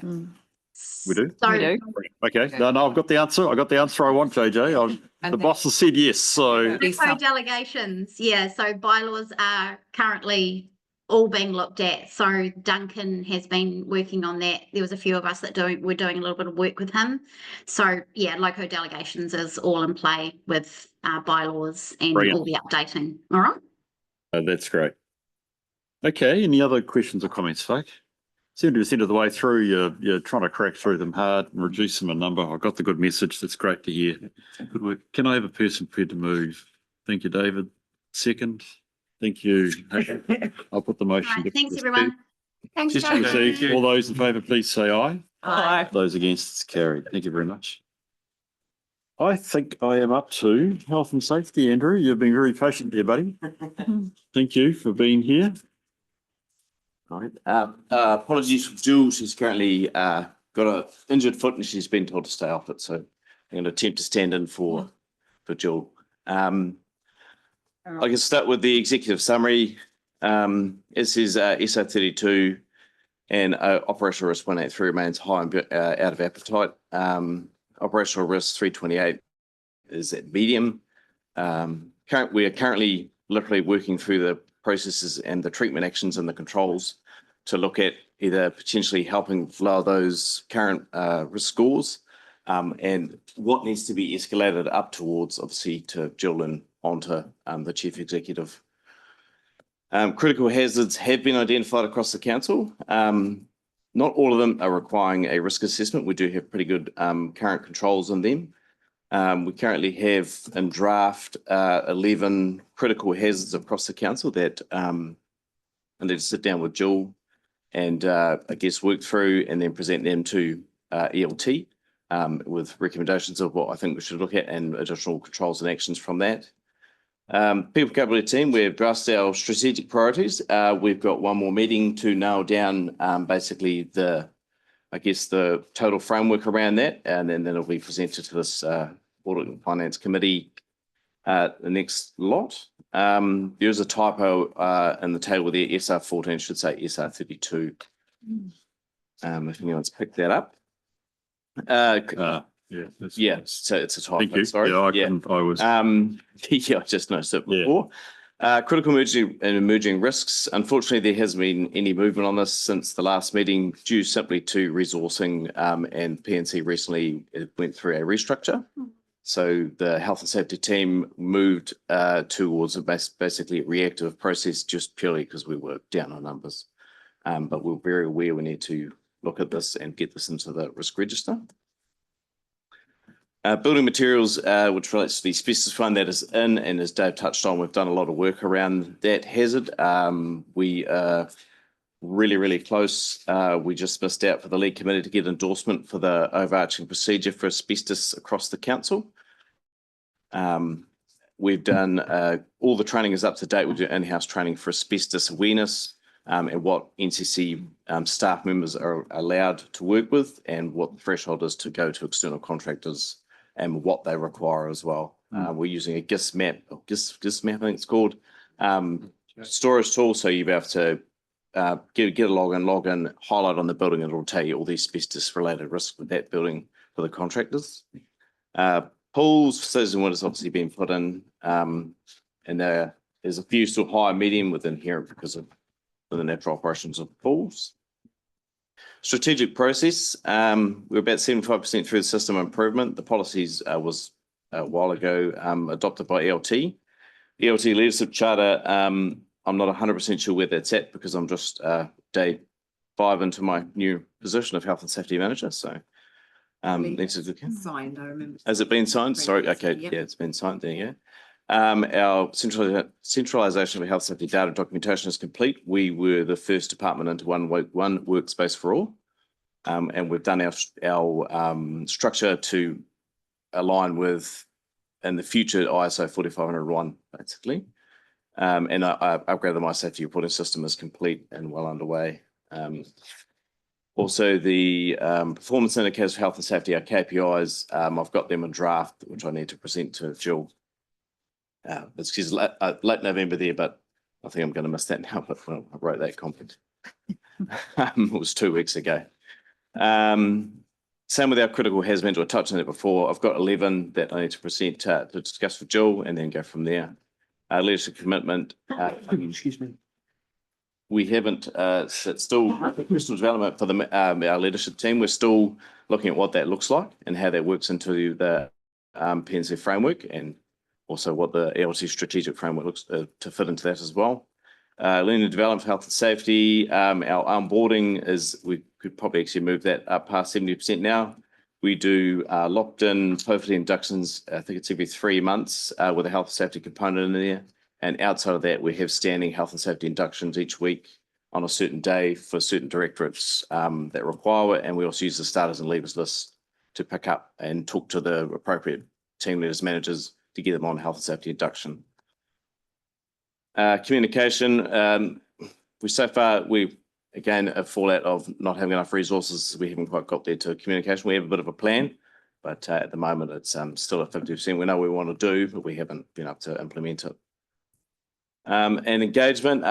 We do? So, We do. Okay. No, I've got the answer. I got the answer I want, JJ. The boss has said yes, so. Pro delegations, so bylaws are currently all being looked at. So Duncan has been working on that. There was a few of us that we're doing a little bit of work with him. So yeah, loco delegations is all in play with bylaws and all the updating. All right. That's great. Okay, any other questions or comments, folk? 70% of the way through, you're trying to crack through them hard and reduce them a number. I got the good message. That's great to hear. Good work. Can I have a person prepared to move? Thank you, David. Second. Thank you. I'll put the motion. All right, thanks everyone. Thanks, Just John. received. All those in favour, please say aye. Aye. Those against, it's carried. Thank you very much. I think I am up to health and safety, Andrew. You've been very patient there, buddy. Thank you for being here. Right. Apologies for Jill. She's currently got an injured foot and she's been told to stay off it. So I'm going to attempt to stand in for Jill. I can start with the executive summary. This is SO 32 and operational risk 183 remains high and out of appetite. Operational risk 328 is at medium. We are currently literally working through the processes and the treatment actions and the controls to look at either potentially helping lower those current risk scores and what needs to be escalated up towards, obviously, to Jill and onto the chief executive. Critical hazards have been identified across the council. Not all of them are requiring a risk assessment. We do have pretty good current controls on them. We currently have in draft 11 critical hazards across the council that I need to sit down with Jill and I guess work through and then present them to ELT with recommendations of what I think we should look at and additional controls and actions from that. People capability team, we've addressed our strategic priorities. We've got one more meeting to nail down basically the total framework around that, and then it'll be presented to this Audit and Finance Committee the next lot. There's a typo in the table there, SR14 should say SR32. If anyone's picked that up. Yeah, so it's a typo. Thank you. Sorry. Yeah, I was. Yeah, I just noticed it before. Critical emerging risks. Unfortunately, there hasn't been any movement on this since the last meeting, due simply to resourcing, and PNC recently went through a restructure. So the health and safety team moved towards a basically reactive process just purely because we were down on numbers. But we're very aware we need to look at this and get this into the risk register. Building materials, which relates to the asbestos fund that is in, and as Dave touched on, we've done a lot of work around that hazard. We are really, really close. We just missed out for the lead committee to get endorsement for the overarching procedure for asbestos across the council. We've done all the training is up to date. We do in-house training for asbestos awareness, and what NCC staff members are allowed to work with, and what the threshold is to go to external contractors, and what they require as well. We're using a GIS map, GIS map I think it's called, storage tool, so you'll be able to get a login, highlight on the building, and it'll tell you all the asbestos related risks with that building for the contractors. Pools, facilities and windows obviously being put in, and there's a few still high, medium within here because of the natural operations of pools. Strategic process, we're about 75% through the system improvement. The policies was a while ago adopted by ELT. ELT Leadership Charter, I'm not 100% sure where that's at because I'm just day 5 into my new position of Health and Safety Manager. So signed, I remember. has it been signed? Sorry, okay, yeah, it's been signed, there you go. Our centralisation of health safety data documentation is complete. We were the first department into one workspace for all, and we've done our structure to align with, in the future, ISO 4501 basically. And I upgraded my safety reporting system is complete and well underway. Also, the performance indicators for health and safety, our KPIs, I've got them in draft, which I need to present to Jill. It's late November there, but I think I'm going to miss that now, but I wrote that comment. It was 2 weeks ago. Same with our critical hazard management. I touched on it before. I've got 11 that I need to present to discuss with Jill and then go from there. Leadership commitment. Excuse me. We haven't, it's still personal development for our leadership team. We're still looking at what that looks like and how that works into the PNC framework, and also what the ELT strategic framework looks to fit into that as well. Learning and development, health and safety. Our onboarding is, we could probably actually move that up past 70% now. We do locked in hopefully inductions, I think it's every 3 months with a health and safety component in there. And outside of that, we have standing health and safety inductions each week on a certain day for certain directorates that require it. And we also use the starters and leavers list to pick up and talk to the appropriate team leaders, managers to get them on health and safety induction. Communication, we again, a fallout of not having enough resources. We haven't quite got there to communication. We have a bit of a plan, but at the moment it's still at 50%. We know what we want to do, but we haven't been able to implement it. And engagement,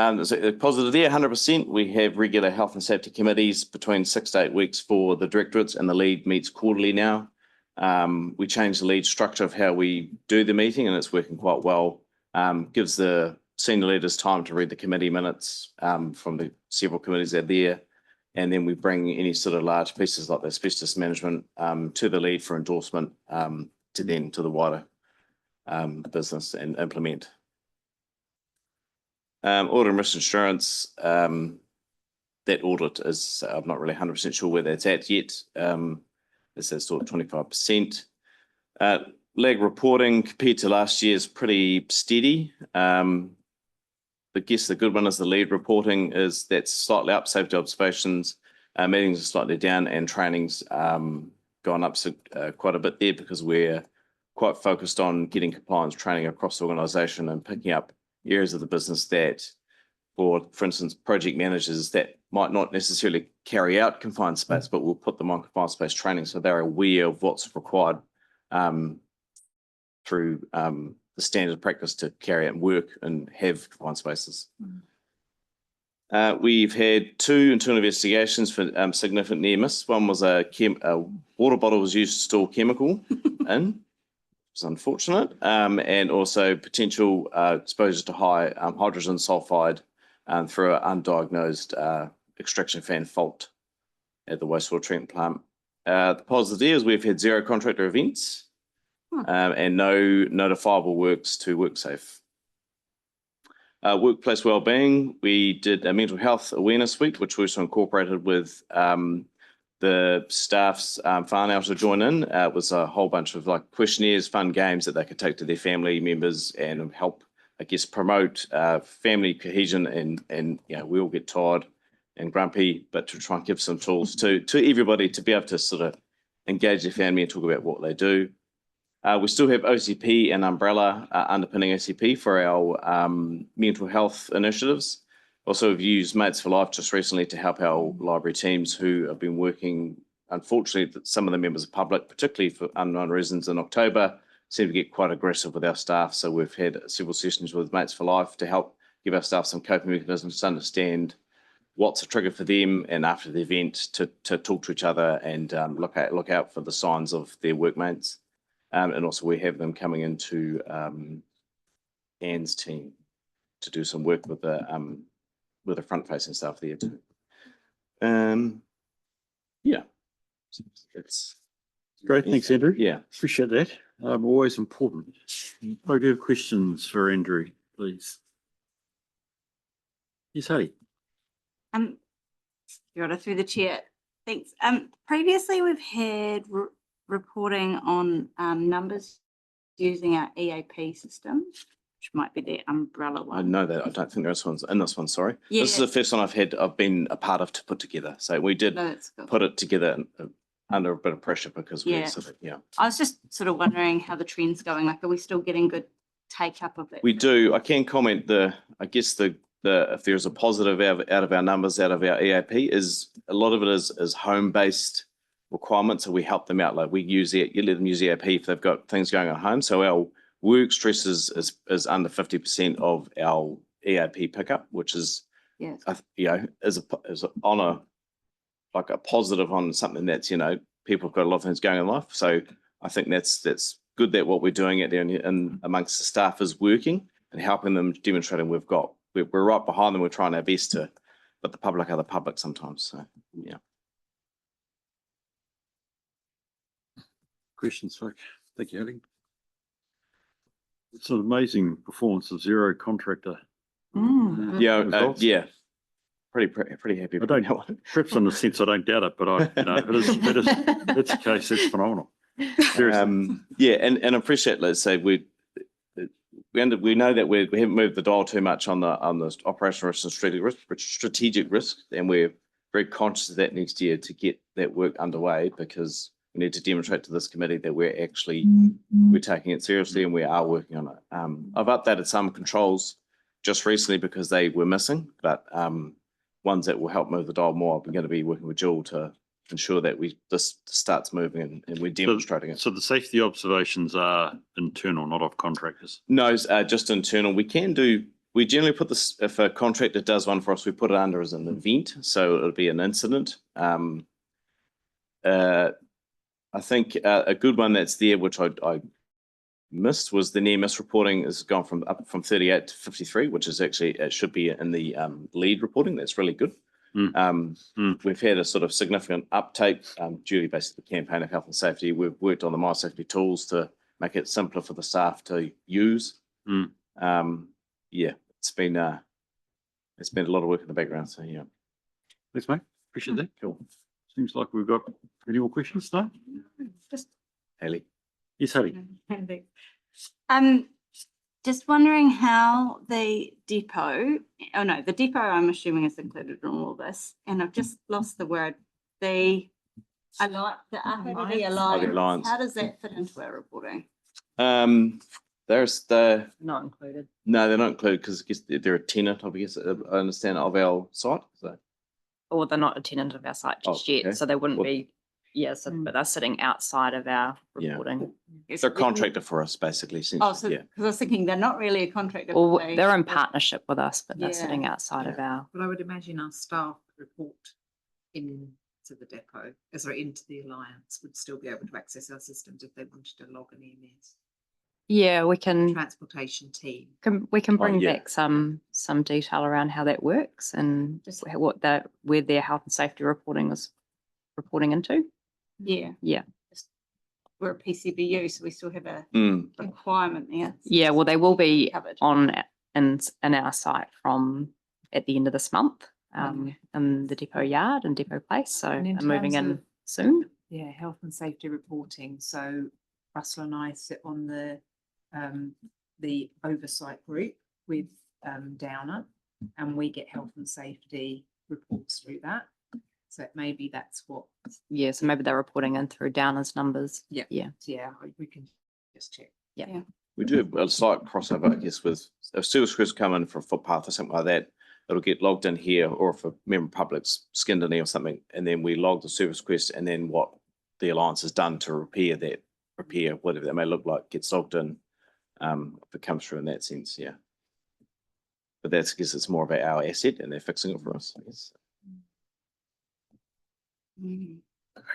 positive there, 100%. We have regular health and safety committees between 6 to 8 weeks for the directorates, and the lead meets quarterly now. We changed the lead structure of how we do the meeting, and it's working quite well. Gives the senior leaders time to read the committee minutes from the several committees that are there. And then we bring any sort of large pieces like the asbestos management to the lead for endorsement to the wider business and implement. Audit and risk insurance, that audit is, I'm not really 100% sure where that's at yet. It's still at 25%. Lag reporting compared to last year is pretty steady. I guess the good one is the lead reporting is that's slightly up. Safety observations, meetings are slightly down, and trainings gone up quite a bit there because we're quite focused on getting compliance training across the organisation and picking up areas of the business that, for instance, project managers that might not necessarily carry out confined space, but we'll put them on confined space training so they're aware of what's required through the standard practice to carry out work and have confined spaces. We've had 2 internal investigations for significant near miss. One was a water bottle was used to store chemical in. It's unfortunate, and also potential exposure to high hydrogen sulfide through an undiagnosed extraction fan fault at the wastewater treatment plant. The positive is we've had 0 contractor events and no notifiable works to WorkSafe. Workplace wellbeing, we did a mental health awareness week, which we also incorporated with the staff's whānau to join in. It was a whole bunch of like questionnaires, fun games that they could take to their family members and help, I guess, promote family cohesion and you know, we all get tired and grumpy, but to try and give some tools to everybody to be able to sort of engage their family and talk about what they do. We still have OCP and Umbrella underpinning OCP for our mental health initiatives. Also, we've used Mates for Life just recently to help our library teams who have been working. Unfortunately, some of the members of the public, particularly for unknown reasons in October, seem to get quite aggressive with our staff. So we've had several sessions with Mates for Life to help give our staff some coping mechanisms to understand what's a trigger for them, and after the event to talk to each other and look out for the signs of their workmates. And also we have them coming into Anne's team to do some work with the front-facing staff there too. Yeah, it's Great, thanks, Andrew. Yeah, appreciate that. Always important. I do have questions for Andrew, please. Yes, Harry. Your Honour, through the chair. Thanks. Previously we've had reporting on numbers using our EAP system, which might be the umbrella one. I know that. I don't think there's one's in this one. Sorry, Yeah. This is the first one I've been a part of to put together. So we did put it together under a bit of pressure because we sort of, I was just sort of wondering how the trend's going. Like, are we still getting good take up of it? We do. I can comment I guess if there's a positive out of our numbers, out of our EAP, is a lot of it is home-based requirements. So we help them out. Like you let them use EAP if they've got things going on at home. So our work stress is under 50% of our EAP pickup, which is, is on a positive on something that's, people have got a lot of things going in life. So I think that's good that what we're doing out there and amongst the staff is working and helping them, demonstrating we're right behind them. We're trying our best to, but the public are the public sometimes. So, yeah. Questions, Rick? Thank you, Harry. It's an amazing performance of 0 contractor. Yeah. Pretty happy. I don't know. Perhaps in the sense I don't doubt it, but that's the case. It's phenomenal. Yeah, and appreciate. Let's say we know that we haven't moved the dial too much on the operational risk and strategic risk, and we're very conscious of that next year to get that work underway, because we need to demonstrate to this committee that we're taking it seriously and we are working on it. I've updated some controls just recently because they were missing, but ones that will help move the dial more. We're going to be working with Jill to ensure that this starts moving and we're demonstrating it. So the safety observations are internal, not of contractors? No, just internal. We generally put this, if a contractor does one for us, we put it under as an event. So it'll be an incident. I think a good one that's there, which I missed, was the near miss reporting has gone from 38 to 53, which is actually, it should be in the lead reporting. That's really good. We've had a sort of significant uptake due to basically the campaign of health and safety. We've worked on the My Safety tools to make it simpler for the staff to use. Yeah, it's been a lot of work in the background. So yeah. Thanks, mate. Appreciate that. Cool. Seems like we've got any more questions now. Just Haley. Yes, Haley. Just wondering how the depot I'm assuming is included in all this, and I've just lost the word. The Alliance. Alliance. How does that fit into our reporting? There's the, Not included. no, they're not included because I guess they're a tenant, I guess, I understand, of our site, so. Or they're not a tenant of our site just Oh, okay. yet, so they wouldn't Well- be, but they're sitting outside of our Yeah. reporting. They're a contractor for us, basically, Oh, essentially, so, yeah. because I was thinking they're not really a contractor. Or but they're in partnership with us, but they're Yeah. sitting outside of our. But I would imagine our staff report into the depot, into the alliance, would still be able to access our systems if they wanted to log an EMS. Yeah, we can, Transportation team. we can Oh, bring yeah. back some detail around how that works and what that, where their health and safety reporting is reporting into. Yeah. Yeah. We're a PCBU, so we still have a Mm. requirement there. Yeah, well, they will be Covered. on in our site from at the end of this month, in the depot yard and depot place. So And in I'm moving terms in of- soon. Yeah, health and safety reporting. So Russell and I sit on the oversight group with Downer, and we get health and safety reports through that. So maybe that's what. Yeah, so maybe they're reporting in through Downer's numbers. Yeah. Yeah. Yeah, we can just check. Yeah. We do have a slight crossover, I guess, with if service crews come in for a footpath or something like that, it'll get logged in here, or if a member of public's skinned in there or something, and then we log the service request, and then what the alliance has done to repair, whatever that may look like, gets logged in. If it comes through in that sense, yeah. But that's, I guess it's more about our asset and they're fixing it for us, I guess.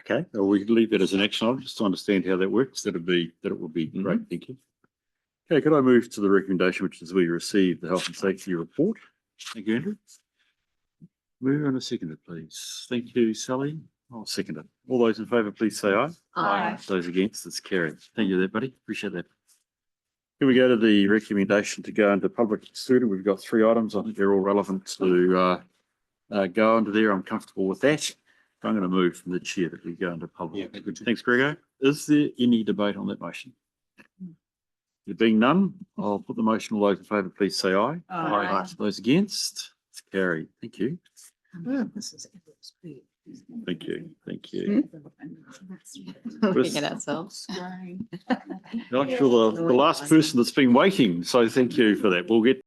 Okay, well, we can leave that as an action item, just to understand how that works. That would be great, thank you. Okay, could I move to the recommendation, which is we receive the health and safety report? Thank you, Andrew. Move on a second, please. Thank you, Sally. I'll second it. All those in favour, please say aye. Aye. Those against, it's carried. Thank you there, buddy. Appreciate that. Here we go to the recommendation to go into public excluded. We've got 3 items. I think they're all relevant to go into there. I'm comfortable with that. I'm going to move from the chair that we go into public. Yeah, good. Thanks, Grego. Is there any debate on that motion? There being none, I'll put the motion. All those in favour, please say aye. Aye. Those against, it's carried. Thank you. This is Thank you. Thank you. Looking at ourselves. You're the last person that's been waiting, so thank you for that. We'll get